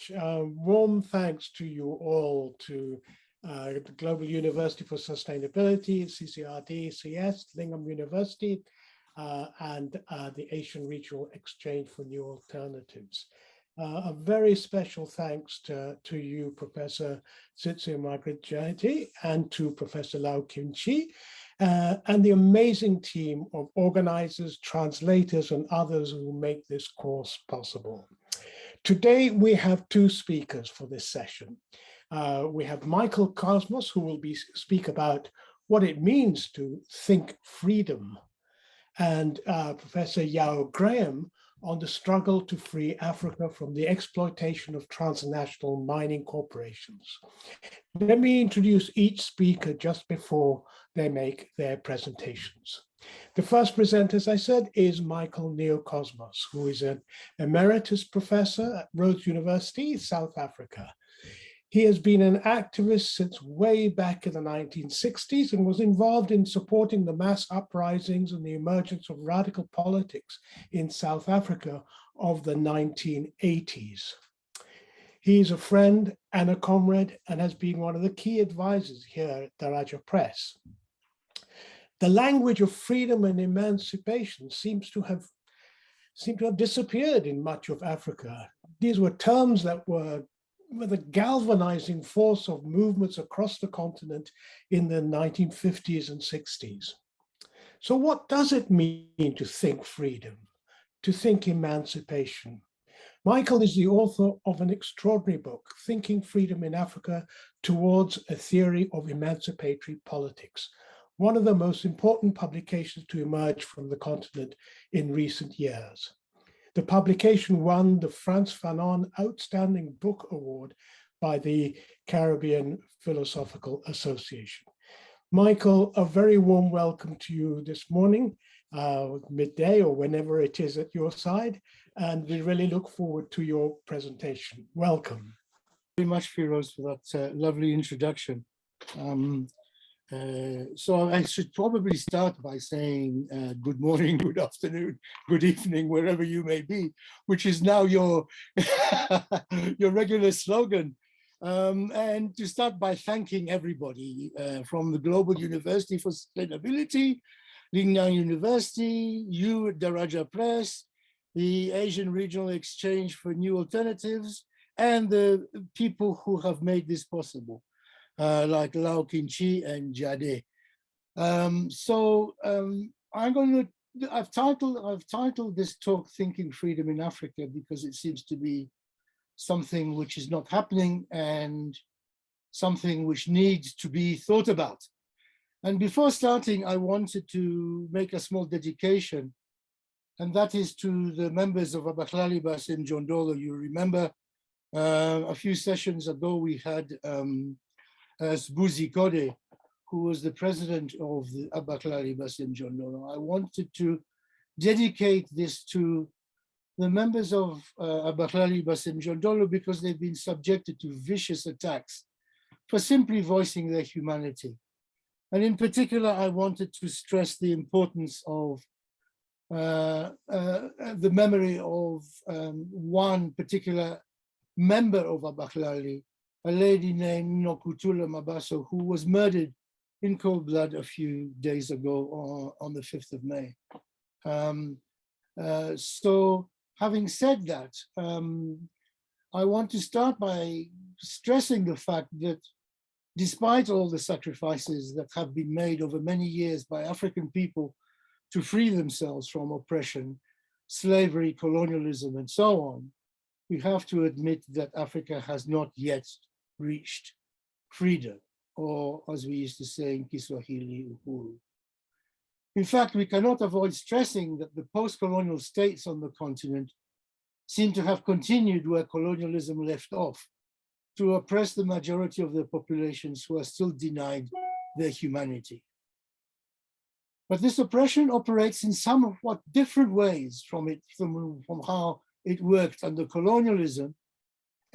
much. Warm thanks to you all, to the Global University for Sustainability, CCRD-CS, Lingnan University, and the Asian Regional Exchange for New Alternatives. A very special thanks to you, Professor Tsui and Margaret Jade, and to Professor Lau Kim-chi, and the amazing team of organizers, translators, and others who make this course possible. Today, we have two speakers for this session. We have Michael Cosmos, who will speak about what it means to think freedom, and Professor Yao Graham on the struggle to free Africa from the exploitation of transnational mining corporations. Let me introduce each speaker just before they make their presentations. The first presenter, as I said, is Michael Neocosmos, who is an Emeritus Professor at Rhodes University, South Africa. He has been an activist since way back in the 1960s and was involved in supporting the mass uprisings and the emergence of radical politics in South Africa of the 1980s. He is a friend and a comrade and has been one of the key advisors here at Daraja Press. The language of freedom and emancipation seems to have disappeared in much of Africa. These were terms that were the galvanizing force of movements across the continent in the 1950s and 60s. So what does it mean to think freedom, to think emancipation? Michael is the author of an extraordinary book, Thinking Freedom in Africa Towards a Theory of Emancipatory Politics, one of the most important publications to emerge from the continent in recent years. The publication won the Frantz Fanon Outstanding Book Award by the Caribbean Philosophical Association. Michael, a very warm welcome to you this morning, midday or whenever it is at your side, and we really look forward to your presentation. Welcome. Very much, Firoze, for that lovely introduction. So I should probably start by saying good morning, good afternoon, good evening, wherever you may be, which is now your, your regular slogan. And to start by thanking everybody from the Global University for Sustainability, Lingnan University, you at Daraja Press, the Asian Regional Exchange for New Alternatives, and the people who have made this possible. Like Lau Kim-chi and Jade. I've titled this talk Thinking Freedom in Africa because it seems to be something which is not happening and something which needs to be thought about. And before starting, I wanted to make a small dedication, and that is to the members of Abaklali Basin Jondolo. You remember a few sessions ago we had Sbuzi Kode, who was the president of the Abaklali Basin Jondolo. I wanted to dedicate this to the members of Abaklali Basin Jondolo because they've been subjected to vicious attacks for simply voicing their humanity. And in particular, I wanted to stress the importance of the memory of one particular member of Abaklali, a lady named Nokutula Mabaso, who was murdered in cold blood a few days ago on the 5th of May. So having said that, I want to start by stressing the fact that despite all the sacrifices that have been made over many years by African people to free themselves from oppression, slavery, colonialism, and so on, we have to admit that Africa has not yet reached freedom, or as we used to say in Kiswahili, uhuru. In fact, we cannot avoid stressing that the post-colonial states on the continent seem to have continued where colonialism left off, to oppress the majority of their populations who are still denied their humanity. But this oppression operates in somewhat different ways from how it worked under colonialism,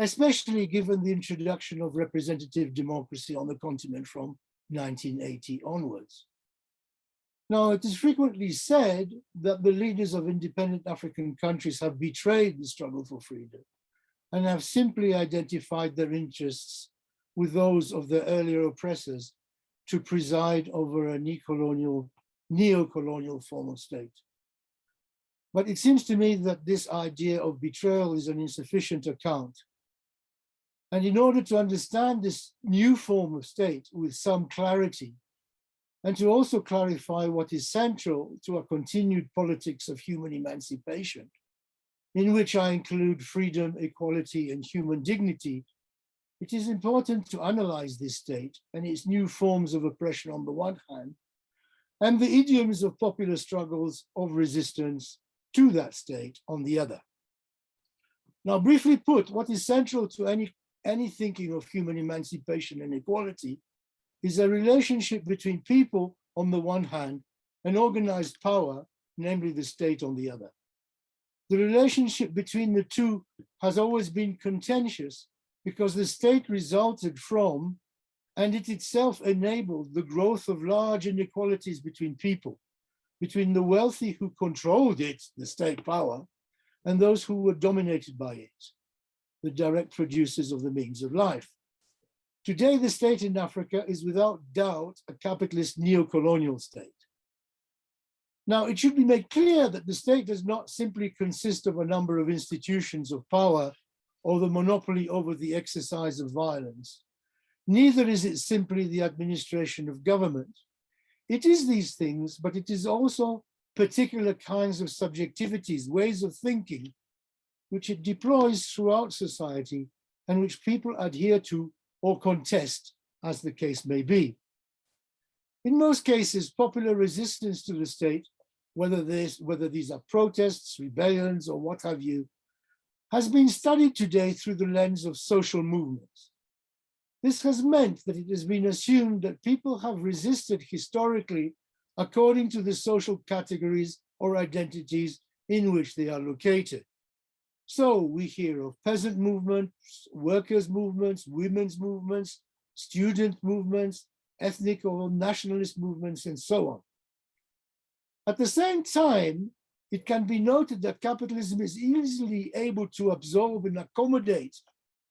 especially given the introduction of representative democracy on the continent from 1980 onwards. Now, it is frequently said that the leaders of independent African countries have betrayed the struggle for freedom. and have simply identified their interests with those of their earlier oppressors to preside over a neocolonial form of state. But it seems to me that this idea of betrayal is an insufficient account. And in order to understand this new form of state with some clarity, and to also clarify what is central to a continued politics of human emancipation, in which I include freedom, equality, and human dignity, it is important to analyze this state and its new forms of oppression on the one hand, and the idioms of popular struggles of resistance to that state on the other. Now, briefly put, what is central to any thinking of human emancipation and equality is a relationship between people on the one hand and organized power, namely the state, on the other. The relationship between the two has always been contentious because the state resulted from, and it itself enabled, the growth of large inequalities between people, between the wealthy who controlled it, the state power, and those who were dominated by it, the direct producers of the means of life. Today, the state in Africa is without doubt a capitalist neo-colonial state. Now, it should be made clear that the state does not simply consist of a number of institutions of power or the monopoly over the exercise of violence. Neither is it simply the administration of government. It is these things, but it is also particular kinds of subjectivities, ways of thinking, which it deploys throughout society and which people adhere to or contest, as the case may be. In most cases, popular resistance to the state, whether these are protests, rebellions, or what have you, has been studied today through the lens of social movements. This has meant that it has been assumed that people have resisted historically according to the social categories or identities in which they are located. So we hear of peasant movements, workers' movements, women's movements, student movements, ethnic or nationalist movements, and so on. At the same time, it can be noted that capitalism is easily able to absorb and accommodate,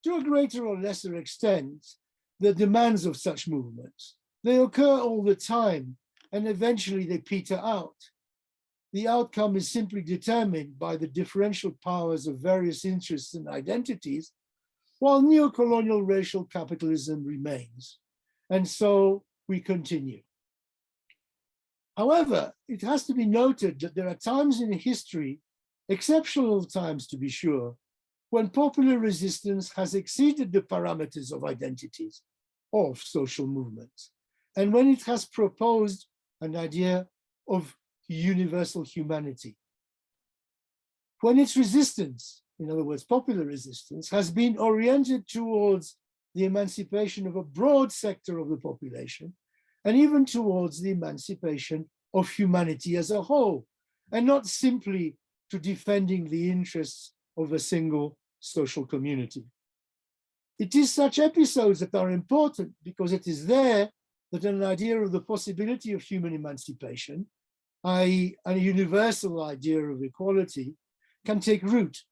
to a greater or lesser extent, the demands of such movements. They occur all the time, and eventually they peter out. The outcome is simply determined by the differential powers of various interests and identities, while neo-colonial racial capitalism remains. And so we continue. However, it has to be noted that there are times in history, exceptional times to be sure, when popular resistance has exceeded the parameters of identities of social movements, and when it has proposed an idea of universal humanity. When its resistance, in other words, popular resistance, has been oriented towards the emancipation of a broad sector of the population, and even towards the emancipation of humanity as a whole, and not simply to defending the interests of a single social community. It is such episodes that are important because it is there that an idea of the possibility of human emancipation, i.e. a universal idea of equality, can take root.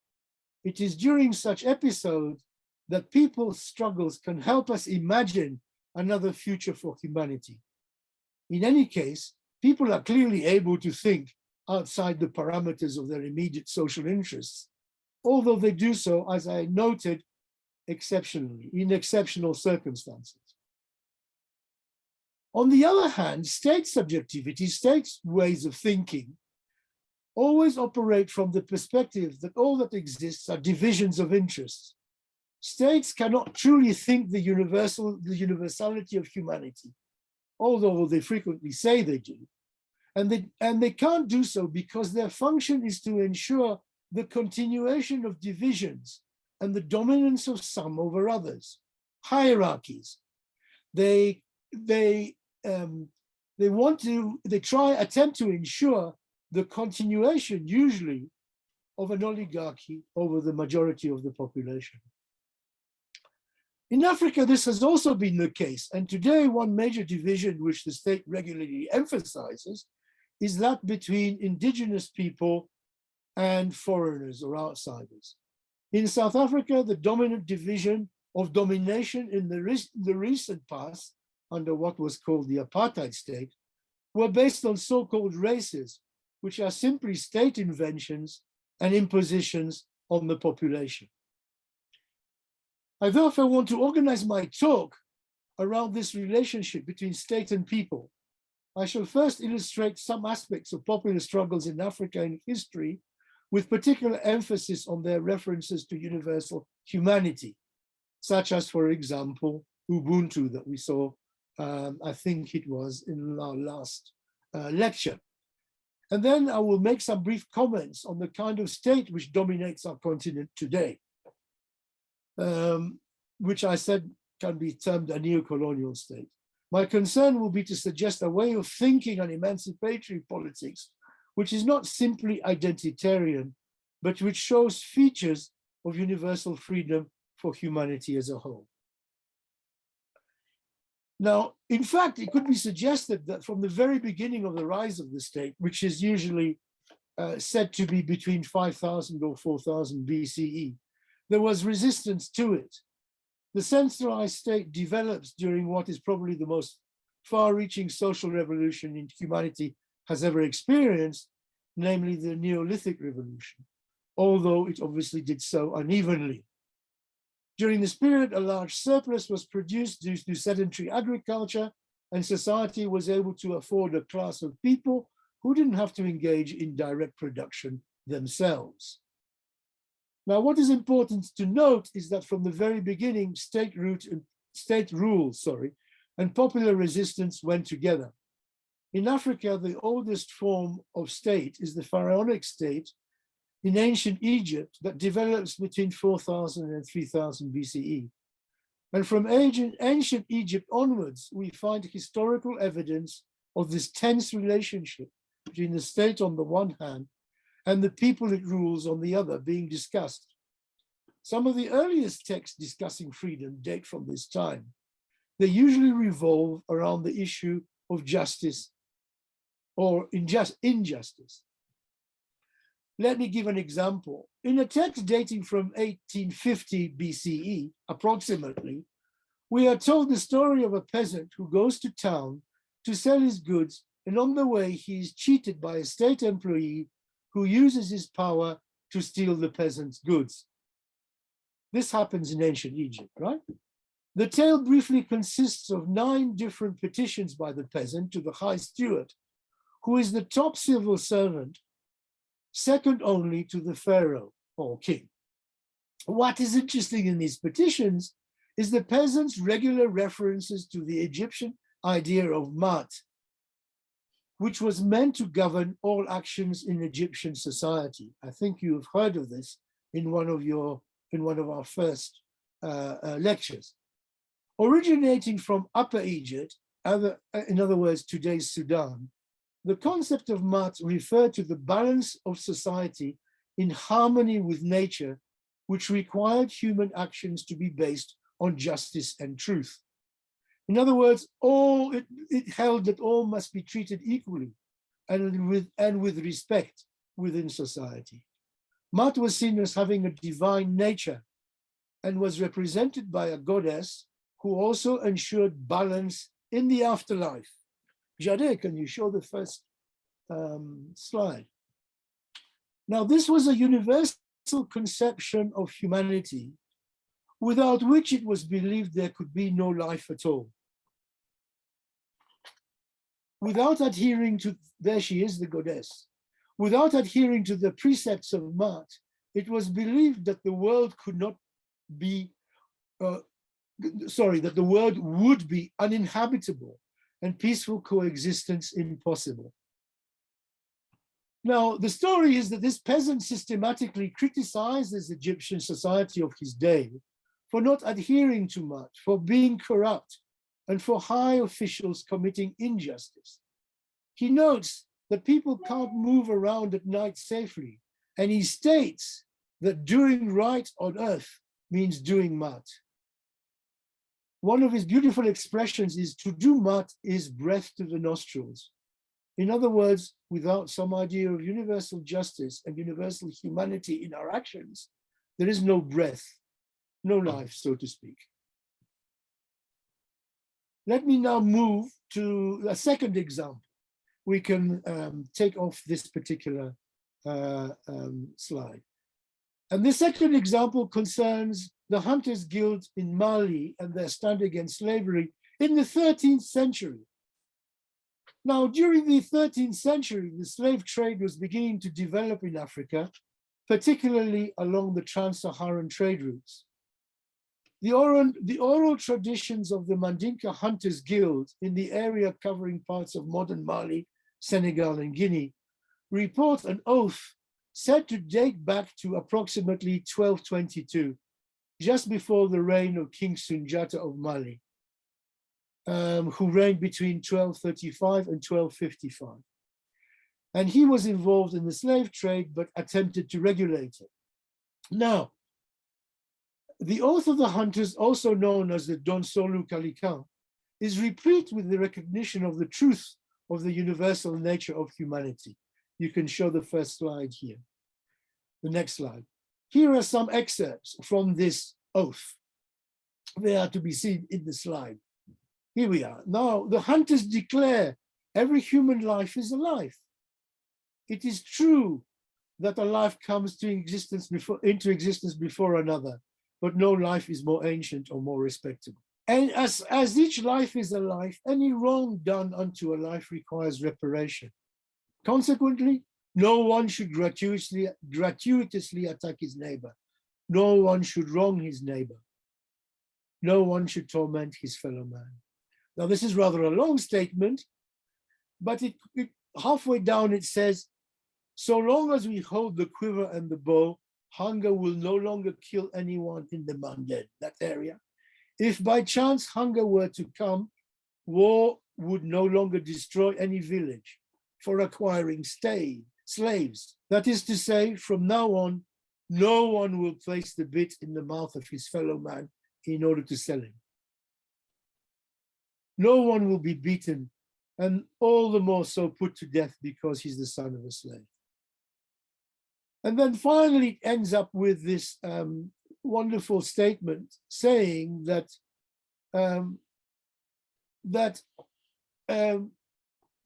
It is during such episodes that people's struggles can help us imagine another future for humanity. In any case, people are clearly able to think outside the parameters of their immediate social interests, although they do so, as I noted, exceptionally, in exceptional circumstances. On the other hand, state subjectivity, state ways of thinking, always operate from the perspective that all that exists are divisions of interests. States cannot truly think the universality of humanity, although they frequently say they do. And they can't do so because their function is to ensure the continuation of divisions and the dominance of some over others, hierarchies. They attempt to ensure the continuation, usually, of an oligarchy over the majority of the population. In Africa, this has also been the case, and today one major division which the state regularly emphasizes is that between indigenous people and foreigners or outsiders. In South Africa, the dominant division of domination in the recent past, under what was called the apartheid state, were based on so-called races, which are simply state inventions and impositions on the population. I therefore want to organize my talk around this relationship between state and people. I shall first illustrate some aspects of popular struggles in Africa in history, with particular emphasis on their references to universal humanity, such as, for example, Ubuntu that we saw, I think it was in our last lecture. And then I will make some brief comments on the kind of state which dominates our continent today, which I said can be termed a neo-colonial state. My concern will be to suggest a way of thinking on emancipatory politics, which is not simply identitarian, but which shows features of universal freedom for humanity as a whole. Now, in fact, it could be suggested that from the very beginning of the rise of the state, which is usually said to be between 5000 or 4000 BCE, there was resistance to it. The centralized state develops during what is probably the most far-reaching social revolution in humanity has ever experienced, namely the Neolithic Revolution, although it obviously did so unevenly. During this period, a large surplus was produced due to sedentary agriculture, and society was able to afford a class of people who didn't have to engage in direct production themselves. Now, what is important to note is that from the very beginning, state rule and popular resistance went together. In Africa, the oldest form of state is the pharaonic state in ancient Egypt that develops between 4000 and 3000 BCE. And from ancient Egypt onwards, we find historical evidence of this tense relationship between the state on the one hand and the people it rules on the other being discussed. Some of the earliest texts discussing freedom date from this time. They usually revolve around the issue of justice or injustice. Let me give an example. In a text dating from 1850 BCE, approximately, we are told the story of a peasant who goes to town to sell his goods, and on the way he is cheated by a state employee who uses his power to steal the peasant's goods. This happens in ancient Egypt, right? The tale briefly consists of 9 different petitions by the peasant to the high steward, who is the top civil servant, second only to the pharaoh or king. What is interesting in these petitions is the peasant's regular references to the Egyptian idea of mat, which was meant to govern all actions in Egyptian society. I think you have heard of this in one of our first lectures. Originating from Upper Egypt, in other words, today's Sudan, the concept of mat referred to the balance of society in harmony with nature, which required human actions to be based on justice and truth. In other words, it held that all must be treated equally and with respect within society. Mat was seen as having a divine nature and was represented by a goddess who also ensured balance in the afterlife. Jade, can you show the first slide? Now, this was a universal conception of humanity, without which it was believed there could be no life at all. Without adhering to, there she is, the goddess. Without adhering to the precepts of Mat, it was believed that the world could not be, that the world would be uninhabitable and peaceful coexistence impossible. Now, the story is that this peasant systematically criticizes Egyptian society of his day for not adhering to Mat, for being corrupt, and for high officials committing injustice. He notes that people can't move around at night safely, and he states that doing right on earth means doing Mat. One of his beautiful expressions is to do Mat is breath to the nostrils. In other words, without some idea of universal justice and universal humanity in our actions, There is no breath, no life, so to speak. Let me now move to a second example. We can take off this particular slide. And this second example concerns the Hunters Guild in Mali and their stand against slavery in the 13th century. Now, during the 13th century, the slave trade was beginning to develop in Africa, particularly along the trans-Saharan trade routes. The oral traditions of the Mandinka Hunters Guild in the area covering parts of modern Mali, Senegal, and Guinea report an oath said to date back to approximately 1222, just before the reign of King Sunjata of Mali, who reigned between 1235 and 1255. And he was involved in the slave trade, but attempted to regulate it. Now, the Oath of the Hunters, also known as the Donsolu Kalikan, is replete with the recognition of the truth of the universal nature of humanity. You can show the first slide here. The next slide. Here are some excerpts from this oath. They are to be seen in the slide. Here we are. Now, the hunters declare every human life is a life. It is true that a life comes into existence before another, but no life is more ancient or more respectable. And as each life is a life, any wrong done unto a life requires reparation. Consequently, no one should gratuitously attack his neighbor. No one should wrong his neighbor. No one should torment his fellow man. Now, this is rather a long statement, but halfway down it says, so long as we hold the quiver and the bow, hunger will no longer kill anyone in the Manded, that area. If by chance hunger were to come, war would no longer destroy any village for acquiring slaves. That is to say, from now on, no one will place the bit in the mouth of his fellow man in order to sell him. No one will be beaten, and all the more so put to death because he's the son of a slave. And then finally it ends up with this wonderful statement saying that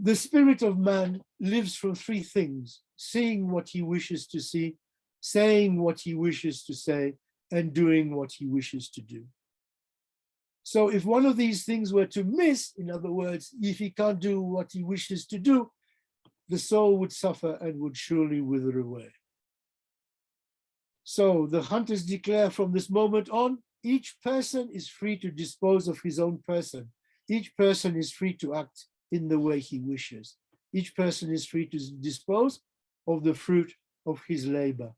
the spirit of man lives from three things: seeing what he wishes to see, saying what he wishes to say, and doing what he wishes to do. So if one of these things were to miss, in other words, if he can't do what he wishes to do, the soul would suffer and would surely wither away. So the hunters declare from this moment on, each person is free to dispose of his own person. Each person is free to act in the way he wishes. Each person is free to dispose of the fruit of his labor.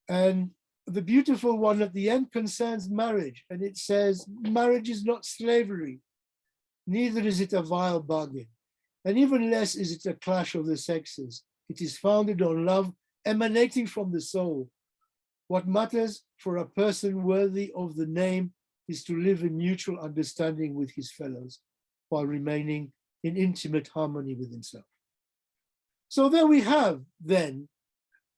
And the beautiful one at the end concerns marriage. And it says, marriage is not slavery, neither is it a vile bargain. And even less is it a clash of the sexes. It is founded on love emanating from the soul. What matters for a person worthy of the name is to live in mutual understanding with his fellows while remaining in intimate harmony with himself. So there we have then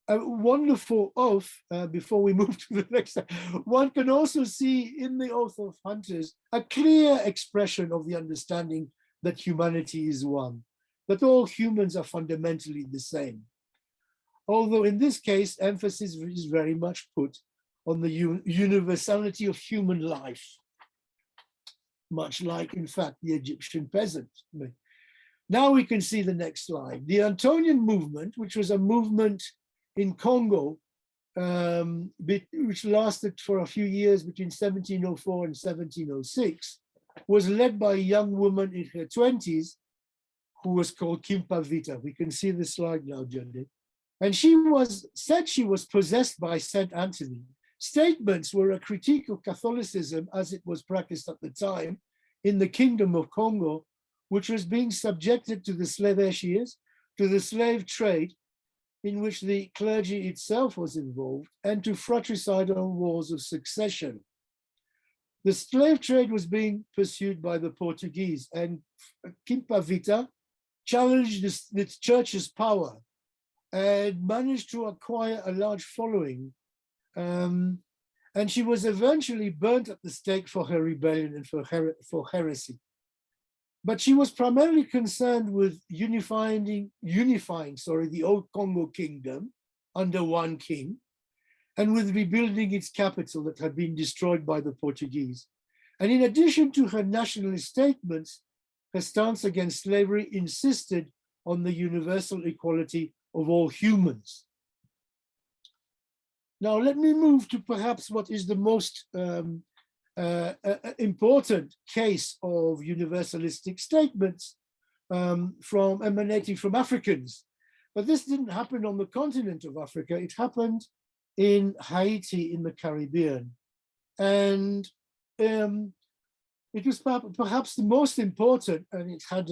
a wonderful oath. Before we move to the next slide, one can also see in the Oath of Hunters a clear expression of the understanding that humanity is one, that all humans are fundamentally the same. Although in this case, emphasis is very much put on the universality of human life, much like, in fact, the Egyptian peasant. Now we can see the next slide. The Antonian Movement, which was a movement in Congo, which lasted for a few years between 1704 and 1706, was led by a young woman in her 20s who was called Kimpa Vita. We can see the slide now, Jade. And she said she was possessed by Saint Anthony. Statements were a critique of Catholicism as it was practiced at the time in the Kingdom of Congo, which was being subjected to the slaveshias, to the slave trade, in which the clergy itself was involved, and to fratricidal wars of succession. The slave trade was being pursued by the Portuguese, and Kimpa Vita challenged the church's power and managed to acquire a large following And she was eventually burnt at the stake for her rebellion and for heresy. But she was primarily concerned with unifying the old Congo kingdom under one king, and with rebuilding its capital that had been destroyed by the Portuguese. And in addition to her nationalist statements, her stance against slavery insisted on the universal equality of all humans. Now, let me move to perhaps what is the most important case of universalistic statements emanating from Africans. But this didn't happen on the continent of Africa. It happened in Haiti in the Caribbean. And it was perhaps the most important, and it had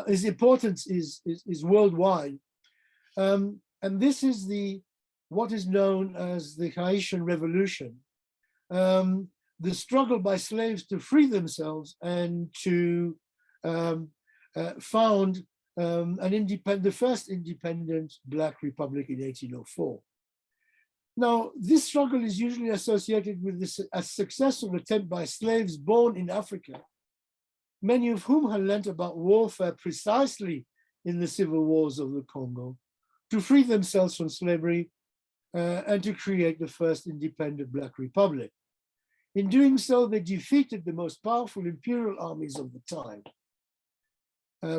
its importance is worldwide. And this is what is known as the Haitian Revolution, the struggle by slaves to free themselves and to found the first independent Black republic in 1804. Now, this struggle is usually associated with a successful attempt by slaves born in Africa, many of whom had learnt about warfare precisely in the civil wars of the Congo, to free themselves from slavery and to create the first independent Black republic. In doing so, they defeated the most powerful imperial armies of the time,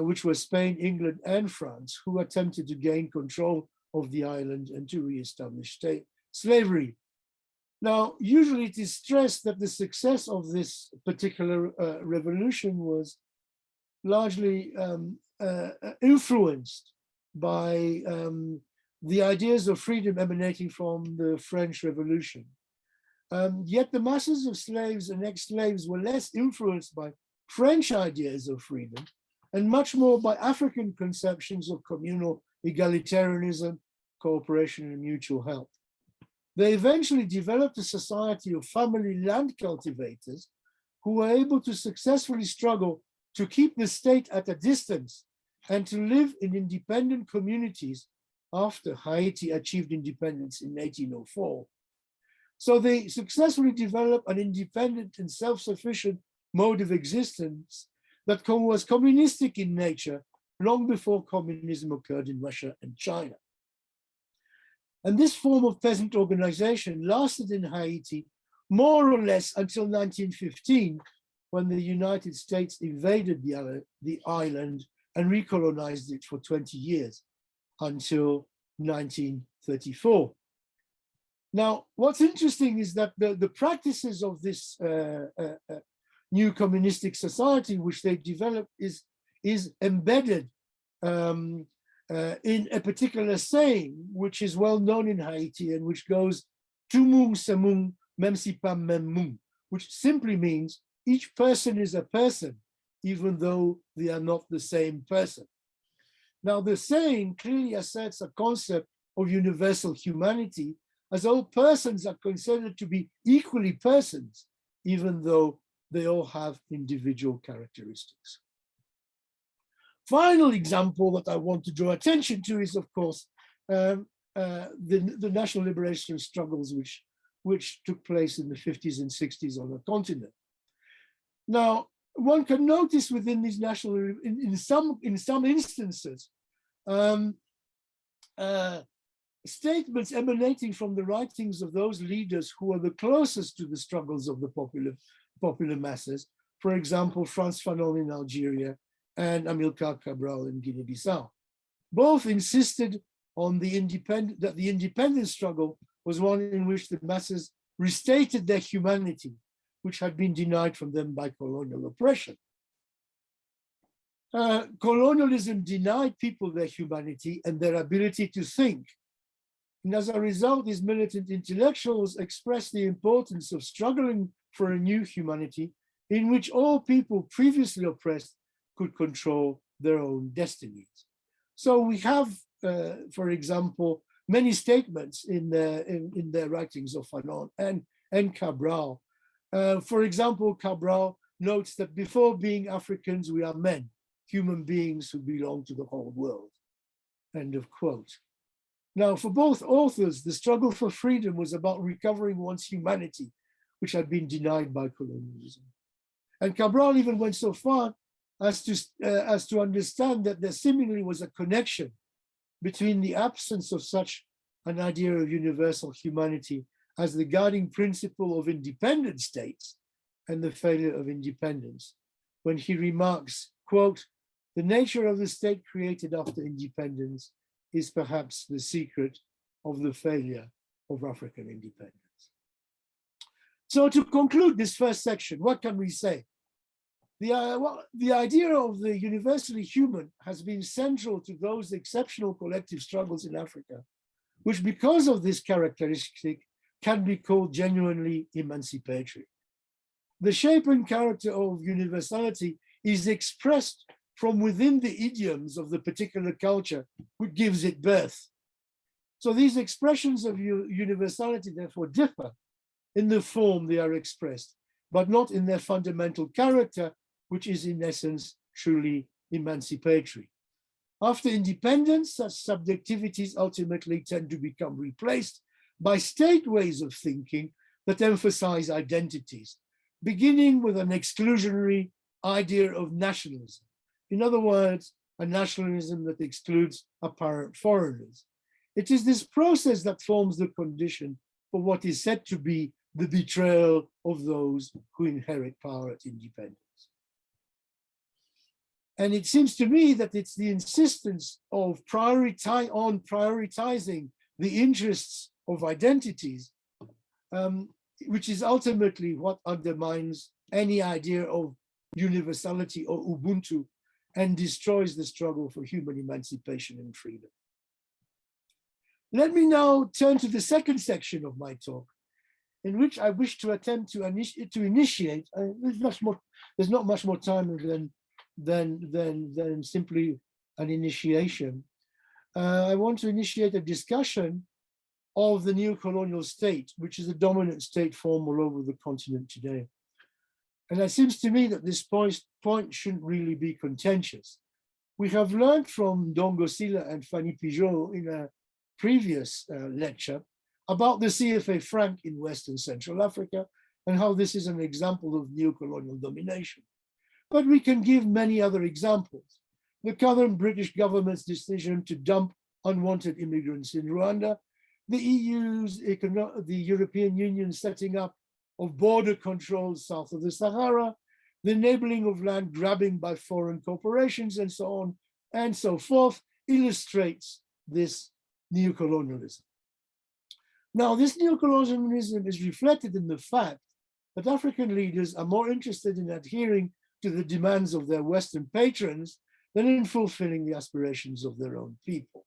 which were Spain, England, and France, who attempted to gain control of the island and to reestablish slavery. Now, usually it is stressed that the success of this particular revolution was largely influenced by the ideas of freedom emanating from the French Revolution. Yet the masses of slaves and ex-slaves were less influenced by French ideas of freedom and much more by African conceptions of communal egalitarianism, cooperation, and mutual help. They eventually developed a society of family land cultivators who were able to successfully struggle to keep the state at a distance and to live in independent communities after Haiti achieved independence in 1804. So they successfully developed an independent and self-sufficient mode of existence that was communistic in nature long before communism occurred in Russia and China. And this form of peasant organization lasted in Haiti more or less until 1915, when the United States invaded the island and recolonized it for 20 years until 1934. Now, what's interesting is that the practices of this new communistic society, which they developed, is embedded in a particular saying, which is well known in Haiti and which goes, "Tout monde c'est monde, même si pas même monde," which simply means each person is a person, even though they are not the same person. Now, the saying clearly asserts a concept of universal humanity, as all persons are considered to be equally persons, even though they all have individual characteristics. Final example that I want to draw attention to is, of course, the national liberation struggles which took place in the 50s and 60s on the continent. Now, one can notice within these in some instances, statements emanating from the writings of those leaders who are the closest to the struggles of the popular masses. For example, Frantz Fanon in Algeria and Amilcar Cabral in Guinea-Bissau. Both insisted on that the independence struggle was one in which the masses restated their humanity, which had been denied from them by colonial oppression. Colonialism denied people their humanity and their ability to think. And as a result, these militant intellectuals expressed the importance of struggling for a new humanity in which all people previously oppressed could control their own destinies. So we have, for example, many statements in their writings of Fanon and Cabral. For example, Cabral notes that before being Africans, we are men, human beings who belong to the whole world. End of quote. Now, for both authors, the struggle for freedom was about recovering one's humanity, which had been denied by colonialism. And Cabral even went so far as to understand that there seemingly was a connection between the absence of such an idea of universal humanity as the guiding principle of independent states and the failure of independence, when he remarks, quote, "The nature of the state created after independence is perhaps the secret of the failure of African independence." So to conclude this first section, what can we say? The idea of the universally human has been central to those exceptional collective struggles in Africa, which because of this characteristic can be called genuinely emancipatory. The shape and character of universality is expressed from within the idioms of the particular culture which gives it birth. So these expressions of universality therefore differ in the form they are expressed, but not in their fundamental character, which is in essence truly emancipatory. After independence, such subjectivities ultimately tend to become replaced by state ways of thinking that emphasize identities, beginning with an exclusionary idea of nationalism. In other words, a nationalism that excludes apparent foreigners. It is this process that forms the condition for what is said to be the betrayal of those who inherit power at independence. And it seems to me that it's the insistence of prioritizing the interests of identities, which is ultimately what undermines any idea of universality or Ubuntu and destroys the struggle for human emancipation and freedom. Let me now turn to the second section of my talk, in which I wish to attempt to initiate. There's not much more time than simply an initiation. I want to initiate a discussion of the neocolonial state, which is a dominant state form all over the continent today. And it seems to me that this point shouldn't really be contentious. We have learned from Dongo Sila and Fanny Pigeot in a previous lecture about the CFA franc in West and Central Africa and how this is an example of neocolonial domination. But we can give many other examples. The current British government's decision to dump unwanted immigrants in Rwanda, the European Union setting up of border controls south of the Sahara, the enabling of land grabbing by foreign corporations and so on and so forth illustrates this neocolonialism. Now, this neocolonialism is reflected in the fact that African leaders are more interested in adhering to the demands of their Western patrons than in fulfilling the aspirations of their own people.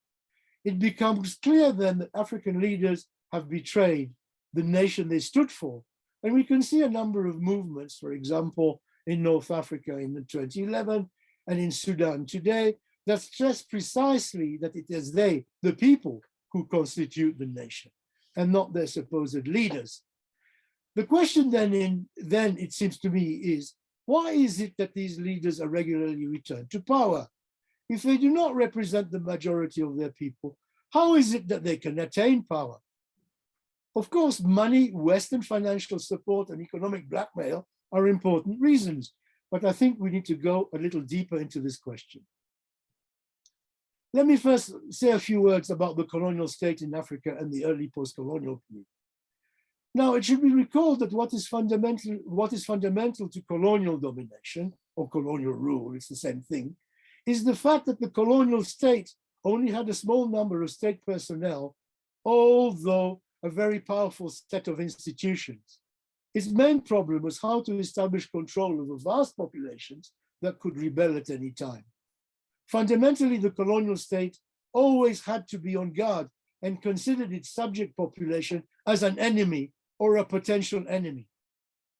It becomes clear then that African leaders have betrayed the nation they stood for. And we can see a number of movements, for example, in North Africa in 2011 and in Sudan today, that stress precisely that it is they, the people, who constitute the nation and not their supposed leaders. The question then it seems to me is, why is it that these leaders are regularly returned to power? If they do not represent the majority of their people, how is it that they can attain power? Of course, money, Western financial support, and economic blackmail are important reasons, but I think we need to go a little deeper into this question. Let me first say a few words about the colonial state in Africa and the early post-colonial period. Now, it should be recalled that what is fundamental to colonial domination or colonial rule, it's the same thing, is the fact that the colonial state only had a small number of state personnel, although a very powerful set of institutions. Its main problem was how to establish control over vast populations that could rebel at any time. Fundamentally, the colonial state always had to be on guard and considered its subject population as an enemy or a potential enemy.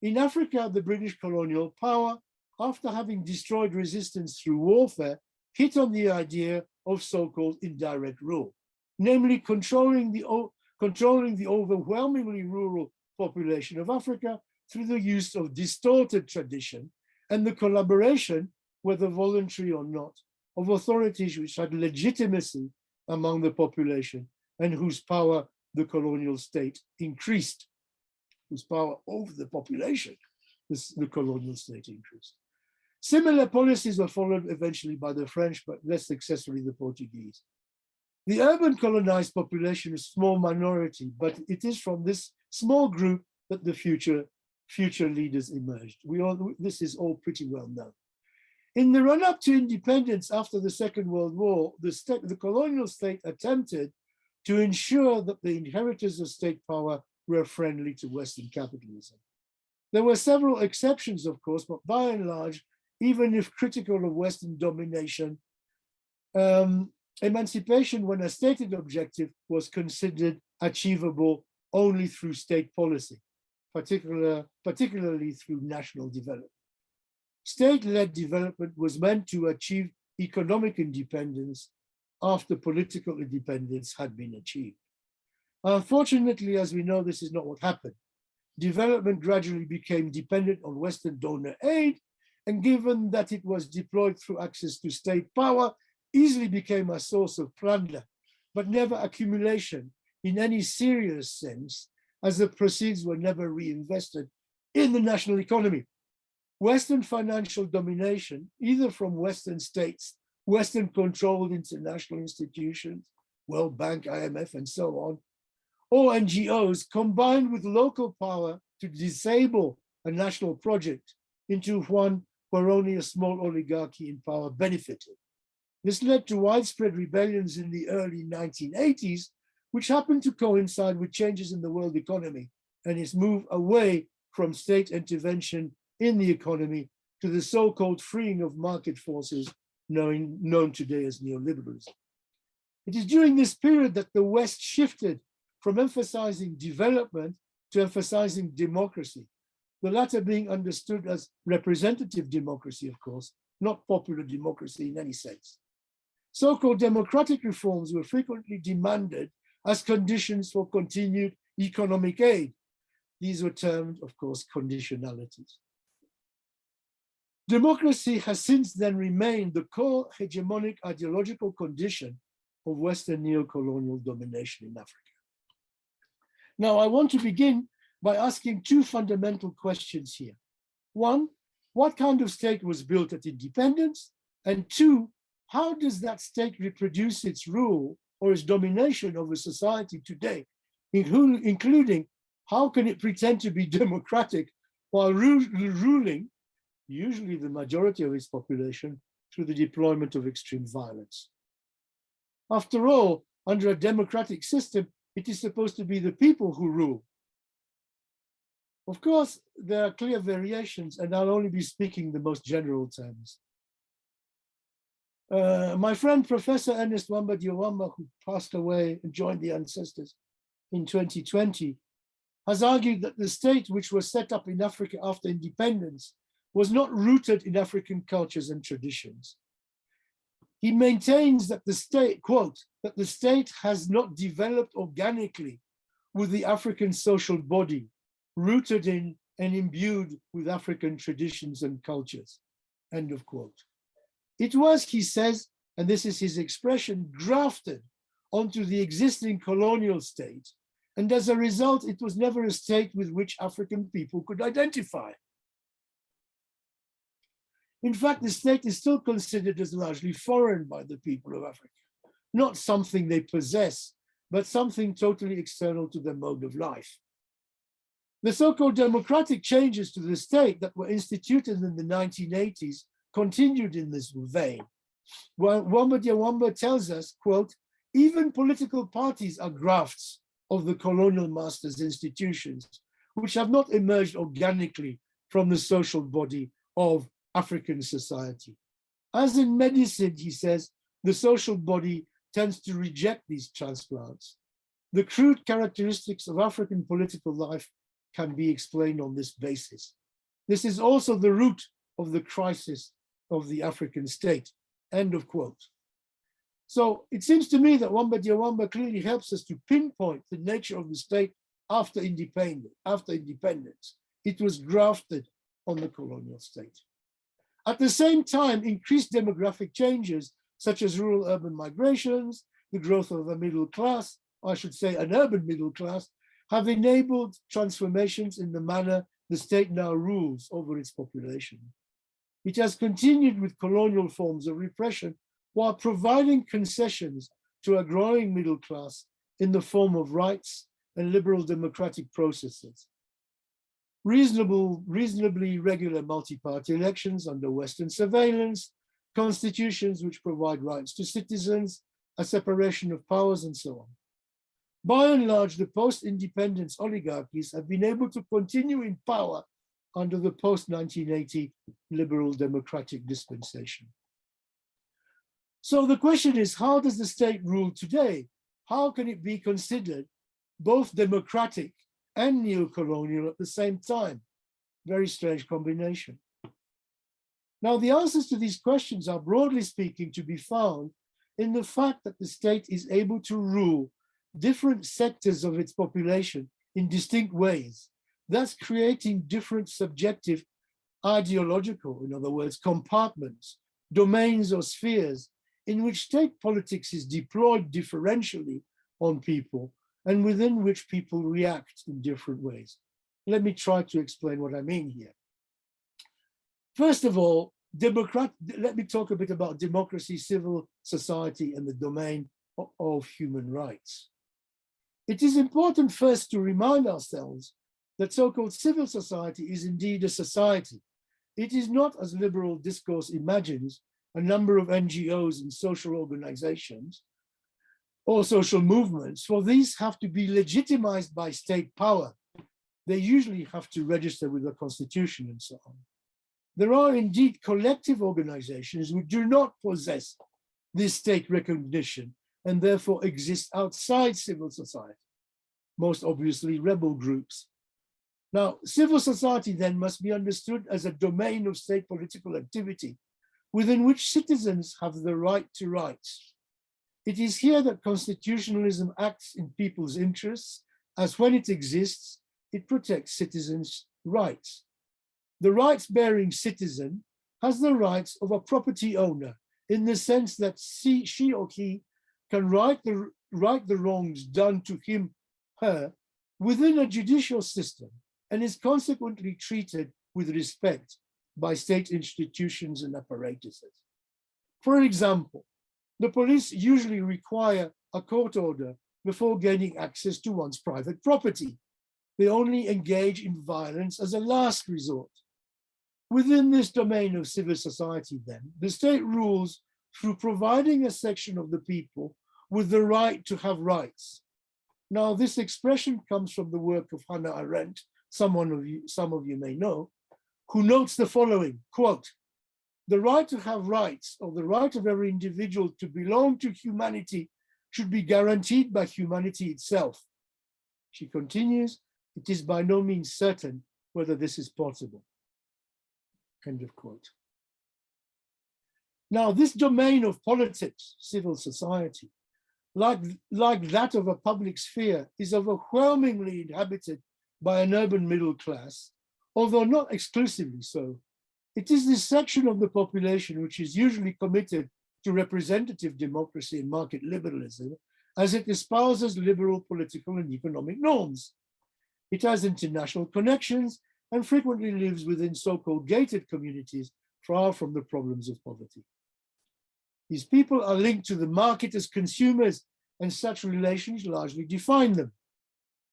In Africa, the British colonial power, after having destroyed resistance through warfare, hit on the idea of so-called indirect rule, namely controlling the overwhelmingly rural population of Africa through the use of distorted tradition and the collaboration, whether voluntary or not, of authorities which had legitimacy among the population and whose power the colonial state increased, whose power over the population, the colonial state increased. Similar policies were followed eventually by the French, but less successfully the Portuguese. The urban colonized population is a small minority, but it is from this small group that the future leaders emerged. This is all pretty well known. In the run-up to independence after the Second World War, the colonial state attempted to ensure that the inheritors of state power were friendly to Western capitalism. There were several exceptions, of course, but by and large, even if critical of Western domination, emancipation, when a stated objective, was considered achievable only through state policy, particularly through national development. State-led development was meant to achieve economic independence after political independence had been achieved. Unfortunately, as we know, this is not what happened. Development gradually became dependent on Western donor aid, and given that it was deployed through access to state power, easily became a source of plunder, but never accumulation in any serious sense, as the proceeds were never reinvested in the national economy. Western financial domination, either from Western states, Western-controlled international institutions, World Bank, IMF, and so on, or NGOs, combined with local power to disable a national project into one where only a small oligarchy in power benefited. This led to widespread rebellions in the early 1980s, which happened to coincide with changes in the world economy and its move away from state intervention in the economy to the so-called freeing of market forces known today as neoliberalism. It is during this period that the West shifted from emphasizing development to emphasizing democracy, the latter being understood as representative democracy, of course, not popular democracy in any sense. So-called democratic reforms were frequently demanded as conditions for continued economic aid. These were termed, of course, conditionalities. Democracy has since then remained the core hegemonic ideological condition of Western neo-colonial domination in Africa. Now, I want to begin by asking two fundamental questions here. One, what kind of state was built at independence? And two, how does that state reproduce its rule or its domination over society today, including how can it pretend to be democratic while ruling, usually the majority of its population, through the deployment of extreme violence? After all, under a democratic system, it is supposed to be the people who rule. Of course, there are clear variations, and I'll only be speaking the most general terms. My friend, Professor Ernest Wamba-Diawamba, who passed away and joined the ancestors in 2020, has argued that the state which was set up in Africa after independence was not rooted in African cultures and traditions. He maintains that the state, quote, that the state has not developed organically with the African social body, rooted in and imbued with African traditions and cultures, end of quote. It was, he says, and this is his expression, grafted onto the existing colonial state, and as a result, it was never a state with which African people could identify. In fact, the state is still considered as largely foreign by the people of Africa, not something they possess, but something totally external to their mode of life. The so-called democratic changes to the state that were instituted in the 1980s continued in this vein. Wamba-Diawamba tells us, quote, even political parties are grafts of the colonial masters' institutions, which have not emerged organically from the social body of African society. As in medicine, he says, the social body tends to reject these transplants. The crude characteristics of African political life can be explained on this basis. This is also the root of the crisis of the African state, end of quote. So it seems to me that Wamba-Diawamba clearly helps us to pinpoint the nature of the state after independence. It was grafted on the colonial state. At the same time, increased demographic changes, such as rural-urban migrations, the growth of the middle class, I should say an urban middle class, have enabled transformations in the manner the state now rules over its population. It has continued with colonial forms of repression while providing concessions to a growing middle class in the form of rights and liberal democratic processes. Reasonably regular multi-party elections under Western surveillance, constitutions which provide rights to citizens, a separation of powers, and so on. By and large, the post-independence oligarchies have been able to continue in power under the post-1980 liberal democratic dispensation. So the question is, how does the state rule today? How can it be considered both democratic and neo-colonial at the same time? Very strange combination. Now, the answers to these questions are, broadly speaking, to be found in the fact that the state is able to rule different sectors of its population in distinct ways, thus creating different subjective ideological, in other words, compartments, domains or spheres in which state politics is deployed differentially on people and within which people react in different ways. Let me try to explain what I mean here. First of all, let me talk a bit about democracy, civil society, and the domain of human rights. It is important first to remind ourselves that so-called civil society is indeed a society. It is not, as liberal discourse imagines, a number of NGOs and social organizations or social movements, for these have to be legitimized by state power. They usually have to register with the constitution and so on. There are indeed collective organizations which do not possess this state recognition and therefore exist outside civil society, most obviously rebel groups. Now, civil society then must be understood as a domain of state political activity within which citizens have the right to rights. It is here that constitutionalism acts in people's interests, as when it exists, it protects citizens' rights. The rights-bearing citizen has the rights of a property owner in the sense that she or he can right the wrongs done to him, her, within a judicial system and is consequently treated with respect by state institutions and apparatuses. For example, the police usually require a court order before gaining access to one's private property. They only engage in violence as a last resort. Within this domain of civil society, then, the state rules through providing a section of the people with the right to have rights. Now, this expression comes from the work of Hannah Arendt, some of you may know, who notes the following, quote, "The right to have rights, or the right of every individual to belong to humanity, should be guaranteed by humanity itself." She continues, "It is by no means certain whether this is possible." End of quote. Now, this domain of politics, civil society, like that of a public sphere, is overwhelmingly inhabited by an urban middle class, although not exclusively so. It is this section of the population which is usually committed to representative democracy and market liberalism, as it espouses liberal political and economic norms. It has international connections and frequently lives within so-called gated communities far from the problems of poverty. These people are linked to the market as consumers, and such relations largely define them.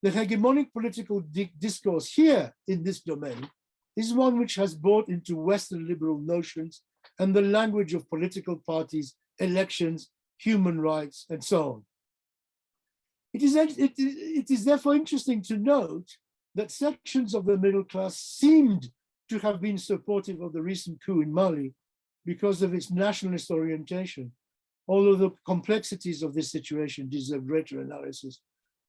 The hegemonic political discourse here in this domain is one which has bought into Western liberal notions and the language of political parties, elections, human rights, and so on. It is therefore interesting to note that sections of the middle class seemed to have been supportive of the recent coup in Mali because of its nationalist orientation, although the complexities of this situation deserve greater analysis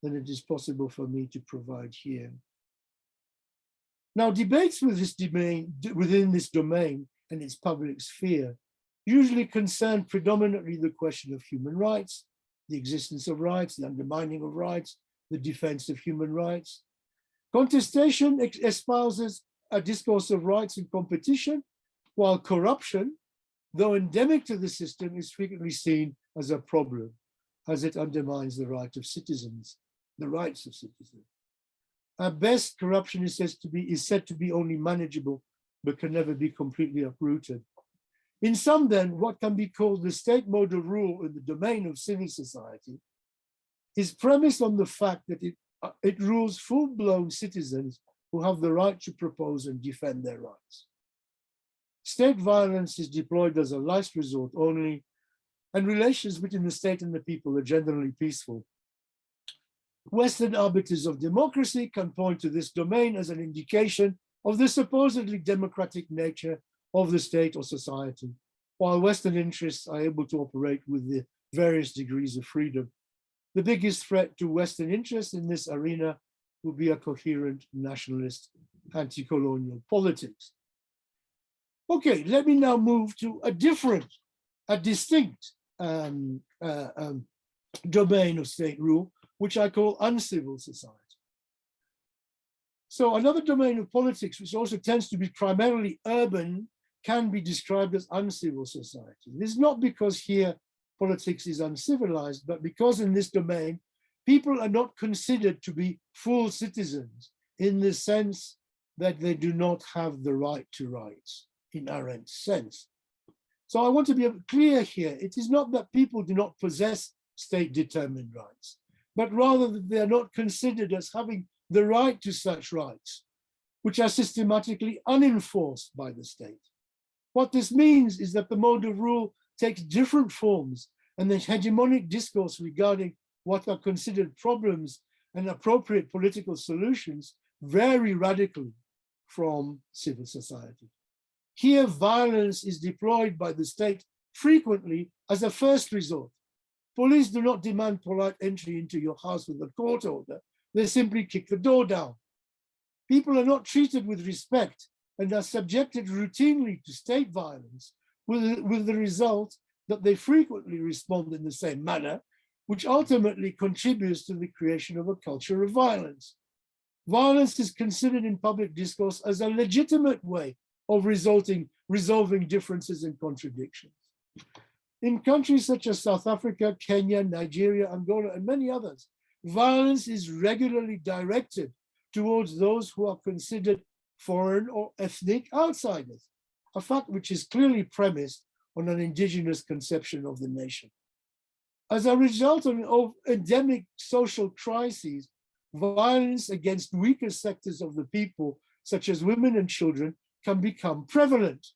than it is possible for me to provide here. Now, debates within this domain and its public sphere usually concern predominantly the question of human rights, the existence of rights, the undermining of rights, the defense of human rights. Contestation espouses a discourse of rights and competition, while corruption, though endemic to the system, is frequently seen as a problem. as it undermines the rights of citizens. At best, corruption is said to be only manageable, but can never be completely uprooted. In sum, then, what can be called the state mode of rule in the domain of civil society is premised on the fact that it rules full-blown citizens who have the right to propose and defend their rights. State violence is deployed as a last resort only, and relations between the state and the people are generally peaceful. Western arbiters of democracy can point to this domain as an indication of the supposedly democratic nature of the state or society, while Western interests are able to operate with the various degrees of freedom. The biggest threat to Western interests in this arena would be a coherent nationalist anti-colonial politics. Okay, let me now move to a distinct domain of state rule, which I call uncivil society. So another domain of politics, which also tends to be primarily urban, can be described as uncivil society. This is not because here politics is uncivilized, but because in this domain, people are not considered to be full citizens in the sense that they do not have the right to rights, inherent sense. So I want to be clear here. It is not that people do not possess state-determined rights, but rather that they are not considered as having the right to such rights, which are systematically unenforced by the state. What this means is that the mode of rule takes different forms, and the hegemonic discourse regarding what are considered problems and appropriate political solutions vary radically from civil society. Here, violence is deployed by the state frequently as a first resort. Police do not demand polite entry into your house with a court order. They simply kick the door down. People are not treated with respect and are subjected routinely to state violence, with the result that they frequently respond in the same manner, which ultimately contributes to the creation of a culture of violence. Violence is considered in public discourse as a legitimate way of resolving differences and contradictions. In countries such as South Africa, Kenya, Nigeria, Angola, and many others, violence is regularly directed towards those who are considered foreign or ethnic outsiders, a fact which is clearly premised on an indigenous conception of the nation. As a result of endemic social crises, violence against weaker sectors of the people, such as women and children, can become prevalent.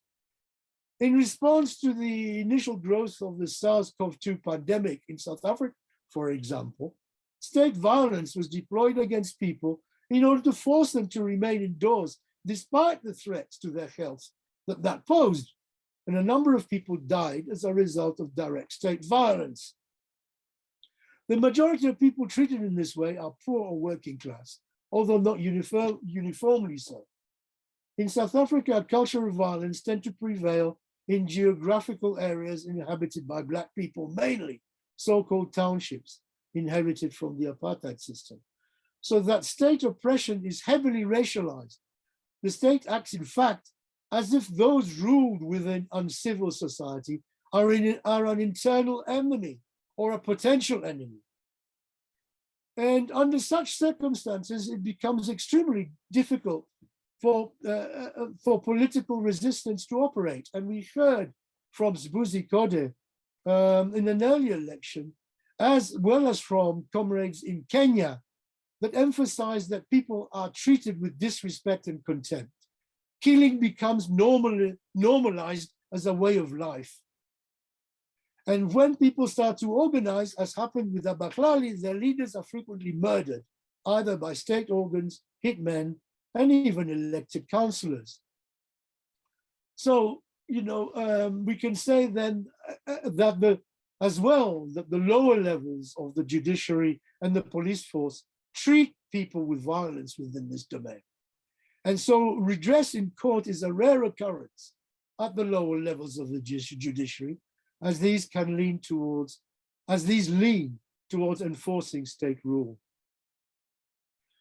In response to the initial growth of the SARS-CoV-2 pandemic in South Africa, for example, state violence was deployed against people in order to force them to remain indoors despite the threats to their health that posed. And a number of people died as a result of direct state violence. The majority of people treated in this way are poor or working class, although not uniformly so. In South Africa, a culture of violence tends to prevail in geographical areas inhabited by Black people, mainly so-called townships, inherited from the apartheid system. So that state oppression is heavily racialized. The state acts, in fact, as if those ruled within uncivil society are an internal enemy or a potential enemy. And under such circumstances, it becomes extremely difficult for political resistance to operate. And we heard from Sbuzi Kode in an earlier election, as well as from comrades in Kenya, that emphasized that people are treated with disrespect and contempt. Killing becomes normalized as a way of life. And when people start to organize, as happened with Abaklali, their leaders are frequently murdered, either by state organs, hitmen, and even elected councillors. So, we can say then that the lower levels of the judiciary and the police force treat people with violence within this domain. And so redress in court is a rare occurrence at the lower levels of the judiciary, as these lean towards enforcing state rule.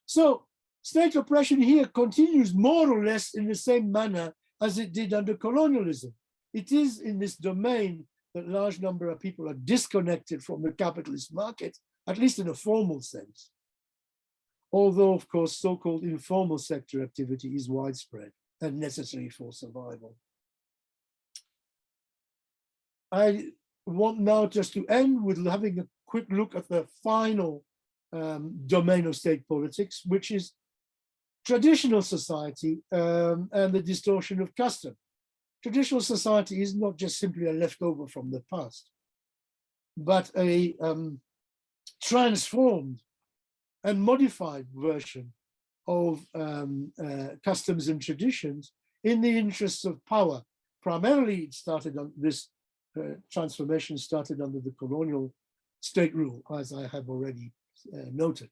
So state oppression here continues more or less in the same manner as it did under colonialism. It is in this domain that large number of people are disconnected from the capitalist market, at least in a formal sense. Although, of course, so-called informal sector activity is widespread and necessary for survival. I want now just to end with having a quick look at the final domain of state politics, which is traditional society and the distortion of custom. Traditional society is not just simply a leftover from the past, but a transformed and modified version of customs and traditions in the interests of power. Primarily, it started on this transformation started under the colonial state rule, as I have already noted.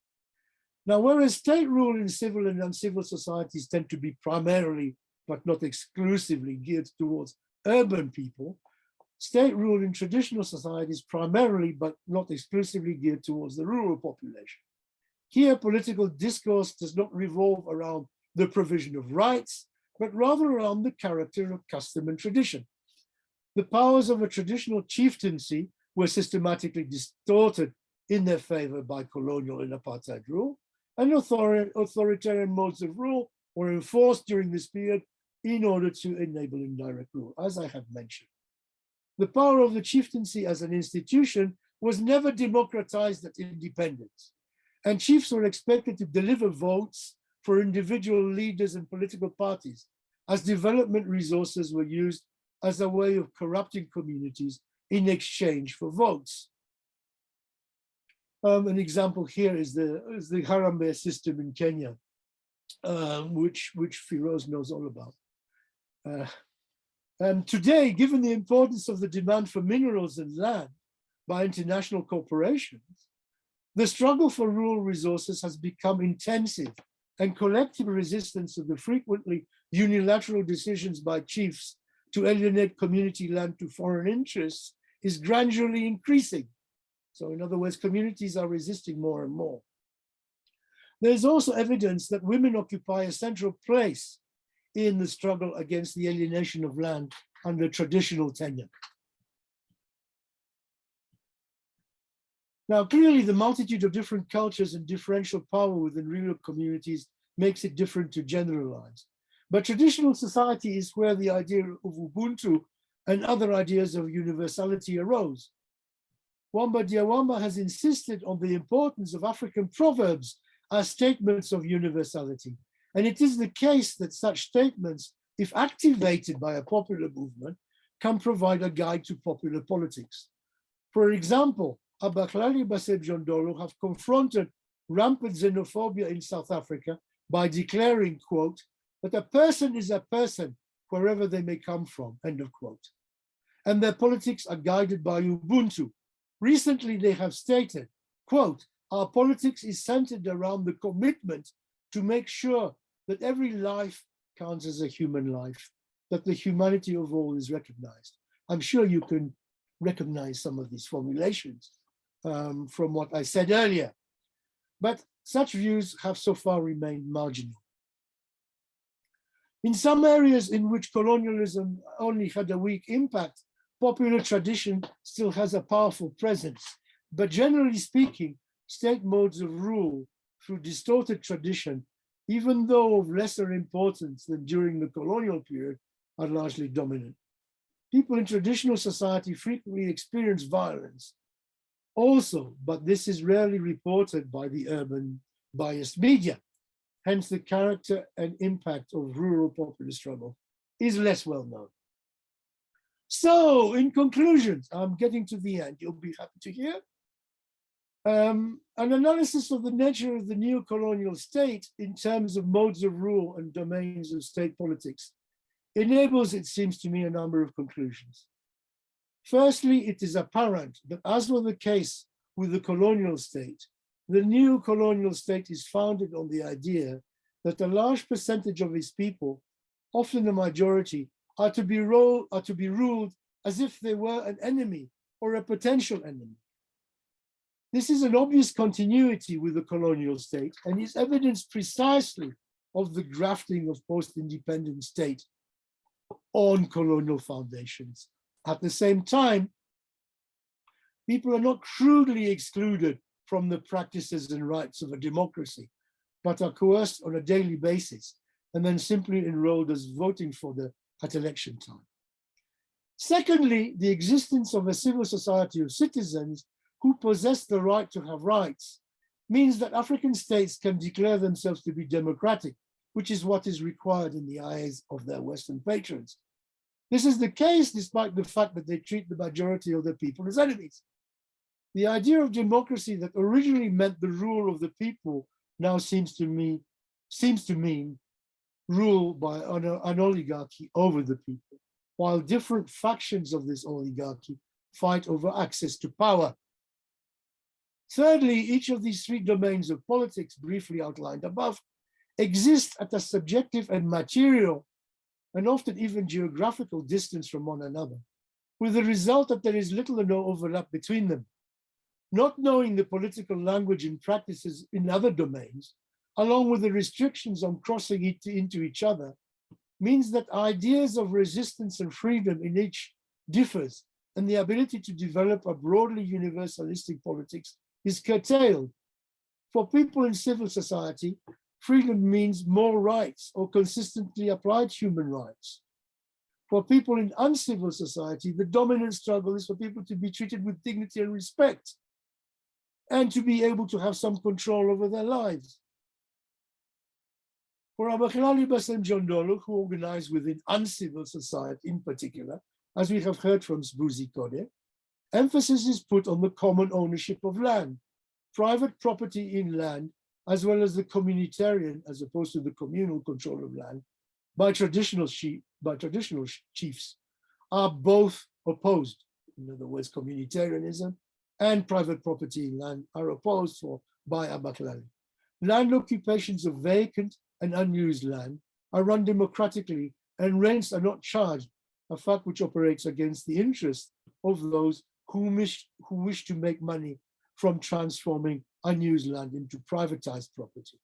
Now, whereas state rule in civil and uncivil societies tend to be primarily, but not exclusively, geared towards urban people, state rule in traditional societies primarily, but not exclusively, geared towards the rural population. Here, political discourse does not revolve around the provision of rights, but rather around the character of custom and tradition. The powers of a traditional chieftaincy were systematically distorted in their favor by colonial and apartheid rule, and authoritarian modes of rule were enforced during this period in order to enable indirect rule, as I have mentioned. The power of the chieftaincy as an institution was never democratized at independence, and chiefs were expected to deliver votes for individual leaders and political parties, as development resources were used as a way of corrupting communities in exchange for votes. An example here is the Harambee system in Kenya, which Firoze knows all about. Today, given the importance of the demand for minerals and land by international corporations, the struggle for rural resources has become intensive, and collective resistance to the frequently unilateral decisions by chiefs to alienate community land to foreign interests is gradually increasing. So in other words, communities are resisting more and more. There's also evidence that women occupy a central place in the struggle against the alienation of land under traditional tenure. Now, clearly the multitude of different cultures and differential power within rural communities makes it different to generalize. But traditional society is where the idea of Ubuntu and other ideas of universality arose. Wamba Diawamba has insisted on the importance of African proverbs as statements of universality. And it is the case that such statements, if activated by a popular movement, can provide a guide to popular politics. For example, Abaklali Baseb Jondolo have confronted rampant xenophobia in South Africa by declaring, quote, that a person is a person wherever they may come from, end of quote. And their politics are guided by Ubuntu. Recently, they have stated, quote, our politics is centered around the commitment to make sure that every life counts as a human life, that the humanity of all is recognized. I'm sure you can recognize some of these formulations from what I said earlier, but such views have so far remained marginal. In some areas in which colonialism only had a weak impact, popular tradition still has a powerful presence. But generally speaking, state modes of rule through distorted tradition, even though of lesser importance than during the colonial period, are largely dominant. People in traditional society frequently experience violence also, but this is rarely reported by the urban biased media. Hence, the character and impact of rural popular struggle is less well known. So, in conclusion, I'm getting to the end, you'll be happy to hear. An analysis of the nature of the neo-colonial state in terms of modes of rule and domains of state politics enables, it seems to me, a number of conclusions. Firstly, it is apparent that, as was the case with the colonial state, the neo-colonial state is founded on the idea that a large percentage of its people, often the majority, are to be ruled as if they were an enemy or a potential enemy. This is an obvious continuity with the colonial state and is evidence precisely of the grafting of post-independent state on colonial foundations. At the same time, People are not crudely excluded from the practices and rights of a democracy, but are coerced on a daily basis and then simply enrolled as voting fodder at election time. Secondly, the existence of a civil society of citizens who possess the right to have rights means that African states can declare themselves to be democratic, which is what is required in the eyes of their Western patrons. This is the case despite the fact that they treat the majority of their people as enemies. The idea of democracy that originally meant the rule of the people now seems to mean rule by an oligarchy over the people, while different factions of this oligarchy fight over access to power. Thirdly, each of these three domains of politics, briefly outlined above, exist at a subjective and material, and often even geographical distance from one another, with the result that there is little or no overlap between them. Not knowing the political language and practices in other domains, along with the restrictions on crossing into each other, means that ideas of resistance and freedom in each differs, and the ability to develop a broadly universalistic politics is curtailed. For people in civil society, freedom means more rights or consistently applied human rights. For people in uncivil society, the dominant struggle is for people to be treated with dignity and respect, and to be able to have some control over their lives. For Abaklali Basem Jondolo, who organize within uncivil society in particular, as we have heard from Sbuzi Kode, emphasis is put on the common ownership of land, private property in land, as well as the communitarian, as opposed to the communal control of land, by traditional chiefs, are both opposed. In other words, communitarianism and private property in land are opposed by Abaklali. Land occupations of vacant and unused land are run democratically, and rents are not charged, a fact which operates against the interests of those who wish to make money from transforming unused land into privatized property.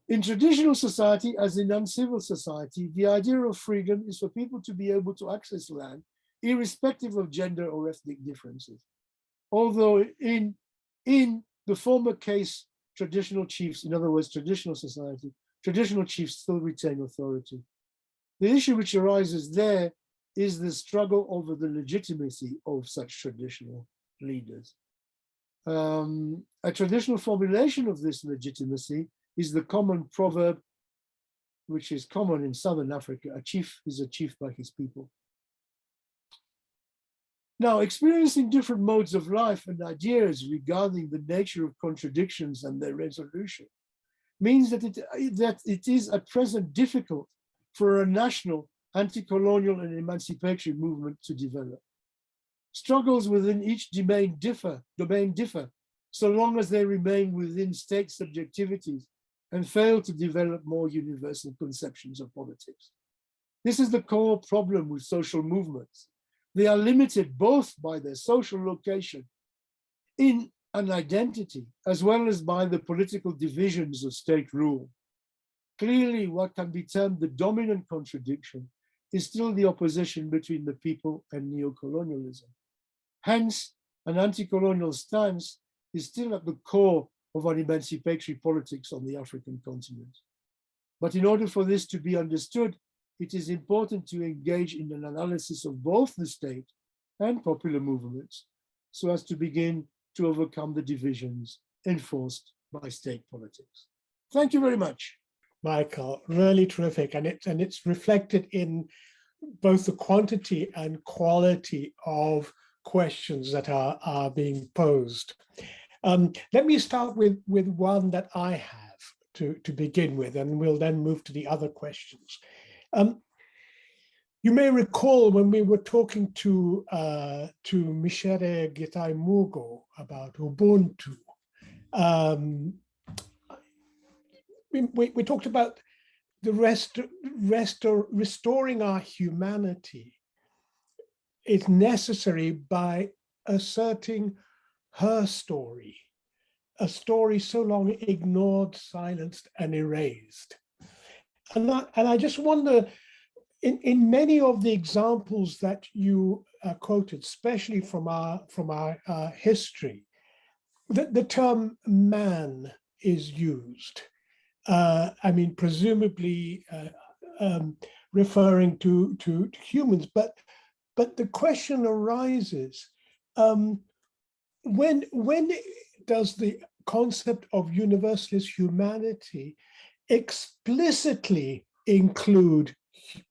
In traditional society, as in uncivil society, the idea of freedom is for people to be able to access land, irrespective of gender or ethnic differences. Although in the former case, traditional chiefs, in other words, traditional society, traditional chiefs still retain authority. The issue which arises there is the struggle over the legitimacy of such traditional leaders. A traditional formulation of this legitimacy is the common proverb, which is common in Southern Africa: a chief is a chief by his people. Now, experiencing different modes of life and ideas regarding the nature of contradictions and their resolution means that it is at present difficult for a national anti-colonial and emancipatory movement to develop. Struggles within each domain differ, so long as they remain within state subjectivities and fail to develop more universal conceptions of politics. This is the core problem with social movements. They are limited both by their social location in an identity, as well as by the political divisions of state rule. Clearly, what can be termed the dominant contradiction is still the opposition between the people and neocolonialism. Hence, an anti-colonial stance is still at the core of an emancipatory politics on the African continent. But in order for this to be understood, it is important to engage in an analysis of both the state and popular movements so as to begin to overcome the divisions enforced by state politics. Thank you very much. Michael, really terrific. And it's reflected in both the quantity and quality of questions that are being posed. Let me start with one that I have to begin with, and we'll then move to the other questions. You may recall when we were talking to Michere Gitaimugo about Ubuntu, we talked about the restoring our humanity is necessary by asserting her story, a story so long ignored, silenced, and erased. And I just wonder, in many of the examples that you quoted, especially from our history, the term man is used. I mean, presumably referring to humans, but the question arises, when does the concept of universalist humanity explicitly include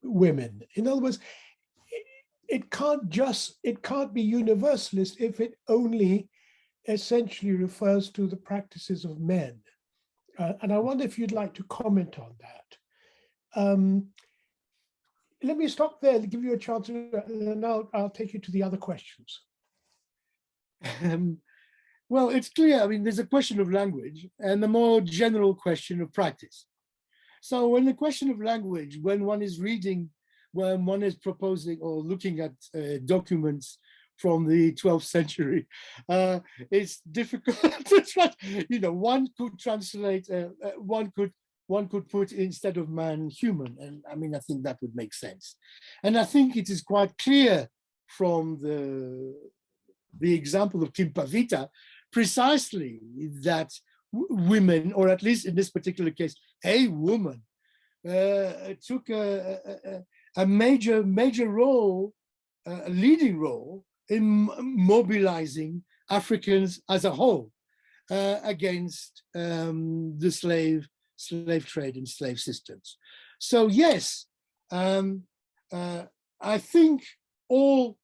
women? In other words, it can't be universalist if it only essentially refers to the practices of men. And I wonder if you'd like to comment on that. Let me stop there to give you a chance, and then I'll take you to the other questions. Well, it's clear. I mean, there's a question of language and the more general question of practice. So when the question of language, when one is reading, when one is proposing or looking at documents from the 12th century, it's difficult to try. You know, one could translate, one could put instead of man, human. And I mean, I think that would make sense. And I think it is quite clear from the example of Kimpavita, precisely that women, or at least in this particular case, a woman, took a major role, a leading role in mobilizing Africans as a whole against the slave trade and slave systems. So yes, I think all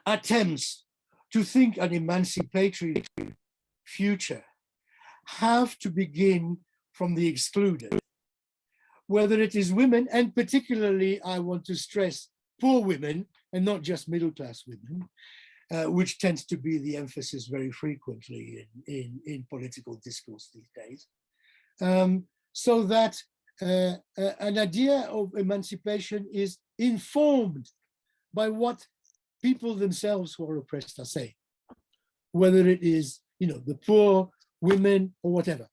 attempts to think an emancipatory future have to begin from the excluded, whether it is women, and particularly I want to stress poor women and not just middle-class women, which tends to be the emphasis very frequently in political discourse these days, so that an idea of emancipation is informed by what people themselves who are oppressed are saying, whether it is, you know, the poor, women, or whatever.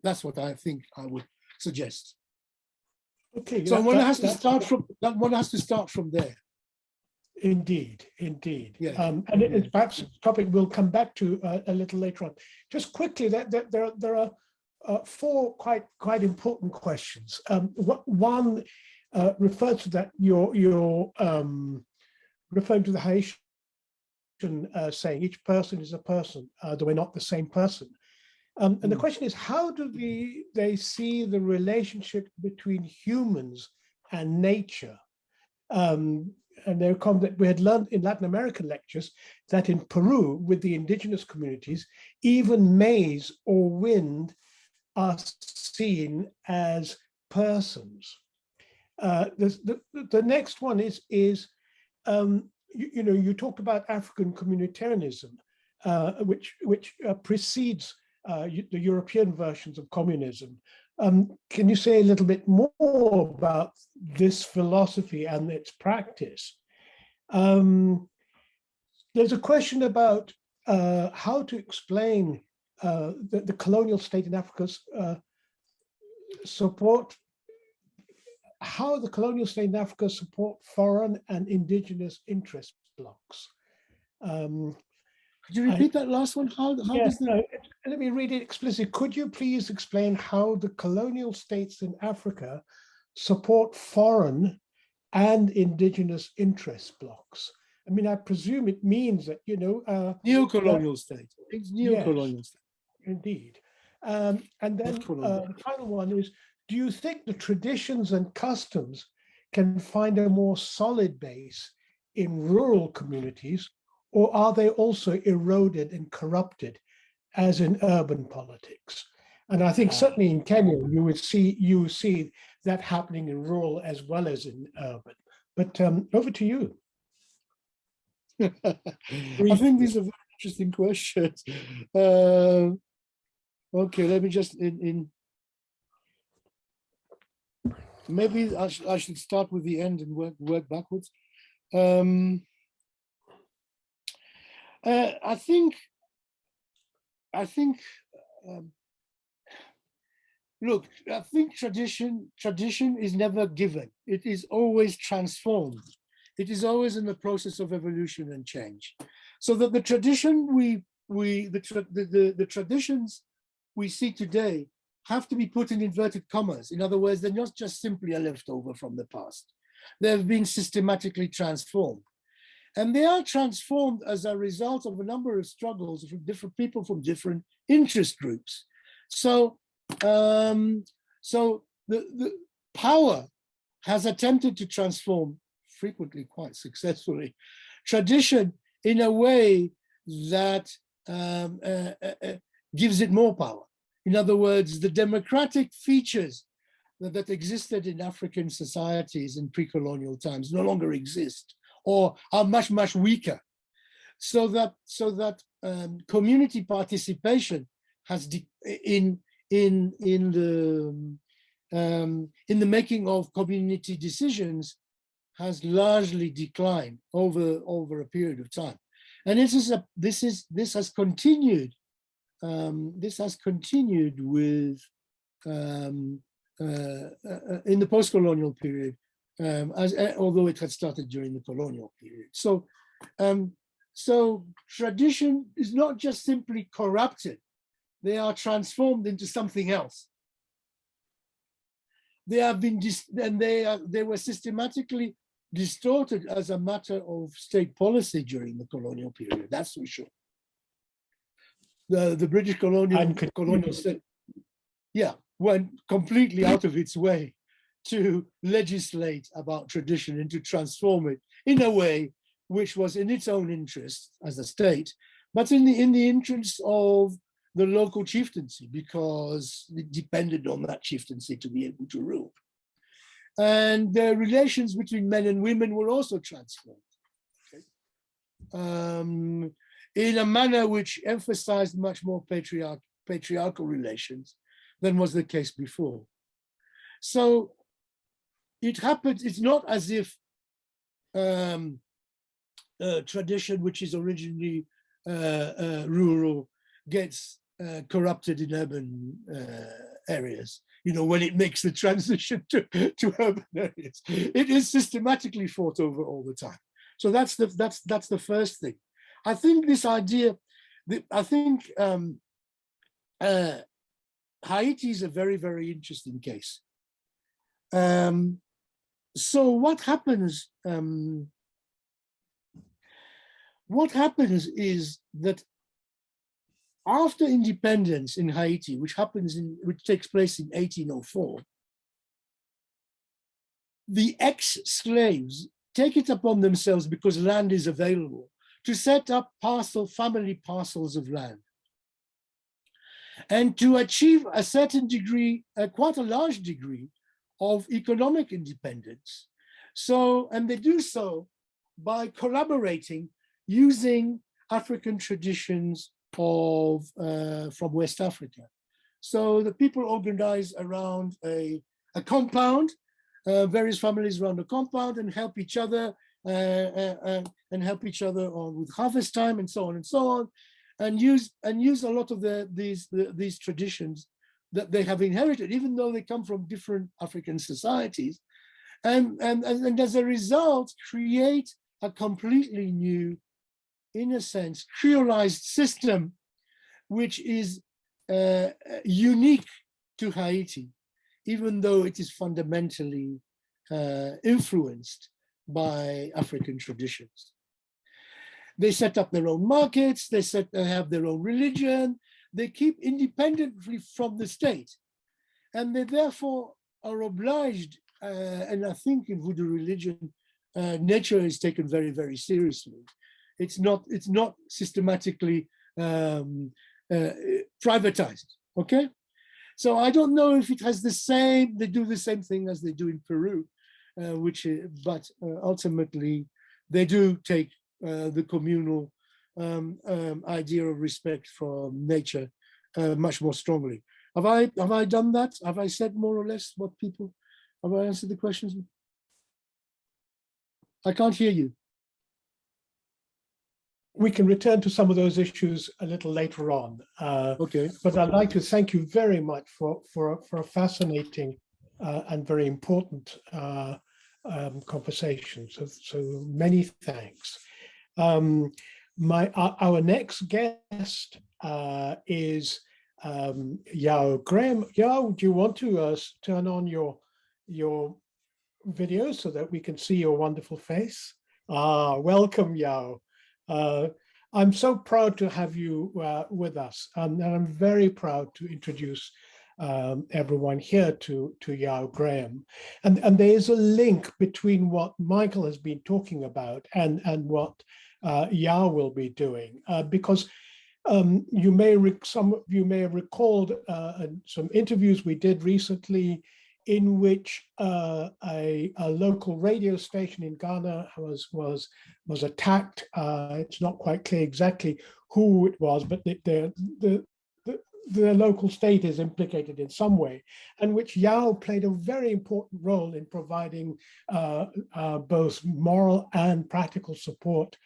That's what I think I would suggest. Okay. So one has to start from there. Indeed. Yeah. And it's perhaps a topic we'll come back to a little later on. Just quickly, there are four quite important questions. One refers to that you're referring to the Haitian saying each person is a person, though we're not the same person. And the question is, how do they see the relationship between humans and nature? And there comes that we had learned in Latin American lectures that in Peru, with the indigenous communities, even maize or wind are seen as persons. The next one is you talked about African communitarianism, which precedes the European versions of communism. Can you say a little bit more about this philosophy and its practice? There's a question about how to explain the colonial state in Africa's support, how the colonial state in Africa support foreign and indigenous interest blocks. Could you repeat that last one? How yes, does that? no, let me read it explicitly. Could you please explain how the colonial states in Africa support foreign and indigenous interest blocks? I mean, I presume it means that, Neo-colonial state. It's neo-colonial yes, state. Indeed. And then the final one is, do you think the traditions and customs can find a more solid base in rural communities, or are they also eroded and corrupted as in urban politics? And I think certainly in Kenya, you see that happening in rural as well as in urban. But over to you. I think these are very interesting questions. Okay, let me just maybe I should start with the end and work backwards. I think I think, look, I think tradition is never given. It is always transformed. It is always in the process of evolution and change. So that the tradition the traditions we see today have to be put in inverted commas. In other words, they're not just simply a leftover from the past. They've been systematically transformed. And they are transformed as a result of a number of struggles from different people from different interest groups. So, the power has attempted to transform, frequently quite successfully, tradition in a way that gives it more power. In other words, the democratic features that existed in African societies in pre-colonial times no longer exist, or are much, much weaker. So that community participation has in the making of community decisions has largely declined over a period of time. And this has continued. This has continued with in the post-colonial period, although it had started during the colonial period. So, so tradition is not just simply corrupted; they are transformed into something else. They have been they were systematically distorted as a matter of state policy during the colonial period. That's for sure. The British colonial state, yeah, went completely out of its way to legislate about tradition and to transform it in a way which was in its own interest as a state, but in the interest of the local chieftaincy, because it depended on that chieftaincy to be able to rule. And the relations between men and women were also transformed. Okay? In a manner which emphasized much more patriarchal relations than was the case before. So it happened, it's not as if tradition, which is originally rural, gets corrupted in urban areas, you know, when it makes the transition to urban areas. It is systematically fought over all the time. So that's the first thing. I think this idea, Haiti is a very, very interesting case. So what happens is that after independence in Haiti, which takes place in 1804, the ex-slaves take it upon themselves, because land is available, to set up family parcels of land, and to achieve a certain degree, quite a large degree, of economic independence. So, and they do so by collaborating using African traditions from West Africa. So the people organize around a compound, various families around a compound, and help each other with harvest time and so on, and use a lot of these traditions that they have inherited, even though they come from different African societies, and as a result create a completely new, in a sense, creolized system, which is unique to Haiti, even though it is fundamentally influenced by African traditions. They set up their own markets, they have their own religion, they keep independently from the state. And they therefore are obliged, and I think in Voodoo religion, nature is taken very, very seriously. It's not systematically privatized, okay? So I don't know if it has they do the same thing as they do in Peru, but ultimately they do take the communal idea of respect for nature much more strongly. Have I done that? Have I said more or less what people, have I answered the questions? I can't hear you. we can return to some of those issues a little later on. Okay. But I'd like to thank you very much for a fascinating and very important conversation. So many thanks. Our next guest is Yao Graham. Yao, do you want to turn on your video so that we can see your wonderful face? Welcome, Yao. I'm so proud to have you with us, and I'm very proud to introduce everyone here to Yao Graham. And there is a link between what Michael has been talking about and what Yao will be doing, because some of you may have recalled some interviews we did recently in which a local radio station in Ghana was attacked. It's not quite clear exactly who it was, but the local state is implicated in some way, and which Yao played a very important role in providing both moral and practical support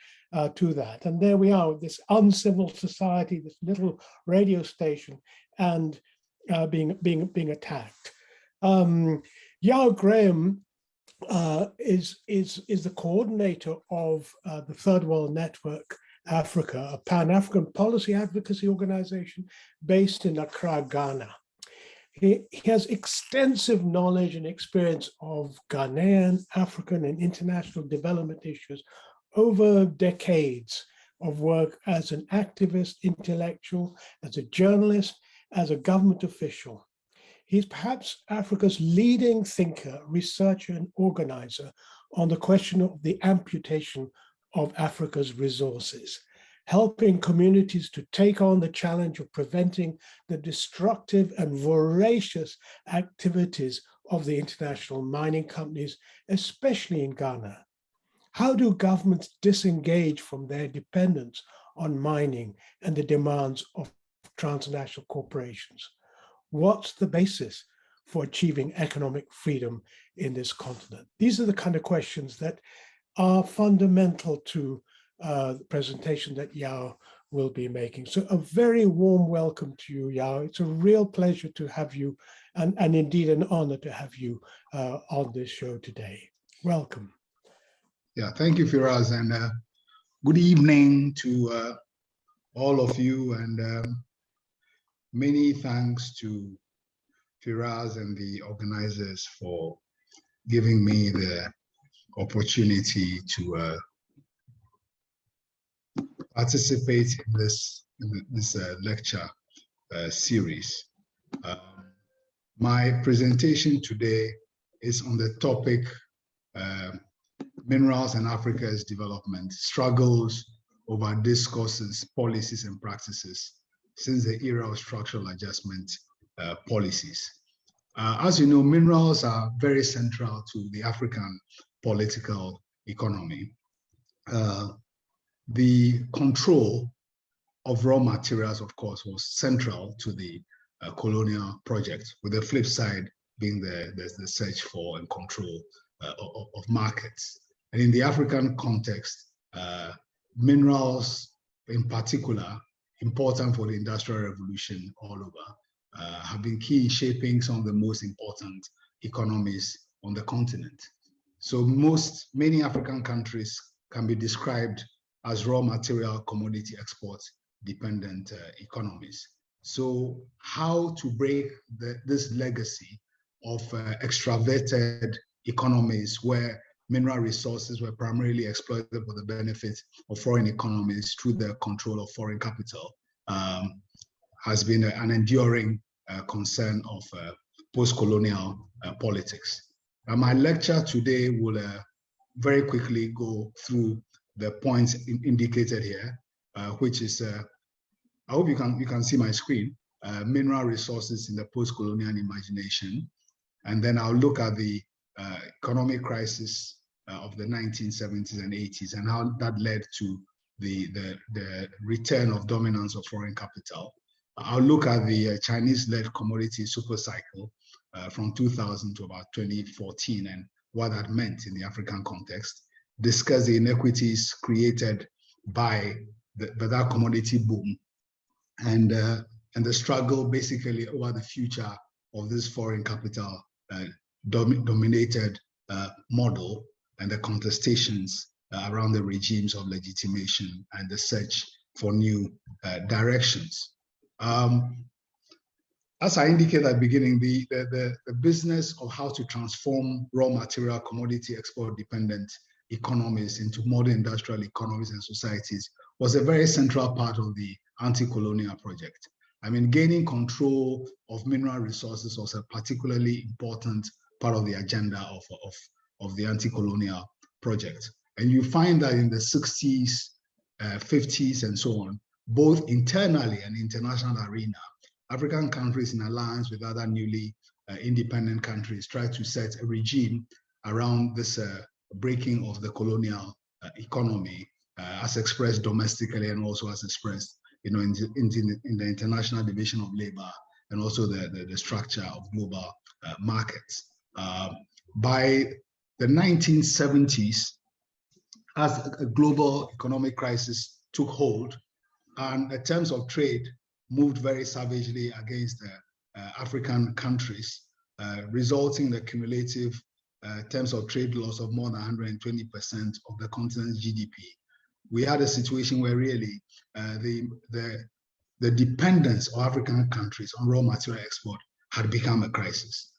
to that. And there we are, this uncivil society, this little radio station, and being attacked. Yao Graham is the coordinator of the Third World Network Africa, a Pan-African policy advocacy organization based in Accra, Ghana. He has extensive knowledge and experience of Ghanaian, African, and international development issues over decades of work as an activist, intellectual, as a journalist, as a government official. He's perhaps Africa's leading thinker, researcher, and organizer on the question of the amputation of Africa's resources, helping communities to take on the challenge of preventing the destructive and voracious activities of the international mining companies, especially in Ghana. How do governments disengage from their dependence on mining and the demands of transnational corporations? What's the basis for achieving economic freedom in this continent? These are the kind of questions that are fundamental to the presentation that Yao will be making. So a very warm welcome to you, Yao. It's a real pleasure to have you, and indeed an honor to have you on this show today. Welcome. Yeah, thank you, Firoze, and good evening to all of you, and many thanks to Firoze and the organizers for giving me the opportunity to participate in this lecture series. My presentation today is on the topic Minerals and Africa's Development, Struggles over Discourses, Policies and Practices since the era of structural adjustment policies. As you know, minerals are very central to the African political economy. The control of raw materials, of course, was central to the colonial project, with the flip side being the search for and control of markets. And in the African context, minerals in particular, important for the Industrial Revolution all over, have been key in shaping some of the most important economies on the continent. So many African countries can be described as raw material commodity export dependent economies. So how to break this legacy of extraverted economies where mineral resources were primarily exploited for the benefit of foreign economies through the control of foreign capital has been an enduring concern of post-colonial politics. My lecture today will very quickly go through the points indicated here, which is, I hope you can see my screen, mineral resources in the post-colonial imagination. And then I'll look at the economic crisis of the 1970s and 80s and how that led to the return of dominance of foreign capital. I'll look at the Chinese-led commodity super cycle from 2000 to about 2014 and what that meant in the African context, discuss the inequities created by that commodity boom and the struggle basically over the future of this foreign capital dominated model and the contestations around the regimes of legitimation and the search for new directions. As I indicated at the beginning, the business of how to transform raw material commodity export dependent economies into modern industrial economies and societies was a very central part of the anti-colonial project. I mean, gaining control of mineral resources was a particularly important part of the agenda of the anti-colonial project. And you find that in the 60s, 50s, and so on, both internally and international arena, African countries in alliance with other newly independent countries tried to set a regime around this breaking of the colonial economy as expressed domestically and also as expressed in the International Division of Labor and also the structure of global markets. By the 1970s, as a global economic crisis took hold and the terms of trade moved very savagely against African countries, resulting in the cumulative terms of trade loss of more than 120% of the continent's GDP. We had a situation where really the dependence of African countries on raw material export had become a crisis.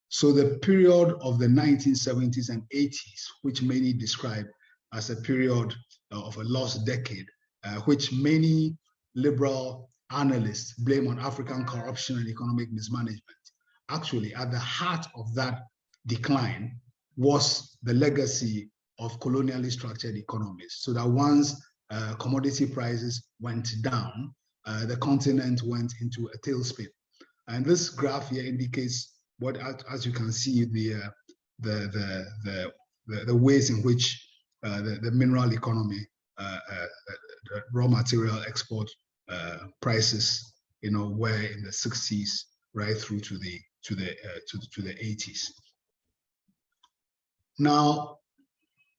So the period of the 1970s and 80s, which many describe as a period of a lost decade, which many liberal analysts blame on African corruption and economic mismanagement. Actually, at the heart of that decline was the legacy of colonially structured economies. So that once commodity prices went down, the continent went into a tailspin. And this graph here indicates what, as you can see, the ways in which the mineral economy, the raw material export prices, were in the 60s right through to the 80s. Now,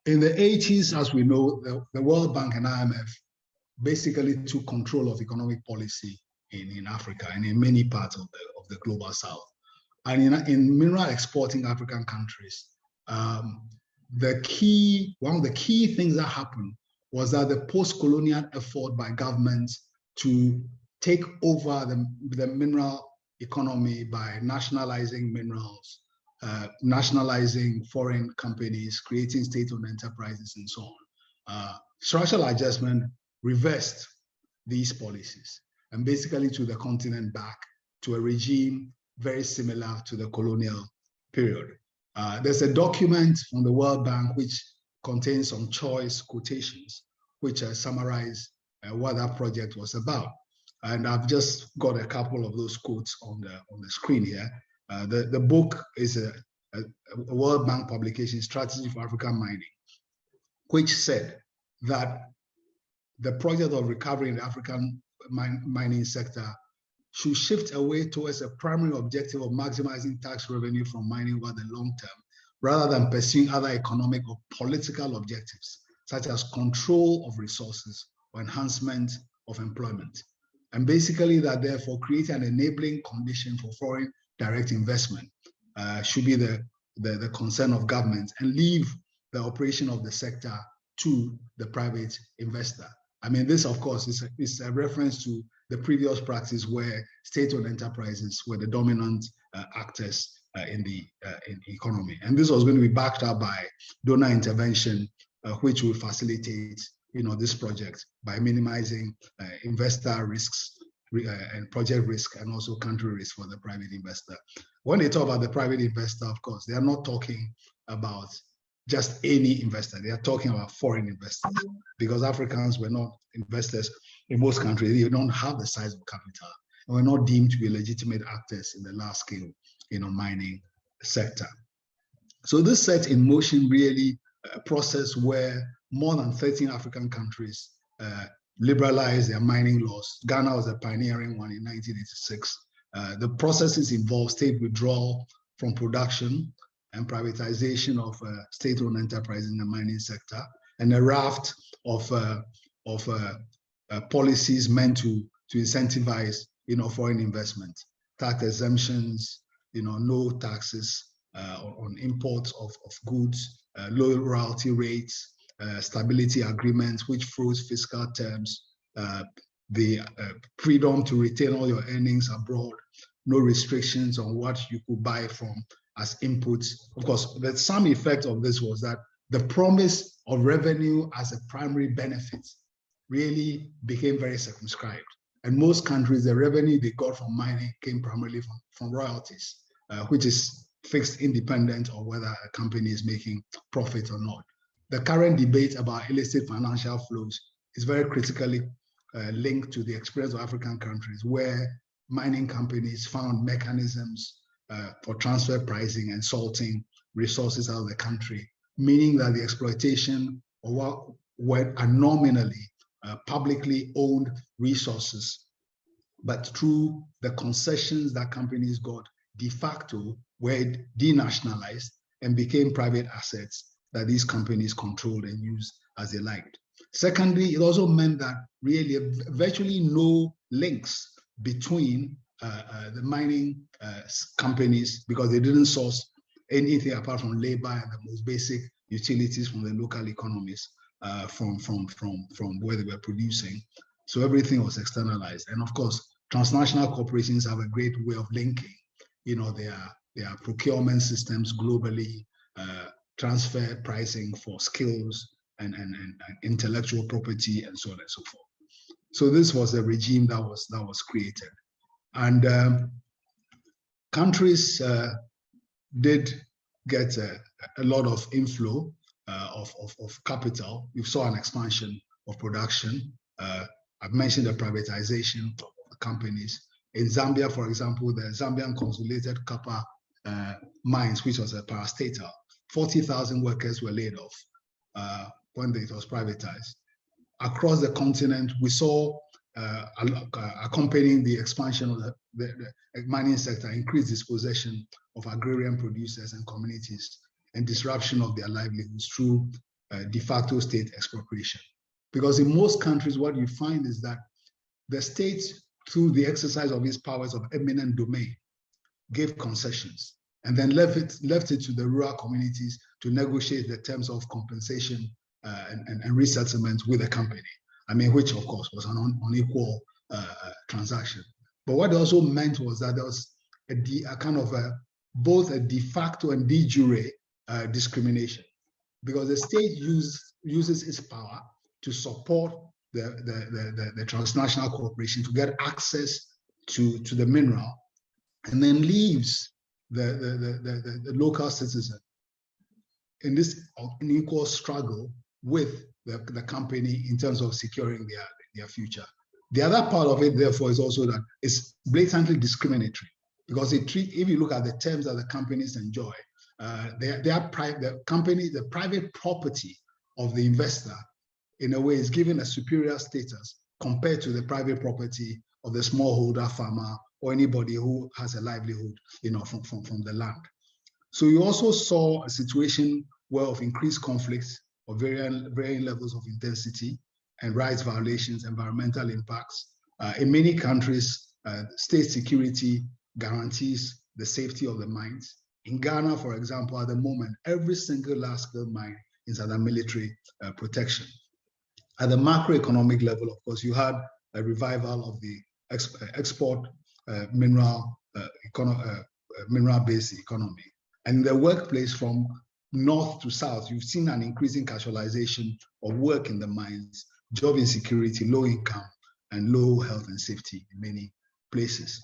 in the 80s, as we know, the World Bank and IMF basically took control of economic policy in Africa and in many parts of the global South. And in mineral exporting African countries, one of the key things that happened was that the post-colonial effort by governments to take over the mineral economy by nationalizing minerals, nationalizing foreign companies, creating state-owned enterprises, and so on. Structural adjustment reversed these policies and basically took the continent back to a regime very similar to the colonial period. There's a document from the World Bank which contains some choice quotations which summarize what that project was about. And I've just got a couple of those quotes on the screen here. The book is a World Bank publication, Strategy for African Mining, which said that the project of recovering the African mining sector should shift away towards a primary objective of maximizing tax revenue from mining over the long term, rather than pursuing other economic or political objectives, such as control of resources or enhancement of employment. And basically that therefore creating an enabling condition for foreign direct investment should be the concern of government, and leave the operation of the sector to the private investor. I mean, this of course is a reference to the previous practice where state-owned enterprises were the dominant actors in the economy. And this was going to be backed up by donor intervention, which will facilitate this project by minimizing investor risks and project risk, and also country risk for the private investor. When they talk about the private investor, of course, they are not talking about just any investor. They are talking about foreign investors, because Africans were not investors in most countries. They don't have the size of capital and were not deemed to be legitimate actors in the large scale mining sector. So this set in motion really a process where more than 13 African countries liberalized their mining laws. Ghana was a pioneering one in 1986. The processes involved state withdrawal from production and privatization of state-owned enterprises in the mining sector, and a raft of policies meant to incentivize, foreign investment, tax exemptions, no taxes on imports of goods, low royalty rates, stability agreements, which froze fiscal terms, the freedom to retain all your earnings abroad, no restrictions on what you could buy from as inputs. Of course, the sum effect of this was that the promise of revenue as a primary benefit really became very circumscribed. And most countries, the revenue they got from mining came primarily from royalties, which is fixed independent of whether a company is making profit or not. The current debate about illicit financial flows is very critically linked to the experience of African countries, where mining companies found mechanisms for transfer pricing and salting resources out of the country, meaning that the exploitation of what were nominally publicly owned resources, but through the concessions that companies got de facto were denationalized and became private assets that these companies controlled and used as they liked. Secondly, it also meant that really virtually no links between the mining companies, because they didn't source anything apart from labor and the most basic utilities from the local economies from where they were producing. So everything was externalized. And of course, transnational corporations have a great way of linking, their procurement systems globally, transfer pricing for skills and intellectual property and so on and so forth. So this was a regime that was created. And countries did get a lot of inflow of capital. We saw an expansion of production. I've mentioned the privatization of companies. In Zambia, for example, the Zambian Consolidated Copper Mines, which was a parastatal, 40,000 workers were laid off when it was privatized. Across the continent, we saw accompanying the expansion of the mining sector, increased dispossession of agrarian producers and communities and disruption of their livelihoods through de facto state expropriation. Because in most countries, what you find is that the state, through the exercise of its powers of eminent domain, gave concessions and then left it to the rural communities to negotiate the terms of compensation and resettlement with the company. I mean, which of course was an unequal transaction. But what it also meant was that there was a kind of both a de facto and de jure discrimination, because the state uses its power to support the transnational corporation to get access to the mineral, and then leaves the local citizen in this unequal struggle with the company in terms of securing their future. The other part of it, therefore, is also that it's blatantly discriminatory, because if you look at the terms that the companies enjoy, the private property of the investor, in a way, is given a superior status compared to the private property of the smallholder farmer or anybody who has a livelihood, from the land. So you also saw a situation where of increased conflicts of varying levels of intensity and rights violations, environmental impacts. In many countries, state security guarantees the safety of the mines. In Ghana, for example, at the moment, every single large-scale mine is under military protection. At the macroeconomic level, of course, you had a revival of the export mineral-based economy. And in the workplace, from north to south, you've seen an increasing casualization of work in the mines, job insecurity, low income, and low health and safety in many places.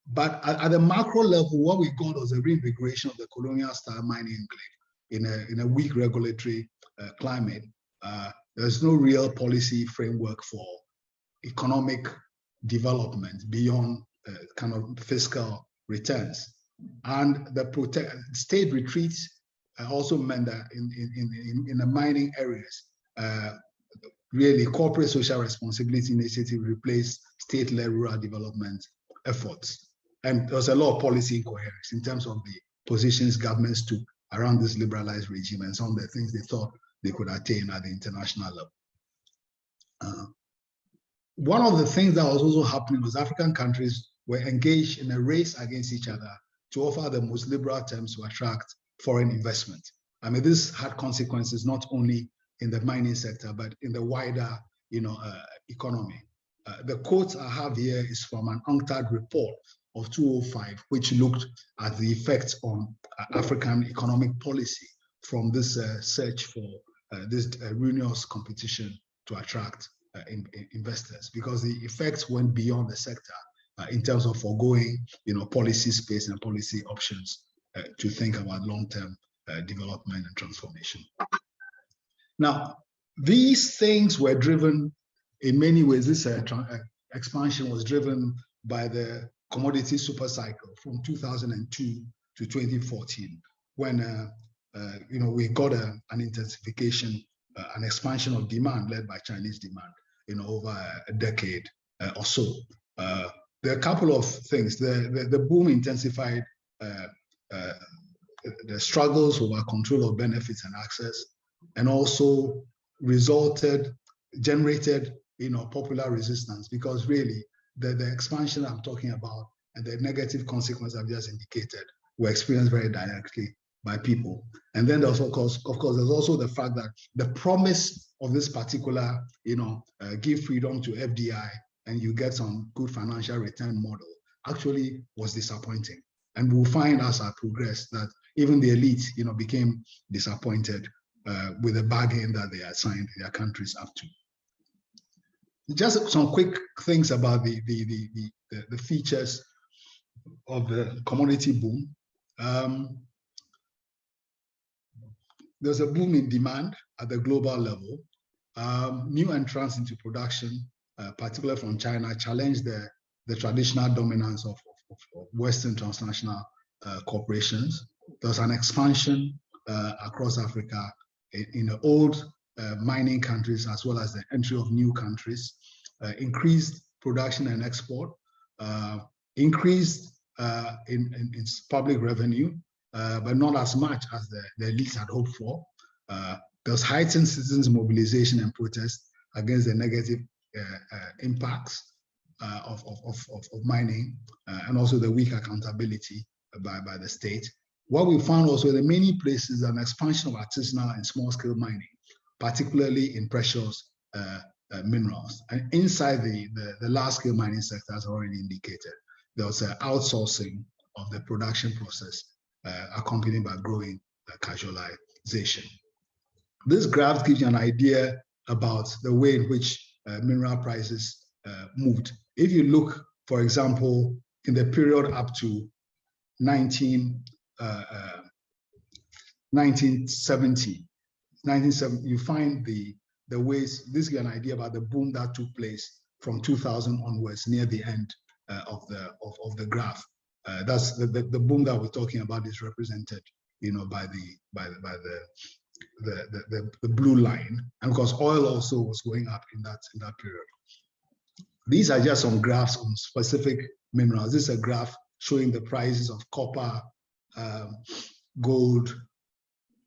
But at the macro level, what we got was a reinvigoration of the colonial-style mining enclave in a weak regulatory climate. There's no real policy framework for economic development beyond kind of fiscal returns. And the state retreats also meant that in the mining areas, really corporate social responsibility initiative replaced state-led rural development efforts. And there was a lot of policy incoherence in terms of the positions governments took around this liberalized regime and some of the things they thought they could attain at the international level. One of the things that was also happening was African countries were engaged in a race against each other to offer the most liberal terms to attract foreign investment. I mean, this had consequences not only in the mining sector, but in the wider, economy. The quote I have here is from an UNCTAD report of 2005, which looked at the effects on African economic policy from this search for this ruinous competition to attract investors, because the effects went beyond the sector in terms of foregoing, policy space and policy options to think about long-term development and transformation. Now, these things were driven in many ways. This expansion was driven by the commodity super cycle from 2002 to 2014, when we got an intensification, an expansion of demand led by Chinese demand, over a decade or so. There are a couple of things. The boom intensified the struggles over control of benefits and access, and also generated popular resistance, because really the expansion I'm talking about and the negative consequences I've just indicated were experienced very directly by people. And then there's of course there's also the fact that the promise of this particular give freedom to FDI and you get some good financial return model actually was disappointing. And we'll find as I progress that even the elite became disappointed with the bargain that they had signed their countries up to. Just some quick things about the features of the commodity boom. There's a boom in demand at the global level. New entrants into production, particularly from China, challenged the traditional dominance of Western transnational corporations. There's an expansion across Africa in the old mining countries, as well as the entry of new countries, increased production and export, increased in its public revenue, but not as much as the elites had hoped for. There's heightened citizens' mobilization and protest against the negative impacts of mining, and also the weak accountability by the state. What we found also in many places an expansion of artisanal and small-scale mining, particularly in precious minerals. And inside the large-scale mining sector, as already indicated, there was an outsourcing of the production process, accompanied by growing casualization. This graph gives you an idea about the way in which mineral prices moved. If you look, for example, in the period up to 1970, you find the ways. This gives you an idea about the boom that took place from 2000 onwards, near the end of the graph. That's the boom that we're talking about is represented, by the blue line, and of course, oil also was going up in that period. These are just some graphs on specific minerals. This is a graph showing the prices of copper, gold,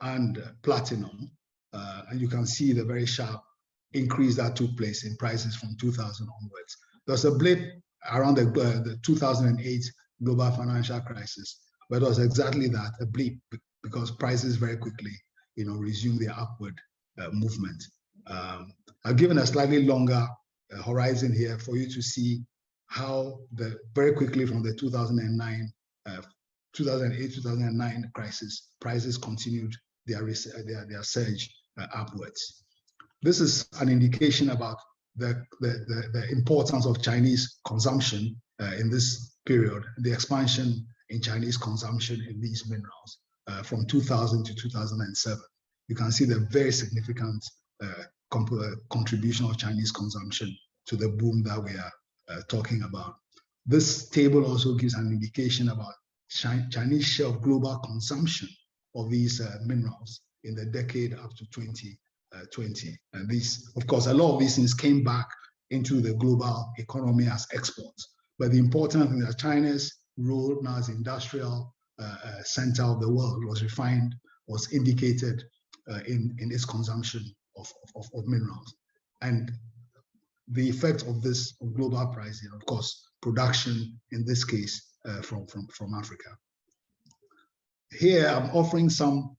and platinum, and you can see the very sharp increase that took place in prices from 2000 onwards. There's a blip around the 2008 global financial crisis, but it was exactly that, a blip, because prices very quickly, resumed their upward movement. I've given a slightly longer horizon here for you to see how very quickly from the 2008-2009 crisis, prices continued their surge upwards. This is an indication about the importance of Chinese consumption in this period, the expansion in Chinese consumption in these minerals from 2000 to 2007. You can see the very significant contribution of Chinese consumption to the boom that we are talking about. This table also gives an indication about Chinese share of global consumption of these minerals in the decade up to 2020. And these, of course, a lot of these things came back into the global economy as exports. But the important thing is that China's role now as industrial center of the world was indicated in its consumption of minerals. And the effect of this global pricing, of course, production in this case from Africa. Here I'm offering some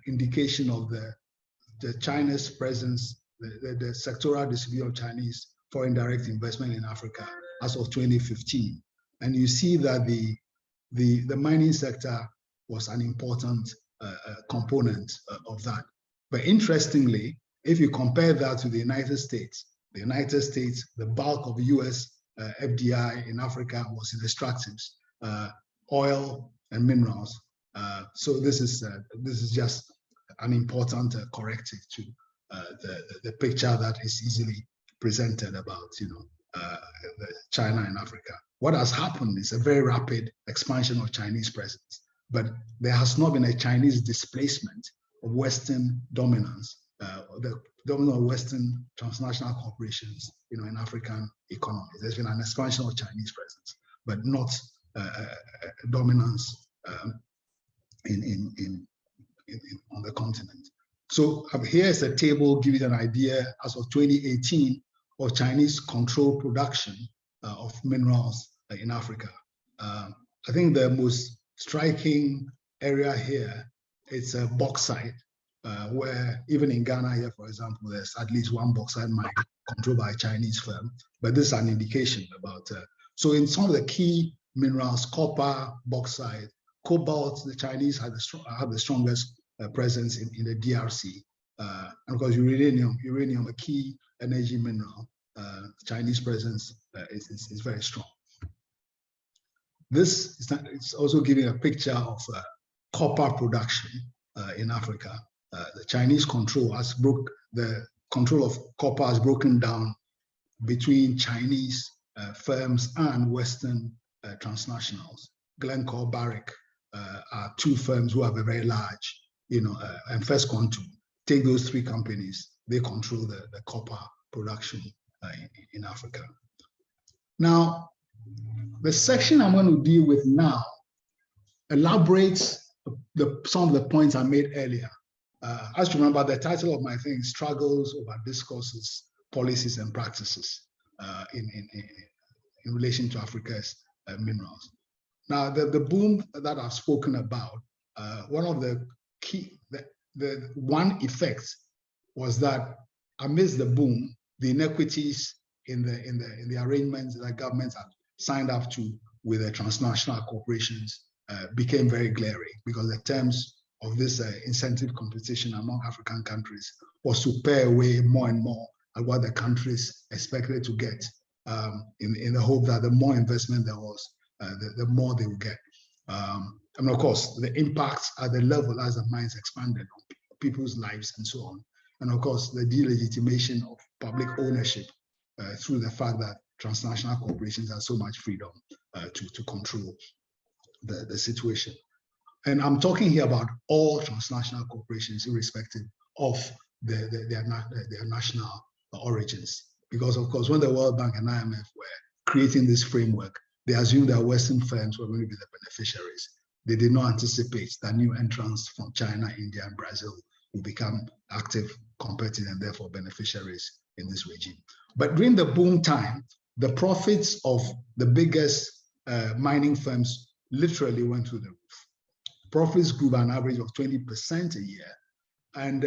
indication of the China's presence, the sectoral distribution of Chinese foreign direct investment in Africa as of 2015. And you see that the mining sector was an important component of that. But interestingly, if you compare that to the United States, the bulk of US FDI in Africa was in extractives, oil and minerals. So this is just an important corrective to the picture that is easily presented about China and Africa. What has happened is a very rapid expansion of Chinese presence, but there has not been a Chinese displacement of Western dominance, the dominance of Western transnational corporations, in African economies. There's been an expansion of Chinese presence, but not dominance on the continent. So here's a table giving an idea as of 2018 of Chinese controlled production of minerals in Africa. I think the most striking area here is bauxite, where even in Ghana here, for example, there's at least one bauxite mine controlled by a Chinese firm. But this is an indication about, so in some of the key minerals, copper, bauxite, cobalt, the Chinese have the strongest presence in the DRC. And of course, uranium, a key energy mineral, Chinese presence is very strong. This is also giving a picture of copper production in Africa. The Chinese control of copper has broken down between Chinese firms and Western transnationals. Glencore, Barrick are two firms who have a very large, and First Quantum. Take those three companies, they control the copper production in Africa. Now, the section I'm going to deal with now elaborates some of the points I made earlier. As you remember, the title of my thing is Struggles Over Discourses, Policies and Practices in relation to Africa's minerals. Now, the boom that I've spoken about, one of the key, the one effect was that amidst the boom, the inequities in the arrangements that governments had signed up to with the transnational corporations became very glaring, because the terms of this incentive competition among African countries was to pay away more and more at what the countries expected to get, in the hope that the more investment there was, the more they would get. And of course, the impacts at the level as the mines expanded on people's lives and so on. And of course, the delegitimation of public ownership through the fact that transnational corporations have so much freedom to control the situation. And I'm talking here about all transnational corporations, irrespective of their national origins. Because of course, when the World Bank and IMF were creating this framework, they assumed that Western firms were going to be the beneficiaries. They did not anticipate that new entrants from China, India, and Brazil will become active competitors and therefore beneficiaries in this regime. But during the boom time, the profits of the biggest mining firms literally went through the roof. Profits grew by an average of 20% a year. And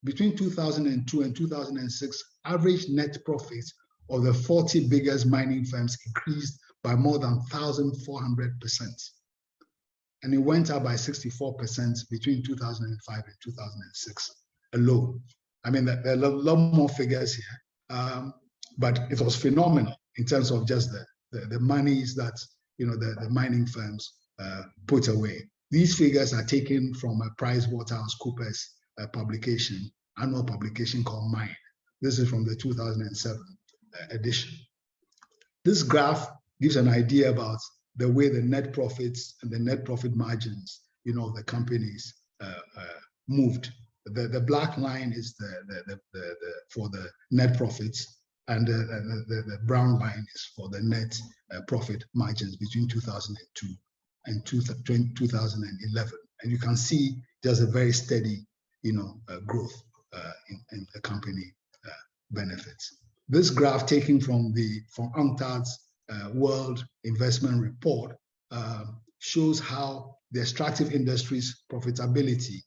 between 2002 and 2006, average net profits of the 40 biggest mining firms increased by more than 1,400%. And it went up by 64% between 2005 and 2006 alone. I mean, there are a lot more figures here, but it was phenomenal in terms of just the monies that the mining firms put away. These figures are taken from a PricewaterhouseCoopers publication, annual publication called Mine. This is from the 2007 edition. This graph gives an idea about the way the net profits and the net profit margins, of the companies moved. The black line is for the net profits, and the brown line is for the net profit margins between 2002 and 2011. And you can see there's a very steady, growth in the company benefits. this graph taken from UNCTAD's World Investment Report shows how the extractive industry's profitability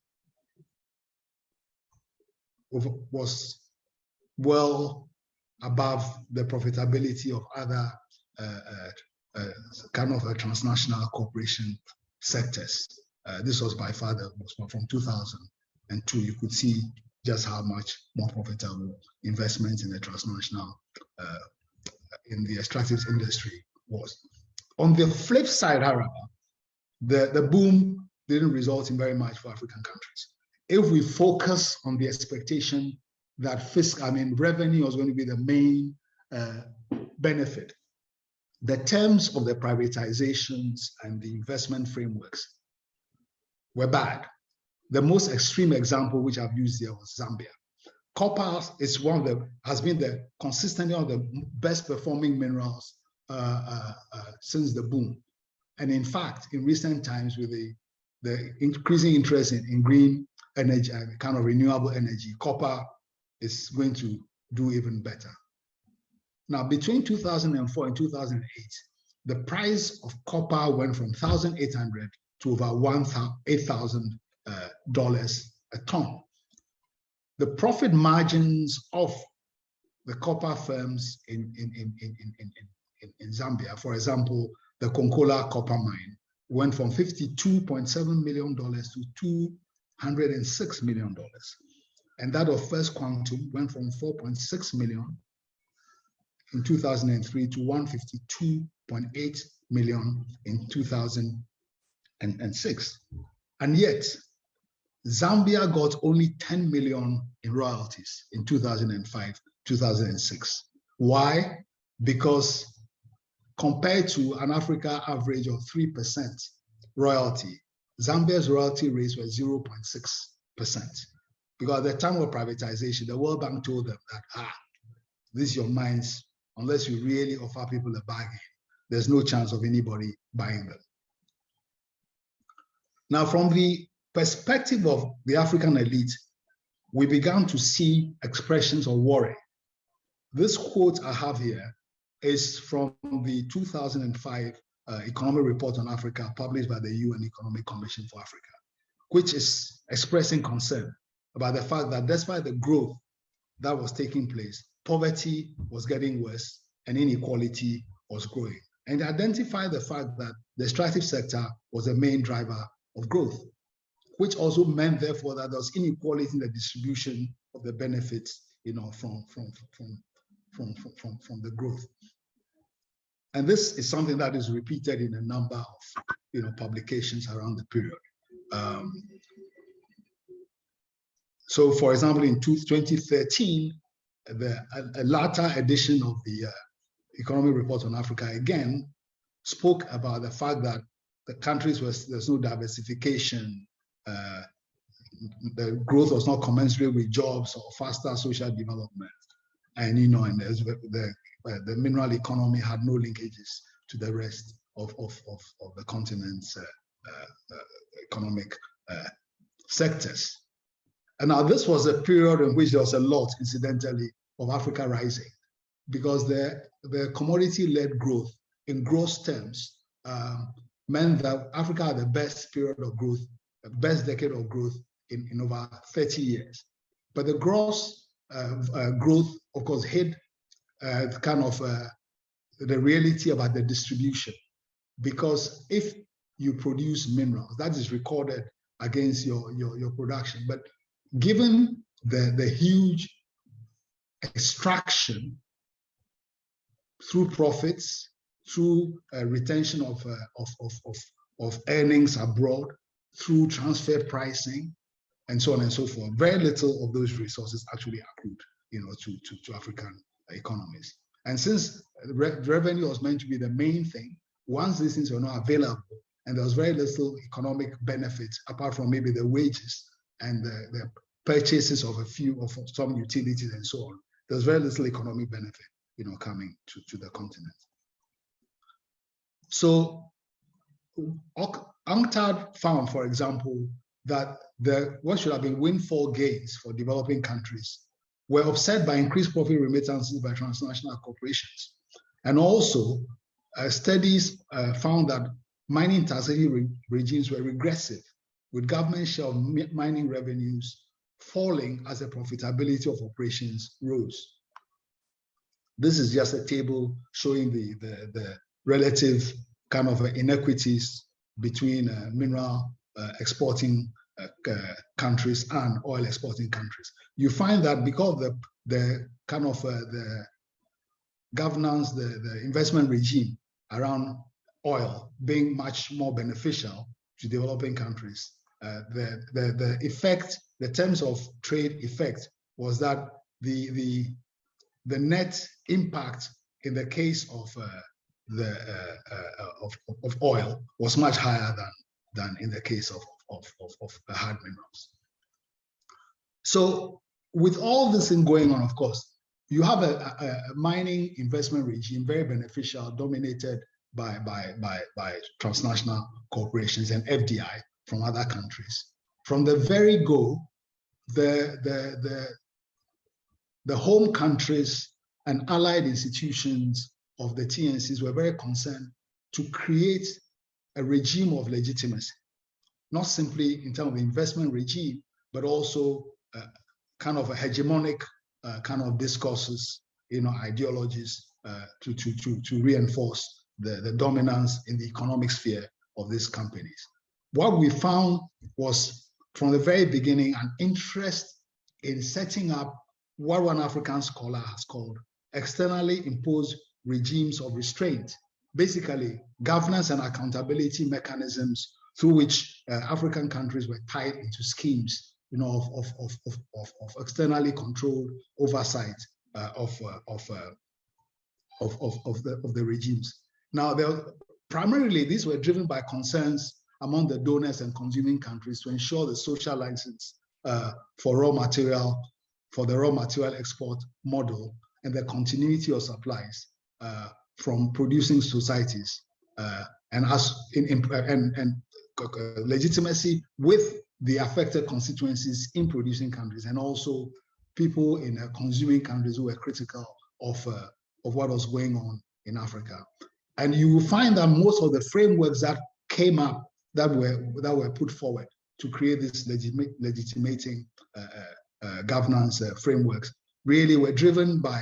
was well above the profitability of other kind of a transnational corporation sectors. This was by far the most from 2002. You could see just how much more profitable investment in the transnational, in the extractive industry was. On the flip side, however, the boom didn't result in very much for African countries. If we focus on the expectation that revenue was going to be the main benefit, the terms of the privatizations and the investment frameworks were bad. The most extreme example which I've used here was Zambia. Copper is has been consistently one of the best performing minerals since the boom. And in fact, in recent times, with the increasing interest in green energy and kind of renewable energy, copper is going to do even better. Now, between 2004 and 2008, the price of copper went from 1,800 to over $8,000 a ton. The profit margins of the copper firms in Zambia, for example, the Konkola copper mine, went from $52.7 million to $206 million. And that of First Quantum went from 4.6 million in 2003 to 152.8 million in 2006. And yet, Zambia got only 10 million in royalties in 2005, 2006. Why? Because compared to an Africa average of 3% royalty, Zambia's royalty rates were 0.6%. Because at the time of privatization, the World Bank told them that, this is your mines, unless you really offer people a bargain, there's no chance of anybody buying them. Now, from the perspective of the African elite, we began to see expressions of worry. This quote I have here is from the 2005 Economic Report on Africa, published by the UN Economic Commission for Africa, which is expressing concern about the fact that despite the growth that was taking place, poverty was getting worse and inequality was growing. And they identified the fact that the extractive sector was the main driver of growth, which also meant, therefore, that there was inequality in the distribution of the benefits, from the growth. And this is something that is repeated in a number of, publications around the period. So, for example, in 2013, a latter edition of the Economic Report on Africa again spoke about the fact that the countries there's no diversification, the growth was not commensurate with jobs or faster social development, and and the mineral economy had no linkages to the rest of the continent's economic sectors. And now this was a period in which there was a lot, incidentally, of Africa rising, because the commodity-led growth in gross terms meant that Africa had the best period of growth, the best decade of growth in over 30 years. But the gross growth, of course, hid the reality about the distribution, because if you produce minerals, that is recorded against your production. But given the huge extraction through profits, through retention of earnings abroad, through transfer pricing, and so on and so forth, very little of those resources actually accrued, to African economies. And since revenue was meant to be the main thing, once these things were not available, and there was very little economic benefit apart from maybe the wages and the purchases of some utilities and so on, there was very little economic benefit, coming to the continent. So UNCTAD found, for example, that what should have been windfall gains for developing countries were upset by increased profit remittances by transnational corporations. And also, studies found that mining taxation regimes were regressive, with government share of mining revenues falling as the profitability of operations rose. This is just a table showing the relative kind of inequities between mineral exporting countries and oil exporting countries. You find that because of the kind of the governance, the investment regime around oil being much more beneficial to developing countries, the effect, the terms of trade effect was that the net impact in the case of oil was much higher than in the case of hard minerals. So with all this thing going on, of course, you have a mining investment regime very beneficial, dominated by transnational corporations and FDI from other countries. From the very go, the home countries and allied institutions of the TNCs were very concerned to create a regime of legitimacy, not simply in terms of investment regime, but also kind of a hegemonic kind of discourses, ideologies to reinforce the dominance in the economic sphere of these companies. What we found was from the very beginning an interest in setting up what one African scholar has called externally imposed regimes of restraint, basically governance and accountability mechanisms through which African countries were tied into schemes, of externally controlled oversight of the regimes. Now, primarily these were driven by concerns among the donors and consuming countries to ensure the social license for the raw material export model and the continuity of supplies from producing societies and legitimacy with the affected constituencies in producing countries, and also people in consuming countries who were critical of what was going on in Africa. And you will find that most of the frameworks that came up that were put forward to create this legitimating governance frameworks really were driven by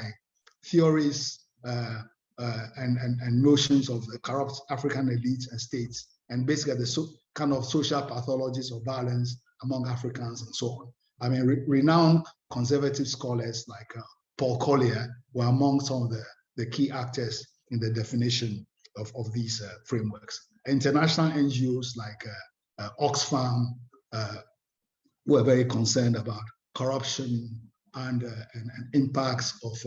theories and notions of the corrupt African elites and states, and basically the kind of social pathologies of violence among Africans and so on. I mean, renowned conservative scholars like Paul Collier were among some of the key actors in the definition of these frameworks. International NGOs like Oxfam were very concerned about corruption and impacts of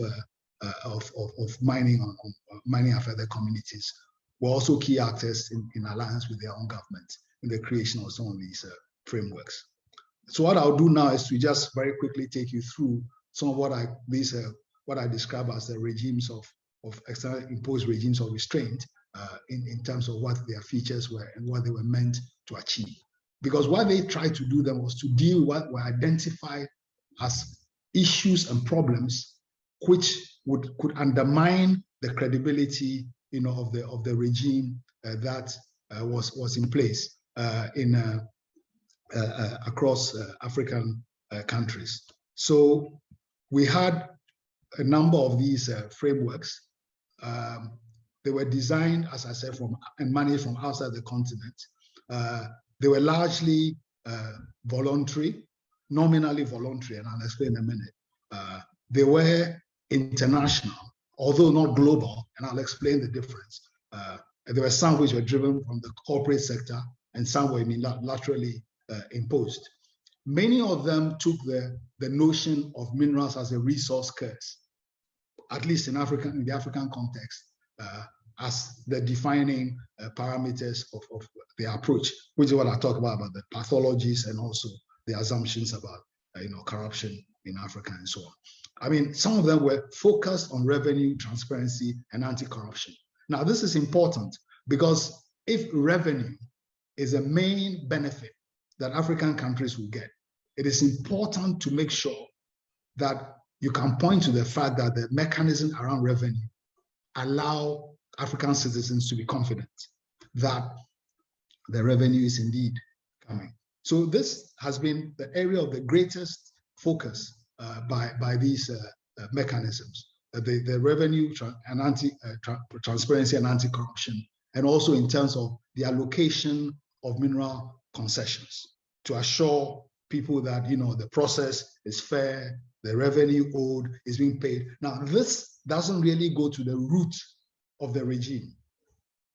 mining on mining affected communities. Were also key actors in alliance with their own government in the creation of some of these frameworks. So what I'll do now is to just very quickly take you through some of what I describe as the regimes of external imposed regimes of restraint in terms of what their features were and what they were meant to achieve. Because what they tried to do then was to deal with what were identified as issues and problems which could undermine the credibility of the regime that was in place across African countries. So we had a number of these frameworks. They were designed, as I said, and managed from outside the continent. They were largely voluntary, nominally voluntary, and I'll explain in a minute. They were international, although not global, and I'll explain the difference. There were some which were driven from the corporate sector, and some were unilaterally imposed. Many of them took the notion of minerals as a resource curse, at least in the African context, as the defining parameters of the approach, which is what I talk about the pathologies and also the assumptions about corruption in Africa and so on. I mean, some of them were focused on revenue, transparency, and anti-corruption. Now, this is important because if revenue is a main benefit that African countries will get, it is important to make sure that you can point to the fact that the mechanism around revenue allow African citizens to be confident that the revenue is indeed coming. So this has been the area of the greatest focus by these mechanisms, the revenue and transparency and anti-corruption, and also in terms of the allocation of mineral concessions to assure people that the process is fair, the revenue owed is being paid. Now, this doesn't really go to the root of the regime,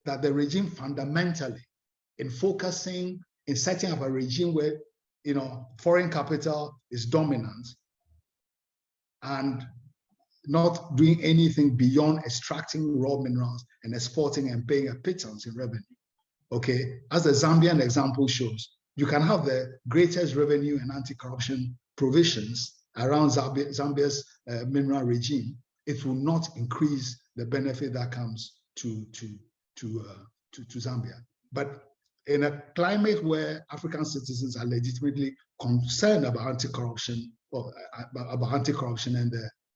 that the regime fundamentally, in focusing, in setting up a regime where foreign capital is dominant and not doing anything beyond extracting raw minerals and exporting and paying a pittance in revenue. Okay, as the Zambian example shows, you can have the greatest revenue and anti-corruption provisions around Zambia's mineral regime. It will not increase the benefit that comes to Zambia. But in a climate where African citizens are legitimately concerned about anti-corruption, and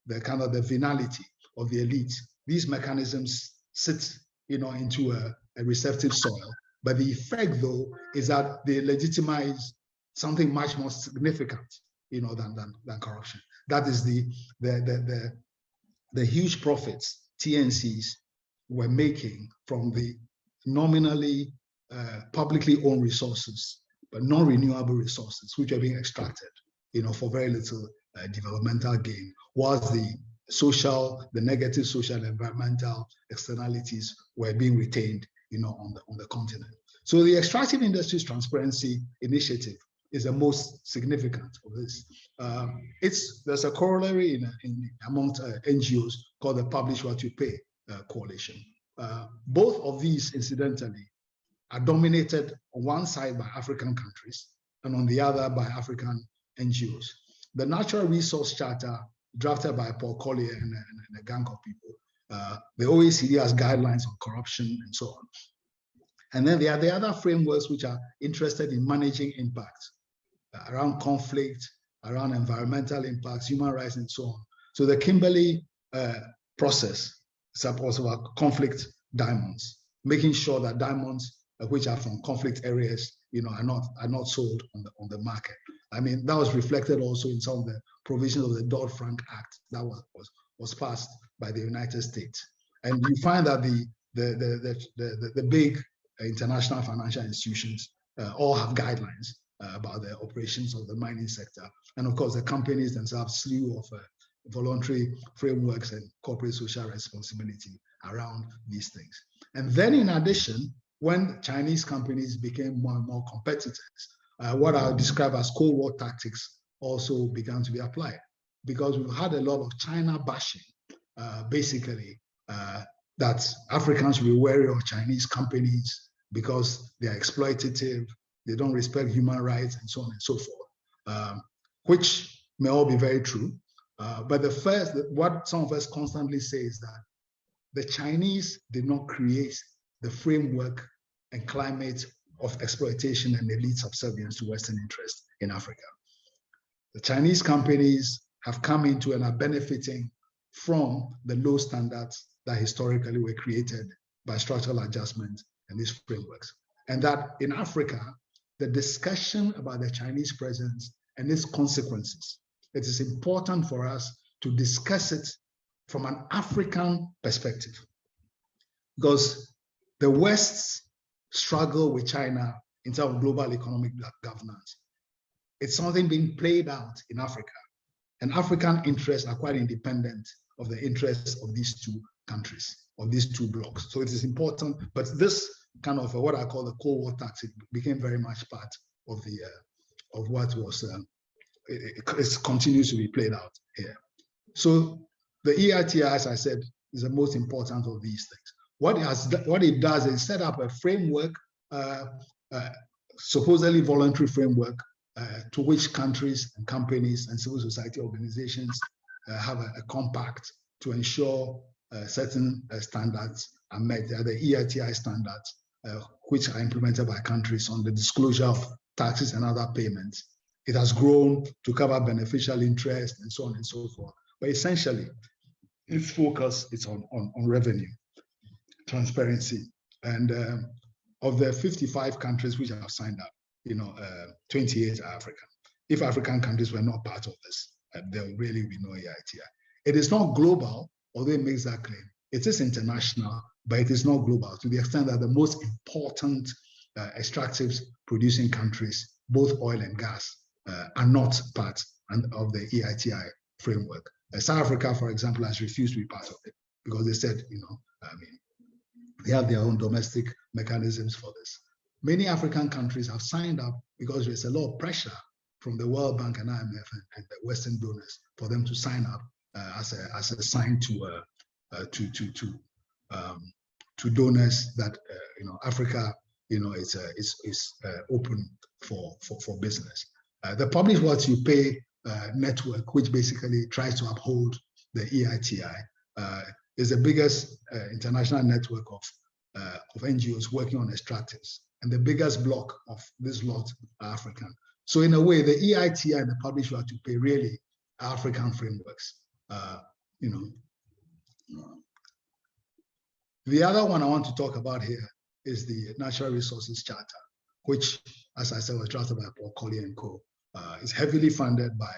the kind of the venality of the elite, these mechanisms sit into a receptive soil. But the effect, though, is that they legitimize something much more significant, than corruption. That is the huge profits TNCs were making from the nominally publicly owned resources, but non-renewable resources, which are being extracted, for very little developmental gain, whilst the negative social and environmental externalities were being retained, on the continent. So the Extractive Industries Transparency Initiative is the most significant of this. There's a corollary amongst NGOs called the Publish What You Pay coalition. Both of these, incidentally, are dominated on one side by African countries and on the other by African NGOs. The Natural Resource Charter, drafted by Paul Collier and a gang of people, the OECD has guidelines on corruption and so on. And then there are the other frameworks which are interested in managing impacts around conflict, around environmental impacts, human rights, and so on. So the Kimberley process supports about conflict diamonds, making sure that diamonds which are from conflict areas, are not sold on the market. I mean, that was reflected also in some of the provisions of the Dodd-Frank Act that was passed by the United States. And you find that the big international financial institutions all have guidelines about the operations of the mining sector. And of course, the companies themselves, slew of voluntary frameworks and corporate social responsibility around these things. And then in addition, when Chinese companies became more and more competitors, what I would describe as Cold War tactics also began to be applied, because we've had a lot of China bashing, basically, that Africans will be wary of Chinese companies because they are exploitative, they don't respect human rights, and so on and so forth, which may all be very true. But what some of us constantly say is that the Chinese did not create the framework and climate of exploitation and elite subservience to Western interests in Africa. The Chinese companies have come into and are benefiting from the low standards that historically were created by structural adjustment and these frameworks. And that in Africa, the discussion about the Chinese presence and its consequences, it is important for us to discuss it from an African perspective, because the West's struggle with China in terms of global economic governance, it's something being played out in Africa. And African interests are quite independent of the interests of these two countries, of these two blocks. So it is important, but this kind of what I call the Cold War tactic became very much part of what was, it continues to be played out here. So the EITI, as I said, is the most important of these things. What it does is set up a framework, supposedly voluntary framework, to which countries and companies and civil society organizations have a compact to ensure certain standards are met. They are the EITI standards, which are implemented by countries on the disclosure of taxes and other payments. It has grown to cover beneficial interest and so on and so forth. But essentially, its focus is on revenue, transparency. And of the 55 countries which have signed up, 28 are African. If African countries were not part of this, there will really be no EITI. It is not global, although it makes that claim. It is international, but it is not global to the extent that the most important extractives producing countries, both oil and gas, are not part of the EITI framework. South Africa, for example, has refused to be part of it because they said, they have their own domestic mechanisms for this. Many African countries have signed up because there's a lot of pressure from the World Bank and IMF and the Western donors for them to sign up as a sign to donors that Africa is open for business. The Publish What You Pay network, which basically tries to uphold the EITI, is the biggest international network of NGOs working on extractives, and the biggest block of this lot are African. So in a way, the EITI and the Publish What You Pay really are African frameworks. The other one I want to talk about here is the Natural Resources Charter, which, as I said, was drafted by Paul Collier and co. Is heavily funded by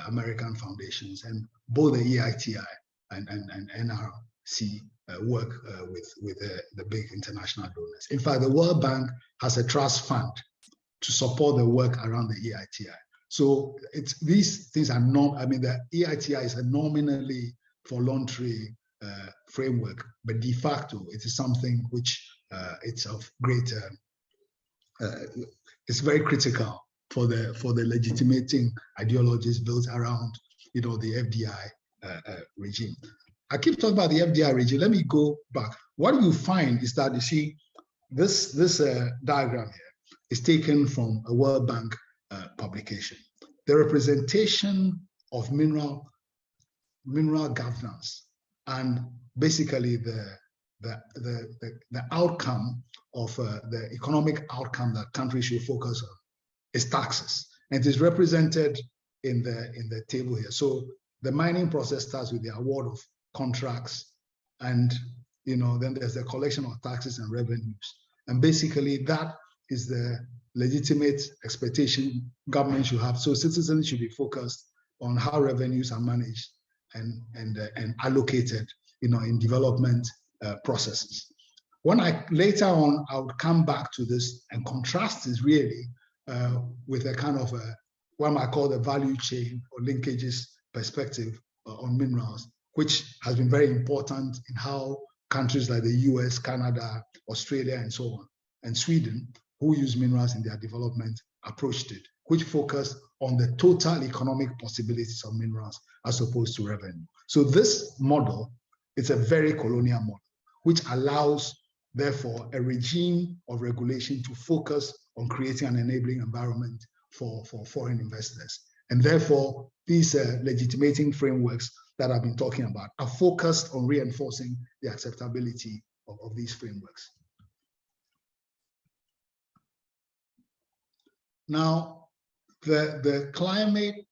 American foundations, and both the EITI and NRC work with the big international donors. In fact, the World Bank has a trust fund to support the work around the EITI. So these things are the EITI is a nominally voluntary framework, but de facto it is something which it's of great, it's very critical for the legitimating ideologies built around the FDI regime. I keep talking about the FDI regime. Let me go back. What you find is that, you see, this diagram here is taken from a World Bank publication. The representation of mineral governance and basically the outcome of the economic outcome that countries should focus on is taxes, and it is represented in the table here. So the mining process starts with the award of contracts, and then there's the collection of taxes and revenues, and basically that is the legitimate expectation government should have. So citizens should be focused on how revenues are managed and allocated, in development processes. When later on I would come back to this and contrast this really with a kind of what I call the value chain or linkages perspective on minerals, which has been very important in how countries like the US, Canada, Australia, and so on, and Sweden, who use minerals in their development, approached it, which focused on the total economic possibilities of minerals as opposed to revenue. So this model is a very colonial model, which allows, therefore, a regime of regulation to focus on creating an enabling environment for foreign investors. And therefore, these legitimating frameworks that I've been talking about are focused on reinforcing the acceptability of these frameworks. Now, the climate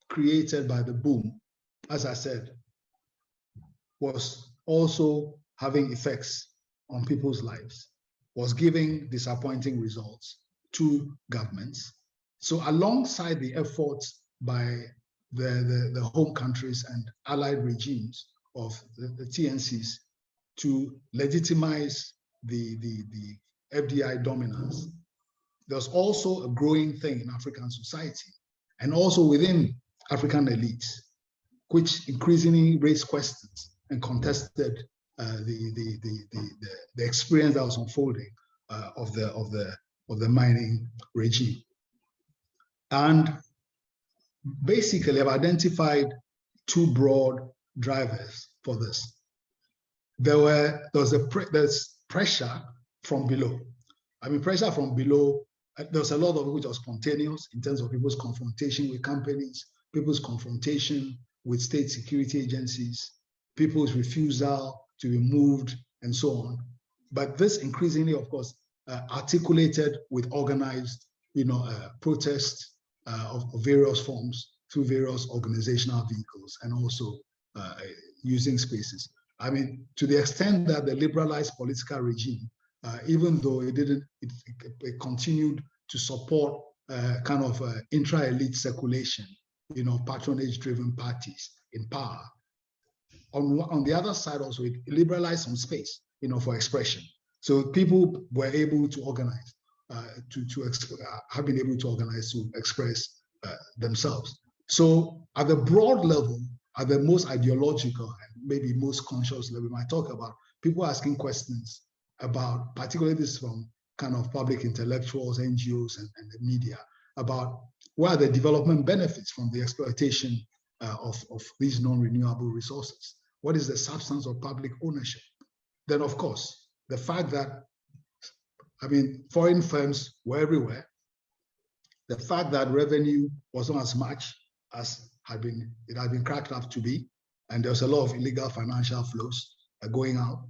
created by the boom, as I said, was also having effects on people's lives, was giving disappointing results to governments. So alongside the efforts by the home countries and allied regimes of the TNCs to legitimize the FDI dominance, there's also a growing thing in African society and also within African elites, which increasingly raised questions and contested the experience that was unfolding of the mining regime. And basically, I've identified two broad drivers for this. There's pressure from below. I mean, pressure from below, there's a lot of it which was spontaneous in terms of people's confrontation with companies, people's confrontation with state security agencies, people's refusal to be moved, and so on. But this increasingly, of course, articulated with organized, protests of various forms through various organizational vehicles and also using spaces. I mean, to the extent that the liberalized political regime, even though it continued to support kind of intra-elite circulation, patronage-driven parties in power. On the other side also, it liberalized some space, for expression. So people were able to organize, have been able to organize to express themselves. So at the broad level, at the most ideological and maybe most conscious level, we might talk about people asking questions about, particularly this from kind of public intellectuals, NGOs, and the media, about what are the development benefits from the exploitation of these non-renewable resources? What is the substance of public ownership? Then, of course, the fact that, foreign firms were everywhere, the fact that revenue was not as much as it had been cracked up to be, and there was a lot of illegal financial flows going out.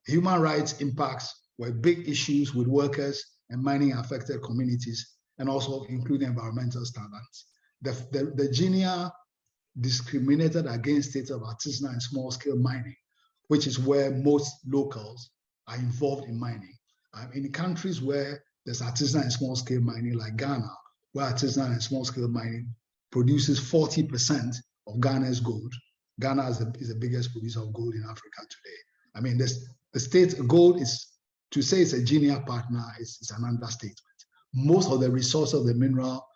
Human rights impacts were big issues with workers and mining affected communities, and also including environmental standards. The GINIA discriminated against states of artisanal and small scale mining, which is where most locals are involved in mining. In countries where there's artisanal and small scale mining, like Ghana, where artisanal and small scale mining produces 40% of Ghana's gold. Ghana is the biggest producer of gold in Africa today. The state gold is, to say it's a GINIA partner is an understatement. Most of the resources of the mineral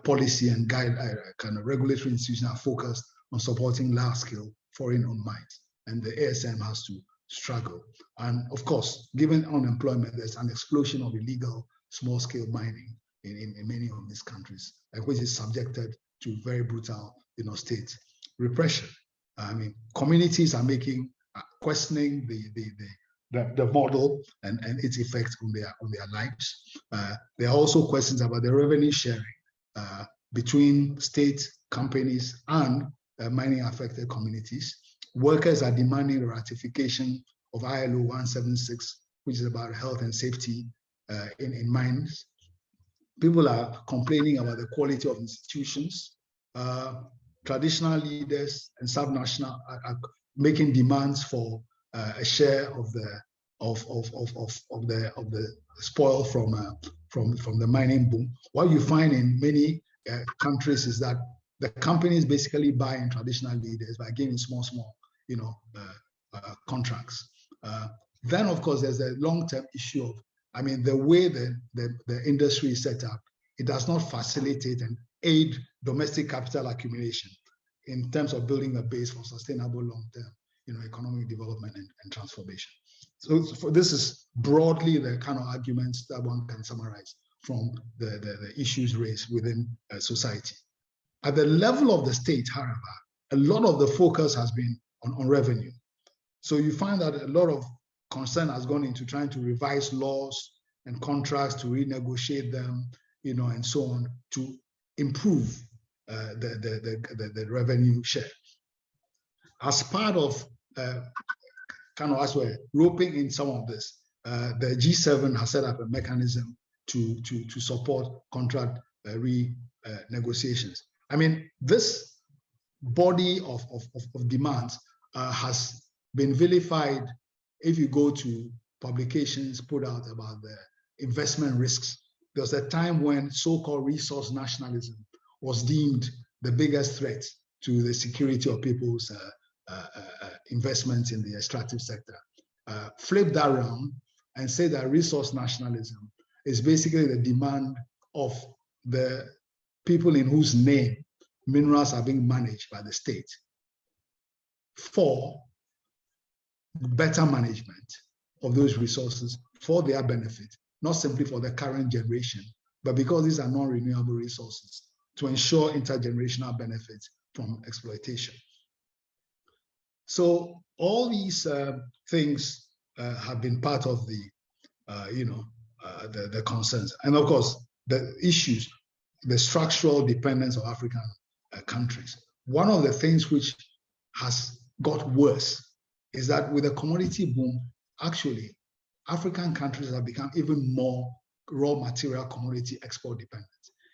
policy and kind of regulatory institutions are focused on supporting large-scale foreign-owned mines, and the ASM has to struggle. And of course, given unemployment, there's an explosion of illegal small-scale mining in many of these countries, which is subjected to very brutal, state repression. Communities are questioning the model and its effect on their lives. There are also questions about the revenue sharing between state companies and mining affected communities. Workers are demanding the ratification of ILO 176, which is about health and safety in mines. People are complaining about the quality of institutions. Traditional leaders and subnational are making demands for a share of the spoil from the mining boom. What you find in many countries is that the companies basically buy in traditional leaders by giving small contracts. Then, of course, there's a long-term issue of, the way the industry is set up, it does not facilitate and aid domestic capital accumulation in terms of building a base for sustainable long-term, economic development and transformation. So this is broadly the kind of arguments that one can summarize from the issues raised within society. At the level of the state, however, a lot of the focus has been on revenue. So you find that a lot of concern has gone into trying to revise laws and contracts, to renegotiate them, and so on, to improve the revenue share. As part of as we're roping in some of this, the G7 has set up a mechanism to support contract renegotiations. This body of demands has been vilified. If you go to publications put out about the investment risks, there was a time when so-called resource nationalism was deemed the biggest threat to the security of people's investments in the extractive sector. Flip that around and say that resource nationalism is basically the demand of the people in whose name minerals are being managed by the state for better management of those resources for their benefit, not simply for the current generation, but because these are non-renewable resources, to ensure intergenerational benefits from exploitation. So all these things have been part of the concerns, and of course the issues, the structural dependence of African countries. One of the things which has got worse is that with the commodity boom, actually African countries have become even more raw material commodity export dependent,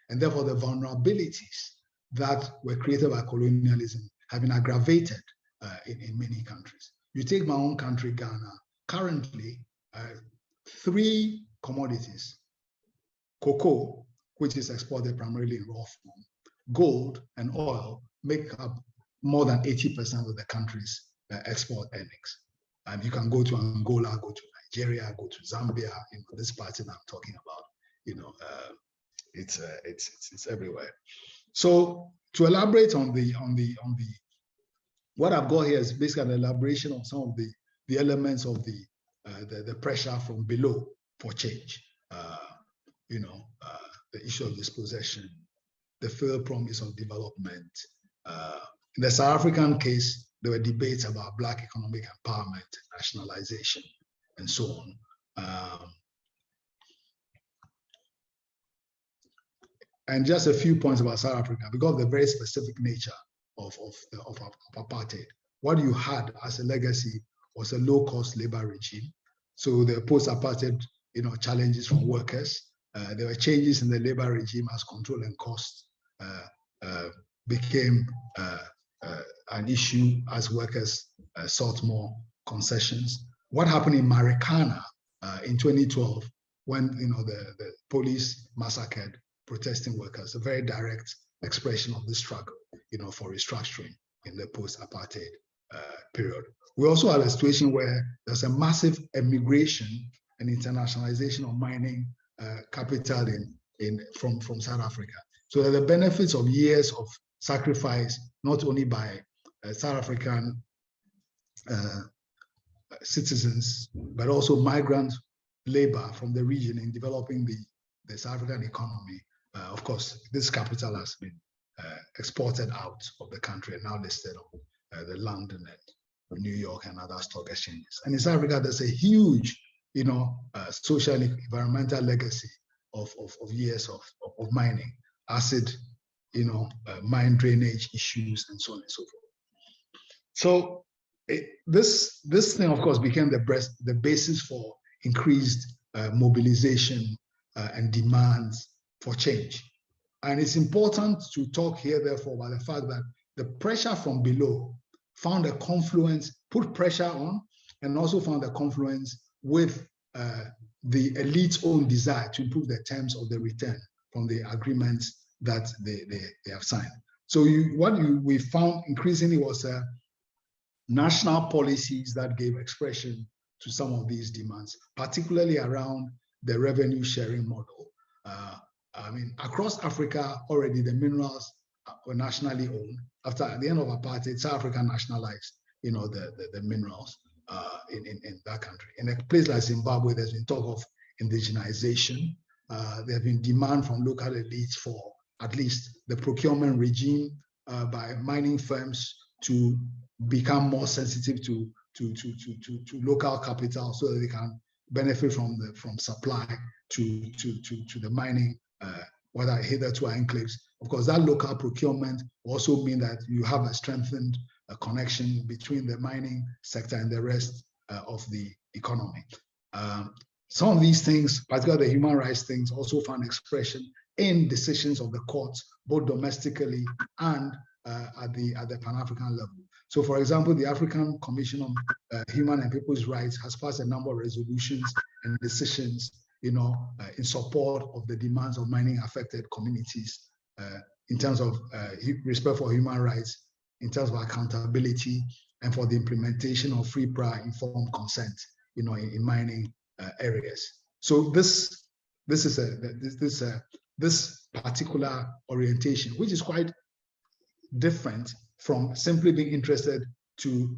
and therefore the vulnerabilities that were created by colonialism have been aggravated in many countries. You take my own country, Ghana, currently 3 commodities: cocoa, which is exported primarily in raw form, gold and oil make up more than 80% of the country's export earnings. And you can go to Angola, go to Nigeria, go to Zambia. This party that I'm talking about, it's everywhere. So to elaborate on the what I've got here is basically an elaboration of some of the elements of the pressure from below for change. The issue of dispossession, the failed promise of development. In the South African case, there were debates about Black economic empowerment, nationalization, and so on. And just a few points about South Africa, because of the very specific nature of apartheid. What you had as a legacy was a low-cost labor regime. So the post-apartheid, challenges from workers. There were changes in the labor regime as control and cost became an issue as workers sought more concessions. What happened in Marikana in 2012 when the police massacred protesting workers, a very direct expression of the struggle for restructuring in the post-apartheid period. We also have a situation where there's a massive emigration and internationalization of mining capital from South Africa. So that the benefits of years of sacrifice, not only by South African citizens, but also migrant labor from the region in developing the South African economy. Of course, this capital has been exported out of the country and now listed on the London and New York and other stock exchanges. And in South Africa, there's a huge, social and environmental legacy of years of mining, acid, mine drainage issues, and so on and so forth. So this thing, of course, became the basis for increased mobilization and demands for change. And it's important to talk here, therefore, about the fact that the pressure from below found a confluence, put pressure on, and also found a confluence with the elite's own desire to improve the terms of the return from the agreements that they have signed. So we found increasingly was national policies that gave expression to some of these demands, particularly around the revenue sharing model. Across Africa, already the minerals were nationally owned. After the end of apartheid, South Africa nationalized, the minerals in that country. In a place like Zimbabwe, there's been talk of indigenization. There have been demand from local elites for at least the procurement regime by mining firms to become more sensitive to local capital so that they can benefit from supply to the mining, whether hitherto are enclaves. Of course, that local procurement also means that you have a strengthened connection between the mining sector and the rest of the economy. Some of these things, particularly the human rights things, also found expression in decisions of the courts, both domestically and at the Pan-African level. So, for example, the African Commission on Human and People's Rights has passed a number of resolutions and decisions, in support of the demands of mining-affected communities in terms of respect for human rights, in terms of accountability, and for the implementation of free, prior, informed consent, in mining areas. So this particular orientation, which is quite different from simply being interested to,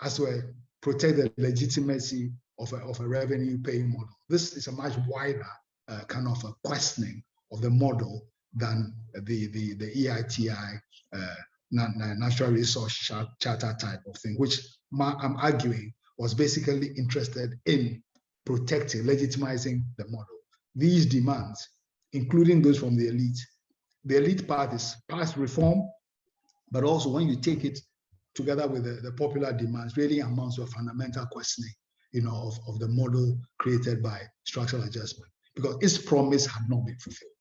as well, protect the legitimacy of a revenue-paying model. This is a much wider kind of a questioning of the model than the EITI Natural Resource Charter type of thing, which I'm arguing was basically interested in protecting, legitimizing the model. These demands, including those from the elite parties, passed reform, but also when you take it together with the popular demands, really amounts to a fundamental questioning, of the model created by structural adjustment, because its promise had not been fulfilled.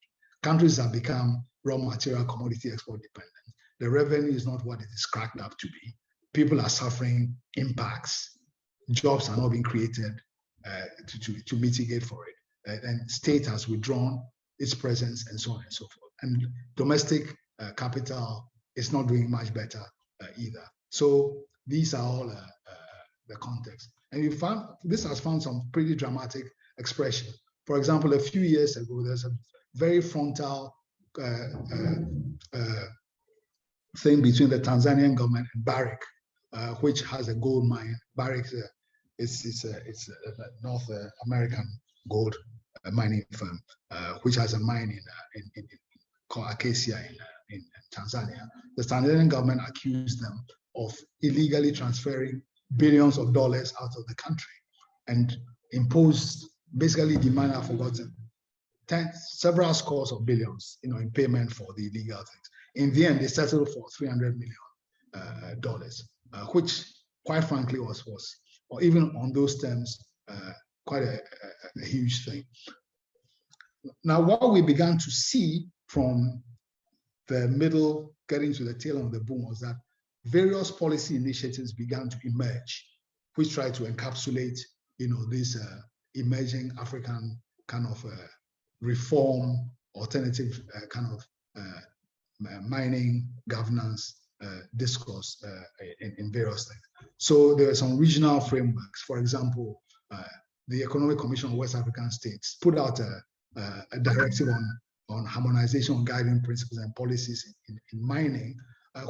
Countries have become raw material commodity export dependent. the revenue is not what it is cracked up to be. People are suffering impacts. Jobs are not being created to mitigate for it. And state has withdrawn its presence and so on and so forth. And domestic capital is not doing much better either. So these are all the context. And this has found some pretty dramatic expression. For example, a few years ago, there's a very frontal thing between the Tanzanian government and Barrick, which has a gold mine. Barrick it's a North American gold mining firm, which has a mine called Acacia in Tanzania. The Tanzanian government accused them of illegally transferring billions of dollars out of the country and imposed, basically demand, I've forgotten, several scores of billions, in payment for the illegal things. In the end, they settled for $300 million, which, quite frankly, was or even on those terms, quite a huge thing. Now, what we began to see from the middle, getting to the tail of the boom, was that various policy initiatives began to emerge, which try to encapsulate, this emerging African kind of reform, alternative kind of mining governance discourse in various things. So there are some regional frameworks. For example, the Economic Commission of West African States put out a directive on harmonization of guiding principles and policies in mining,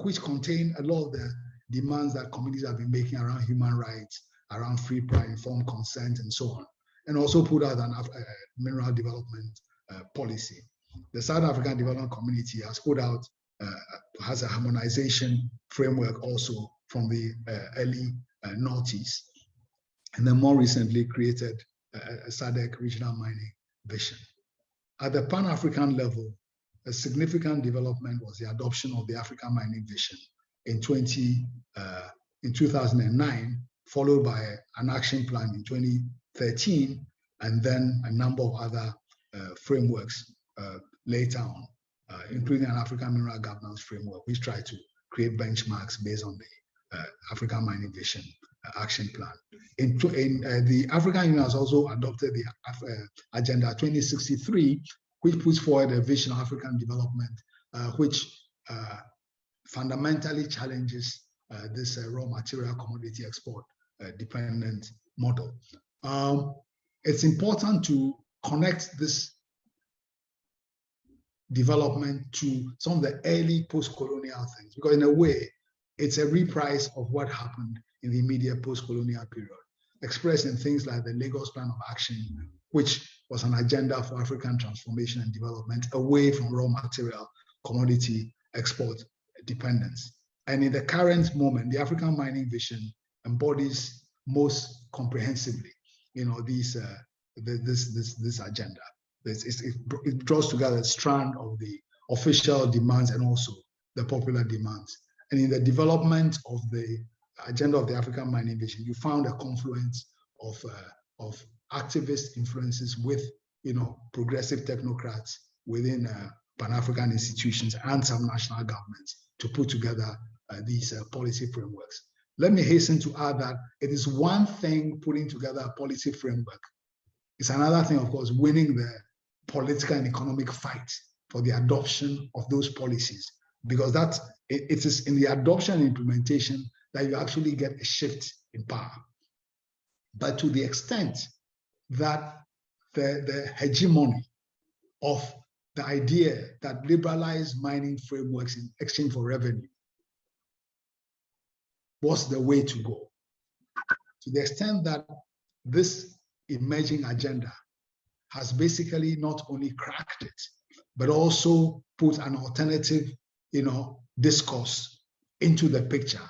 which contain a lot of the demands that communities have been making around human rights, around free, prior, informed consent, and so on, and also put out an mineral development policy. The South African Development Community has put out, has a harmonization framework also from the early noughties, and then more recently created a SADC regional mining vision. At the Pan-African level, a significant development was the adoption of the African Mining Vision in 2009, followed by an action plan in 2013, and then a number of other frameworks later on, including an African Mineral Governance Framework, which tried to create benchmarks based on the African Mining Vision action plan. The African Union has also adopted the Agenda 2063, which puts forward a vision of African development, which fundamentally challenges this raw material commodity export dependent model. It's important to connect this development to some of the early post-colonial things, because in a way, it's a reprise of what happened in the immediate post-colonial period, expressed in things like the Lagos Plan of Action, which was an agenda for African transformation and development away from raw material commodity export dependence. And in the current moment, the African Mining Vision embodies most comprehensively, this agenda. It draws together a strand of the official demands and also the popular demands. And in the development of the agenda of the African Mining Vision, you found a confluence of activist influences with, progressive technocrats within Pan-African institutions and some national governments to put together these policy frameworks. Let me hasten to add that it is one thing putting together a policy framework. It's another thing, of course, winning the political and economic fight for the adoption of those policies, because it is in the adoption and implementation that you actually get a shift in power. But to the extent that the hegemony of the idea that liberalized mining frameworks in exchange for revenue was the way to go, to the extent that this emerging agenda has basically not only cracked it, but also put an alternative, discourse into the picture.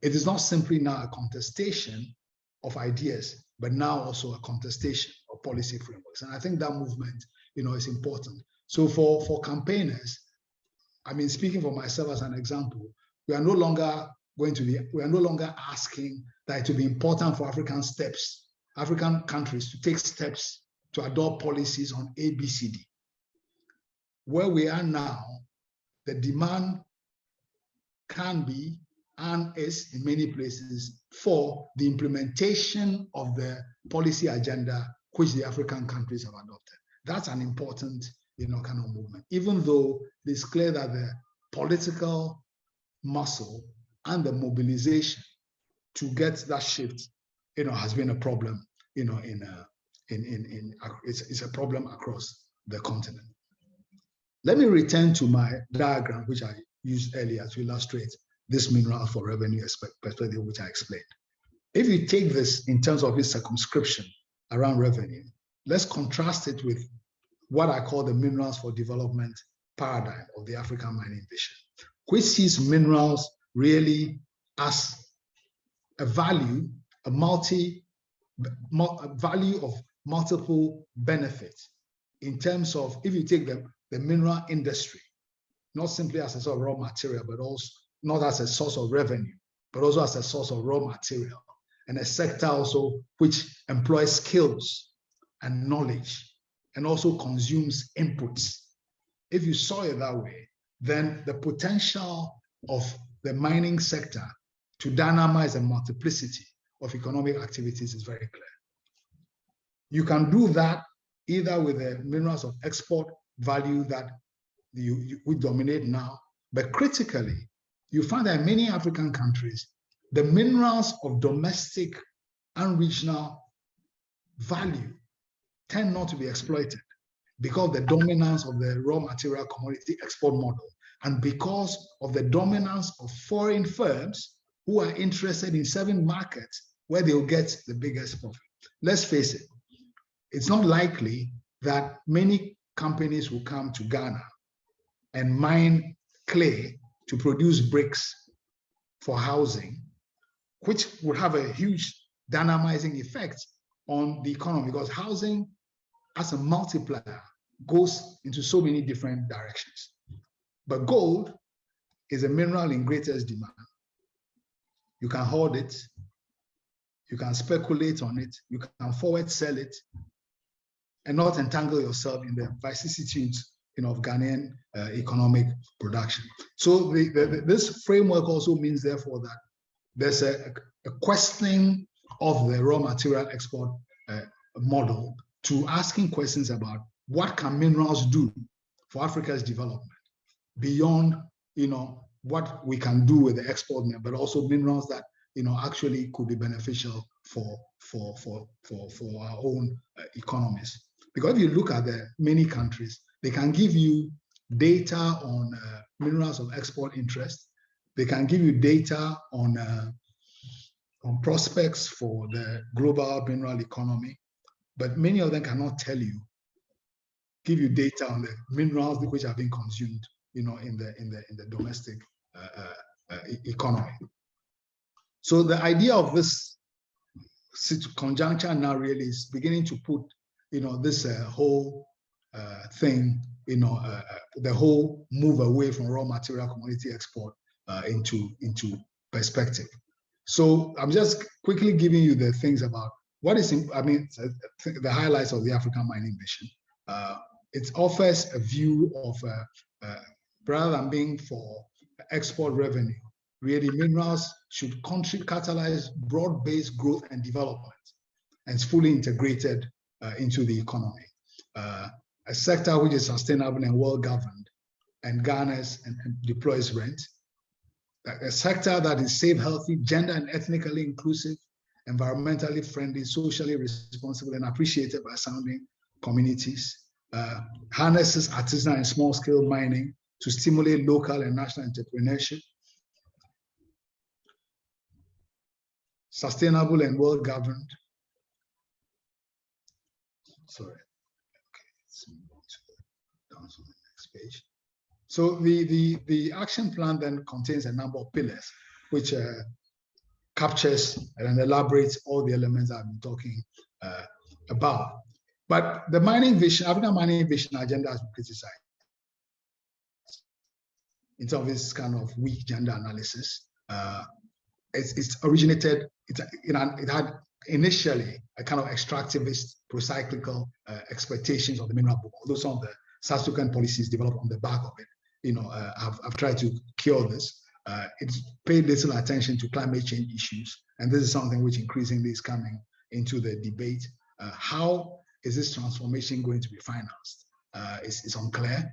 It is not simply now a contestation of ideas, but now also a contestation of policy frameworks. And I think that movement, is important. So for campaigners, speaking for myself as an example, we are no longer asking that it will be important for African countries to take steps to adopt policies on ABCD. Where we are now, the demand can be and is in many places for the implementation of the policy agenda which the African countries have adopted. That's an important, kind of movement, even though it's clear that the political muscle and the mobilization to get that shift, has been a problem, it's a problem across the continent. Let me return to my diagram, which I used earlier to illustrate this mineral for revenue perspective, which I explained. If you take this in terms of its circumscription around revenue, let's contrast it with what I call the minerals for development paradigm of the African mining vision, which sees minerals really as a value, a value of multiple benefits in terms of, if you take the mineral industry, not simply as a sort of raw material, but also not as a source of revenue, but also as a source of raw material, and a sector also which employs skills and knowledge and also consumes inputs. If you saw it that way, then the potential of the mining sector to dynamize a multiplicity of economic activities is very clear. You can do that either with the minerals of export value that we dominate now, but critically, you find that in many African countries, the minerals of domestic and regional value tend not to be exploited because of the dominance of the raw material commodity export model and because of the dominance of foreign firms who are interested in serving markets where they'll get the biggest profit. Let's face it, it's not likely that many companies will come to Ghana and mine clay to produce bricks for housing, which would have a huge dynamizing effect on the economy, because housing as a multiplier goes into so many different directions. But gold is a mineral in greatest demand. You can hoard it, you can speculate on it, you can forward sell it, and not entangle yourself in the vicissitudes of Ghanaian economic production. So this framework also means, therefore, that there's a questioning of the raw material export model to asking questions about what can minerals do for Africa's development beyond what we can do with the export, but also minerals that actually could be beneficial for our own economies. Because if you look at the many countries, they can give you data on minerals of export interest. They can give you data on prospects for the global mineral economy, but many of them cannot give you data on the minerals which are being consumed, in the domestic economy. So the idea of this conjuncture now really is beginning to put, this whole thing, the whole move away from raw material commodity export into perspective. So I'm just quickly giving you the things about what is, the highlights of the African mining vision. It offers a view of, rather than being for export revenue, really minerals should catalyze broad-based growth and development, and it's fully integrated into the economy. A sector which is sustainable and well-governed and garners and deploys rent. A sector that is safe, healthy, gender and ethnically inclusive, environmentally friendly, socially responsible, and appreciated by surrounding communities. Harnesses artisanal and small-scale mining to stimulate local and national entrepreneurship. Sustainable and well-governed. Sorry. Okay, let's move on down to the next page. So the action plan then contains a number of pillars, which captures and elaborates all the elements I've been talking about. But the mining vision, African mining vision agenda has been criticized in terms of this kind of weak gender analysis. It's originated, it had initially a kind of extractivist, procyclical expectations of the mineral boom, although some of the subsequent policies developed on the back of it, have tried to cure this. it's paid little attention to climate change issues. And this is something which increasingly is coming into the debate. How is this transformation going to be financed? It's unclear.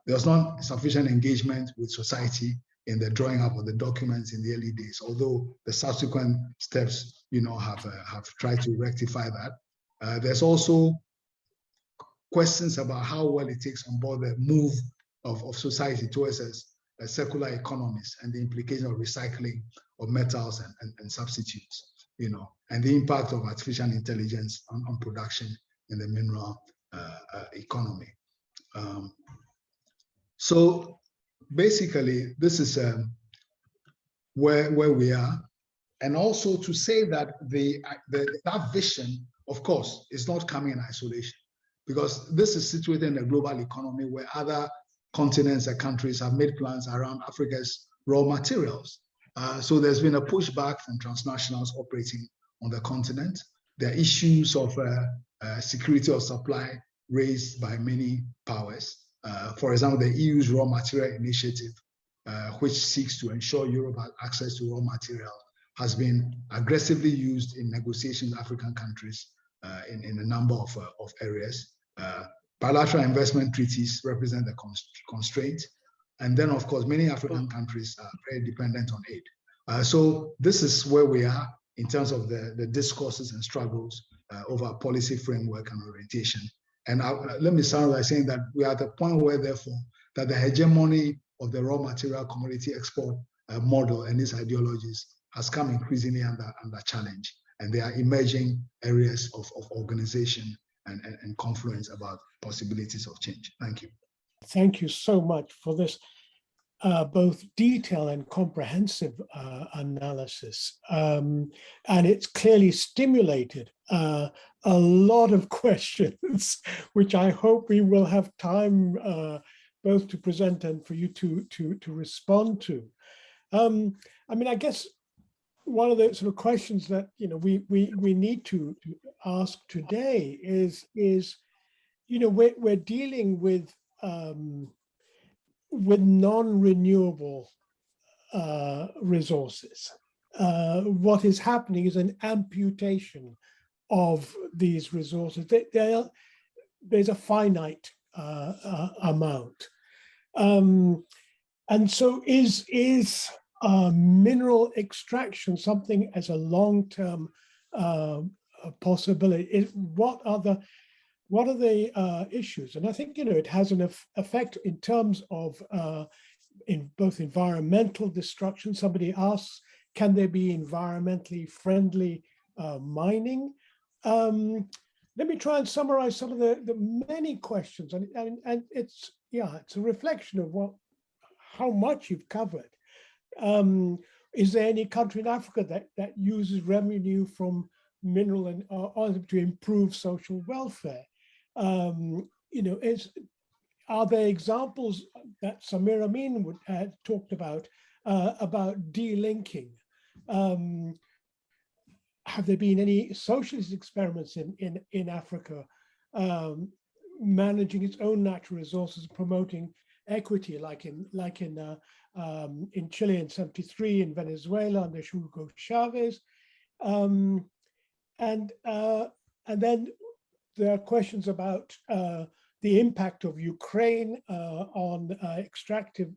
There's not sufficient engagement with society in the drawing up of the documents in the early days, although the subsequent steps, have tried to rectify that. There's also questions about how well it takes on board the move of society towards a circular economies and the implication of recycling of metals and substitutes, and the impact of artificial intelligence on production in the mineral economy. So basically, this is where we are. And also to say that that vision, of course, is not coming in isolation, because this is situated in a global economy where other continents and countries have made plans around Africa's raw materials. So there's been a pushback from transnationals operating on the continent. There are issues of security of supply raised by many powers. For example, the EU's raw material initiative, which seeks to ensure Europe has access to raw material, has been aggressively used in negotiations with African countries in a number of areas. Bilateral investment treaties represent the constraint. And then, of course, many African countries are very dependent on aid. So this is where we are in terms of the discourses and struggles over policy framework and orientation. And let me start by saying that we are at a point where, therefore, that the hegemony of the raw material commodity export model and its ideologies has come increasingly under challenge. And there are emerging areas of organization and confluence about possibilities of change. Thank you. Thank you so much for this both detailed and comprehensive analysis. And it's clearly stimulated a lot of questions, which I hope we will have time both to present and for you to respond to. I mean, I guess one of the sort of questions that we need to ask today is we're dealing with non-renewable resources. What is happening is an amputation of these resources. There's a finite amount, and so is mineral extraction something as a long-term possibility? What are the issues? And I think it has an effect in terms of in both environmental destruction. Somebody asks, can there be environmentally friendly mining? Let me try and summarize some of the many questions, and it's a reflection of how much you've covered. Is there any country in Africa that uses revenue from mineral and oil to improve social welfare? Are there examples that Samir Amin had talked about delinking? Have there been any socialist experiments in Africa managing its own natural resources, promoting equity, like in Chile in '73, in Venezuela under Hugo Chavez, and then there are questions about the impact of Ukraine on extractive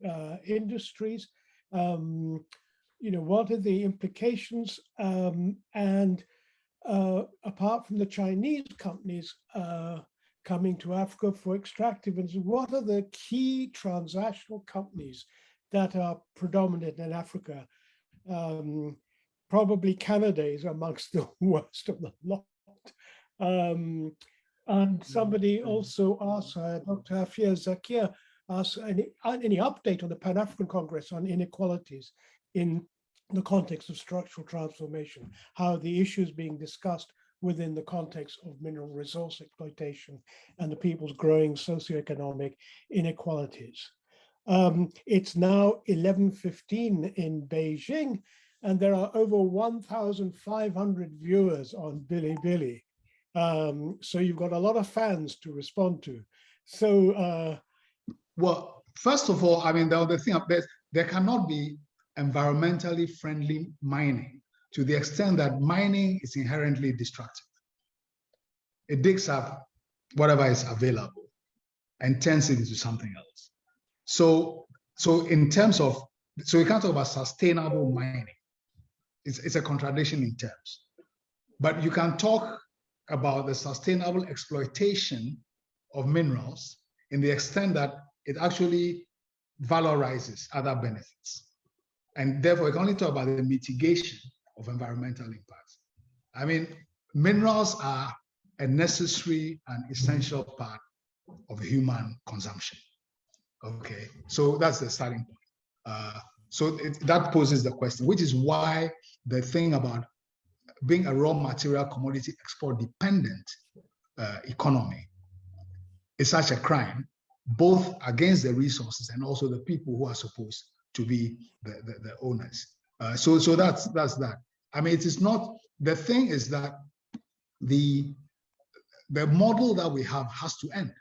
industries. What are the implications? And apart from the Chinese companies coming to Africa for extractive industries, what are the key transnational companies that are predominant in Africa? Probably Canada is amongst the worst of the lot. And somebody also asked, Dr. Afia Zakir asked, any update on the Pan-African Congress on inequalities in the context of structural transformation, how the issues being discussed within the context of mineral resource exploitation and the people's growing socioeconomic inequalities. It's now 11:15 in Beijing, and there are over 1,500 viewers on Bilibili. So you've got a lot of fans to respond to. So, well, first of all, I mean, the thing there cannot be environmentally friendly mining to the extent that mining is inherently destructive. It digs up whatever is available and turns it into something else. So in terms of, so we can't talk about sustainable mining. It's a contradiction in terms. But you can talk about the sustainable exploitation of minerals in the extent that it actually valorizes other benefits. And therefore, we can only talk about the mitigation of environmental impacts. I mean, minerals are a necessary and essential part of human consumption. Okay, so that's the starting point. That poses the question, which is why the thing about being a raw material commodity export dependent economy is such a crime, both against the resources and also the people who are supposed to be the owners. So that's that. I mean, it is not, the thing is that the model that we have has to end.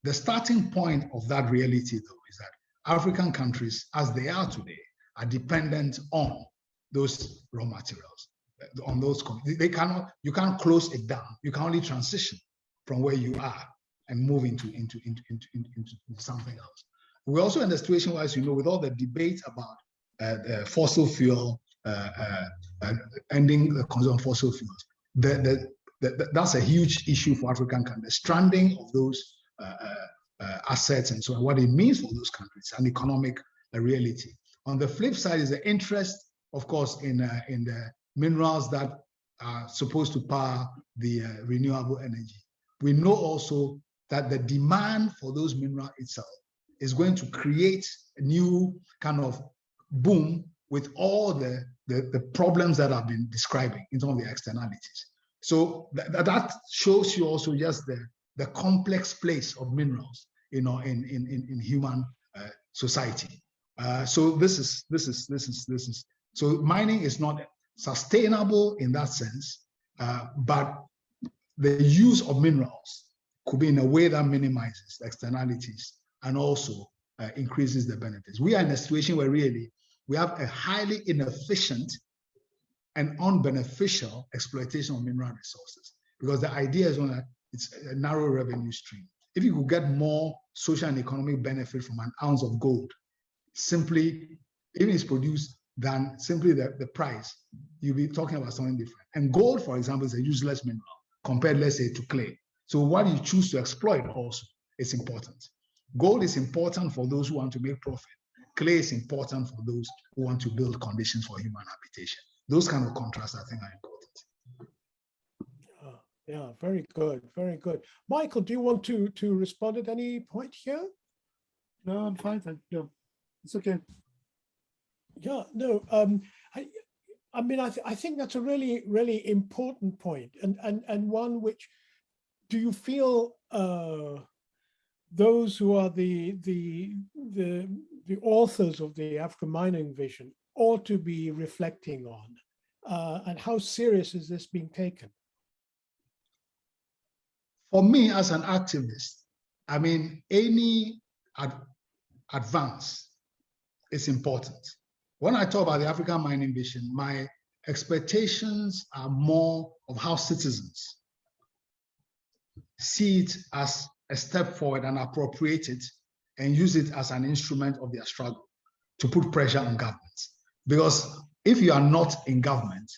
The starting point of that reality, though, is that African countries, as they are today, are dependent on those raw materials, on those. You can't close it down. You can only transition from where you are and move into something else. We're also in a situation where, as you know, with all the debate about fossil fuel, ending the consumption of fossil fuels, that's a huge issue for African countries. The stranding of those assets and so on, what it means for those countries, an economic reality. On the flip side is the interest, of course, in the minerals that are supposed to power the renewable energy. We know also that the demand for those minerals itself is going to create a new kind of boom with all the problems that I've been describing in terms of the externalities. So that shows you also just the complex place of minerals, you know, in human society. So this is so mining is not sustainable in that sense, but the use of minerals could be in a way that minimizes the externalities and also increases the benefits. We are in a situation where really we have a highly inefficient and unbeneficial exploitation of mineral resources, because the idea is that it's a narrow revenue stream. If you could get more social and economic benefit from an ounce of gold, simply, even if it's produced, than simply the price, you'll be talking about something different. And gold, for example, is a useless mineral compared, let's say, to clay. So what you choose to exploit also is important. Gold is important for those who want to make profit. Clay is important for those who want to build conditions for human habitation. Those kind of contrasts, I think, are important. Yeah, very good, very good. Michael, do you want to respond at any point here? No, I'm fine. No, it's okay. Yeah, no. I mean, I think that's a really, really important point, and one which, do you feel those who are the authors of the African mining vision ought to be reflecting on, and how serious is this being taken? For me, as an activist, I mean, any advance is important. When I talk about the African mining vision, my expectations are more of how citizens see it as a step forward and appropriate it and use it as an instrument of their struggle to put pressure on governments. Because if you are not in government,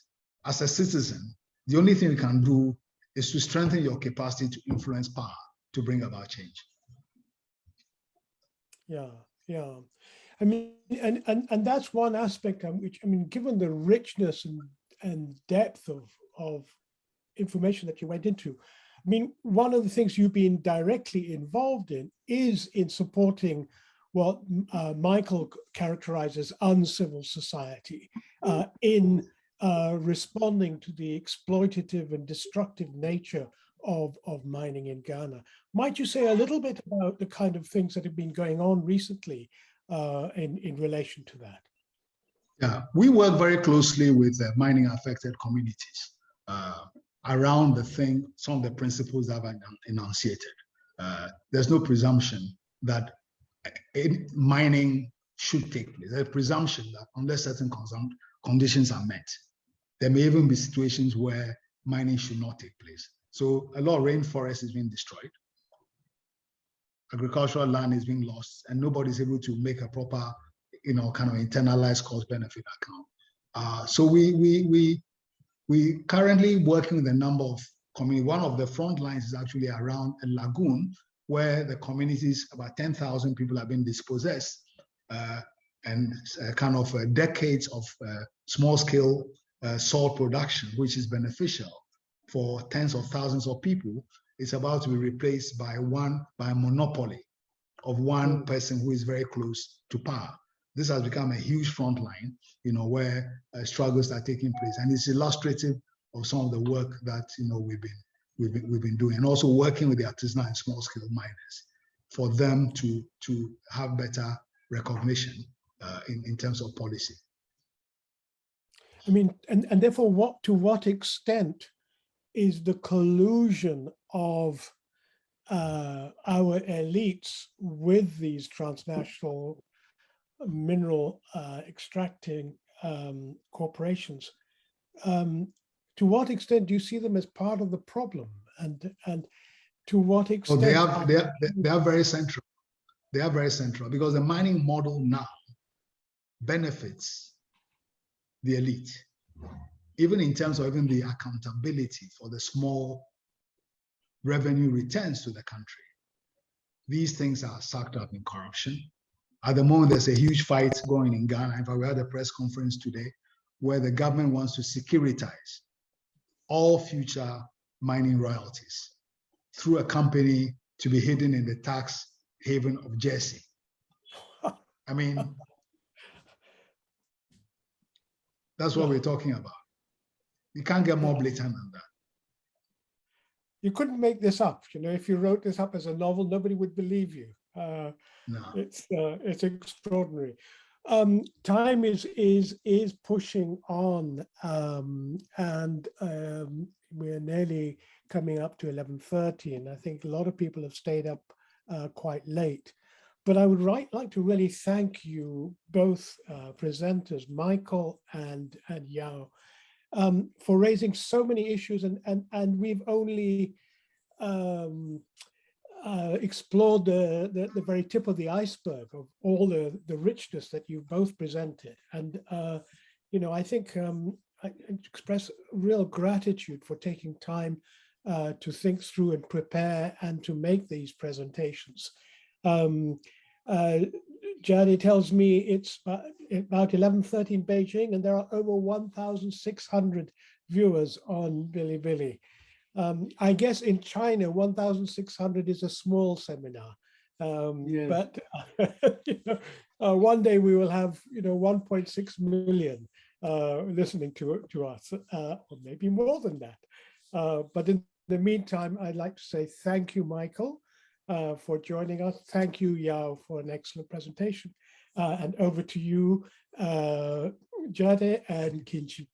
as a citizen, the only thing you can do is to strengthen your capacity to influence power to bring about change. Yeah, yeah. I mean, and that's one aspect on which, I mean, given the richness and depth of information that you went into, I mean, one of the things you've been directly involved in is in supporting what Michael characterizes uncivil society in responding to the exploitative and destructive nature of mining in Ghana. Might you say a little bit about the kind of things that have been going on recently in relation to that? Yeah, we work very closely with mining affected communities around some of the principles that I've enunciated. There's no presumption that mining should take place. There's a presumption that unless certain conditions are met, there may even be situations where mining should not take place. So a lot of rainforest is being destroyed. Agricultural land is being lost, and nobody's able to make a proper, kind of internalized cost-benefit account. So we currently working with a number of communities. One of the front lines is actually around a lagoon where the communities, about 10,000 people, have been dispossessed, and kind of decades of small-scale salt production, which is beneficial for tens of thousands of people, is about to be replaced by a monopoly of one person who is very close to power. This has become a huge front line, where struggles are taking place, and it's illustrative of some of the work that we've been doing, and also working with the artisanal and small-scale miners for them to have better recognition in terms of policy. I mean, and therefore, to what extent is the collusion of our elites with these transnational mineral extracting corporations? To what extent do you see them as part of the problem, and to what extent? They are very central. They are very central because the mining model now benefits the elite, even in terms of even the accountability for the small revenue returns to the country. These things are sucked up in corruption. At the moment, there's a huge fight going in Ghana. In fact, we had a press conference today where the government wants to securitize all future mining royalties through a company to be hidden in the tax haven of Jersey. I mean, that's what we're talking about. You can't get more blatant than that. You couldn't make this up. If you wrote this up as a novel, nobody would believe you. No. It's extraordinary. Time is pushing on, and we're nearly coming up to 11:30, and I think a lot of people have stayed up quite late. But I would like to really thank you both presenters, Michael and Yao, for raising so many issues, and we've only explored the very tip of the iceberg of all the richness that you both presented. And I think I express real gratitude for taking time to think through and prepare and to make these presentations. Jade tells me it's about 11:30 in Beijing, and there are over 1,600 viewers on Bilibili. I guess in China, 1,600 is a small seminar, but one day we will have 1.6 million listening to us, or maybe more than that. But in the meantime, I'd like to say thank you, Michael, for joining us. Thank you, Yao, for an excellent presentation. And over to you, Jade and Kinchi.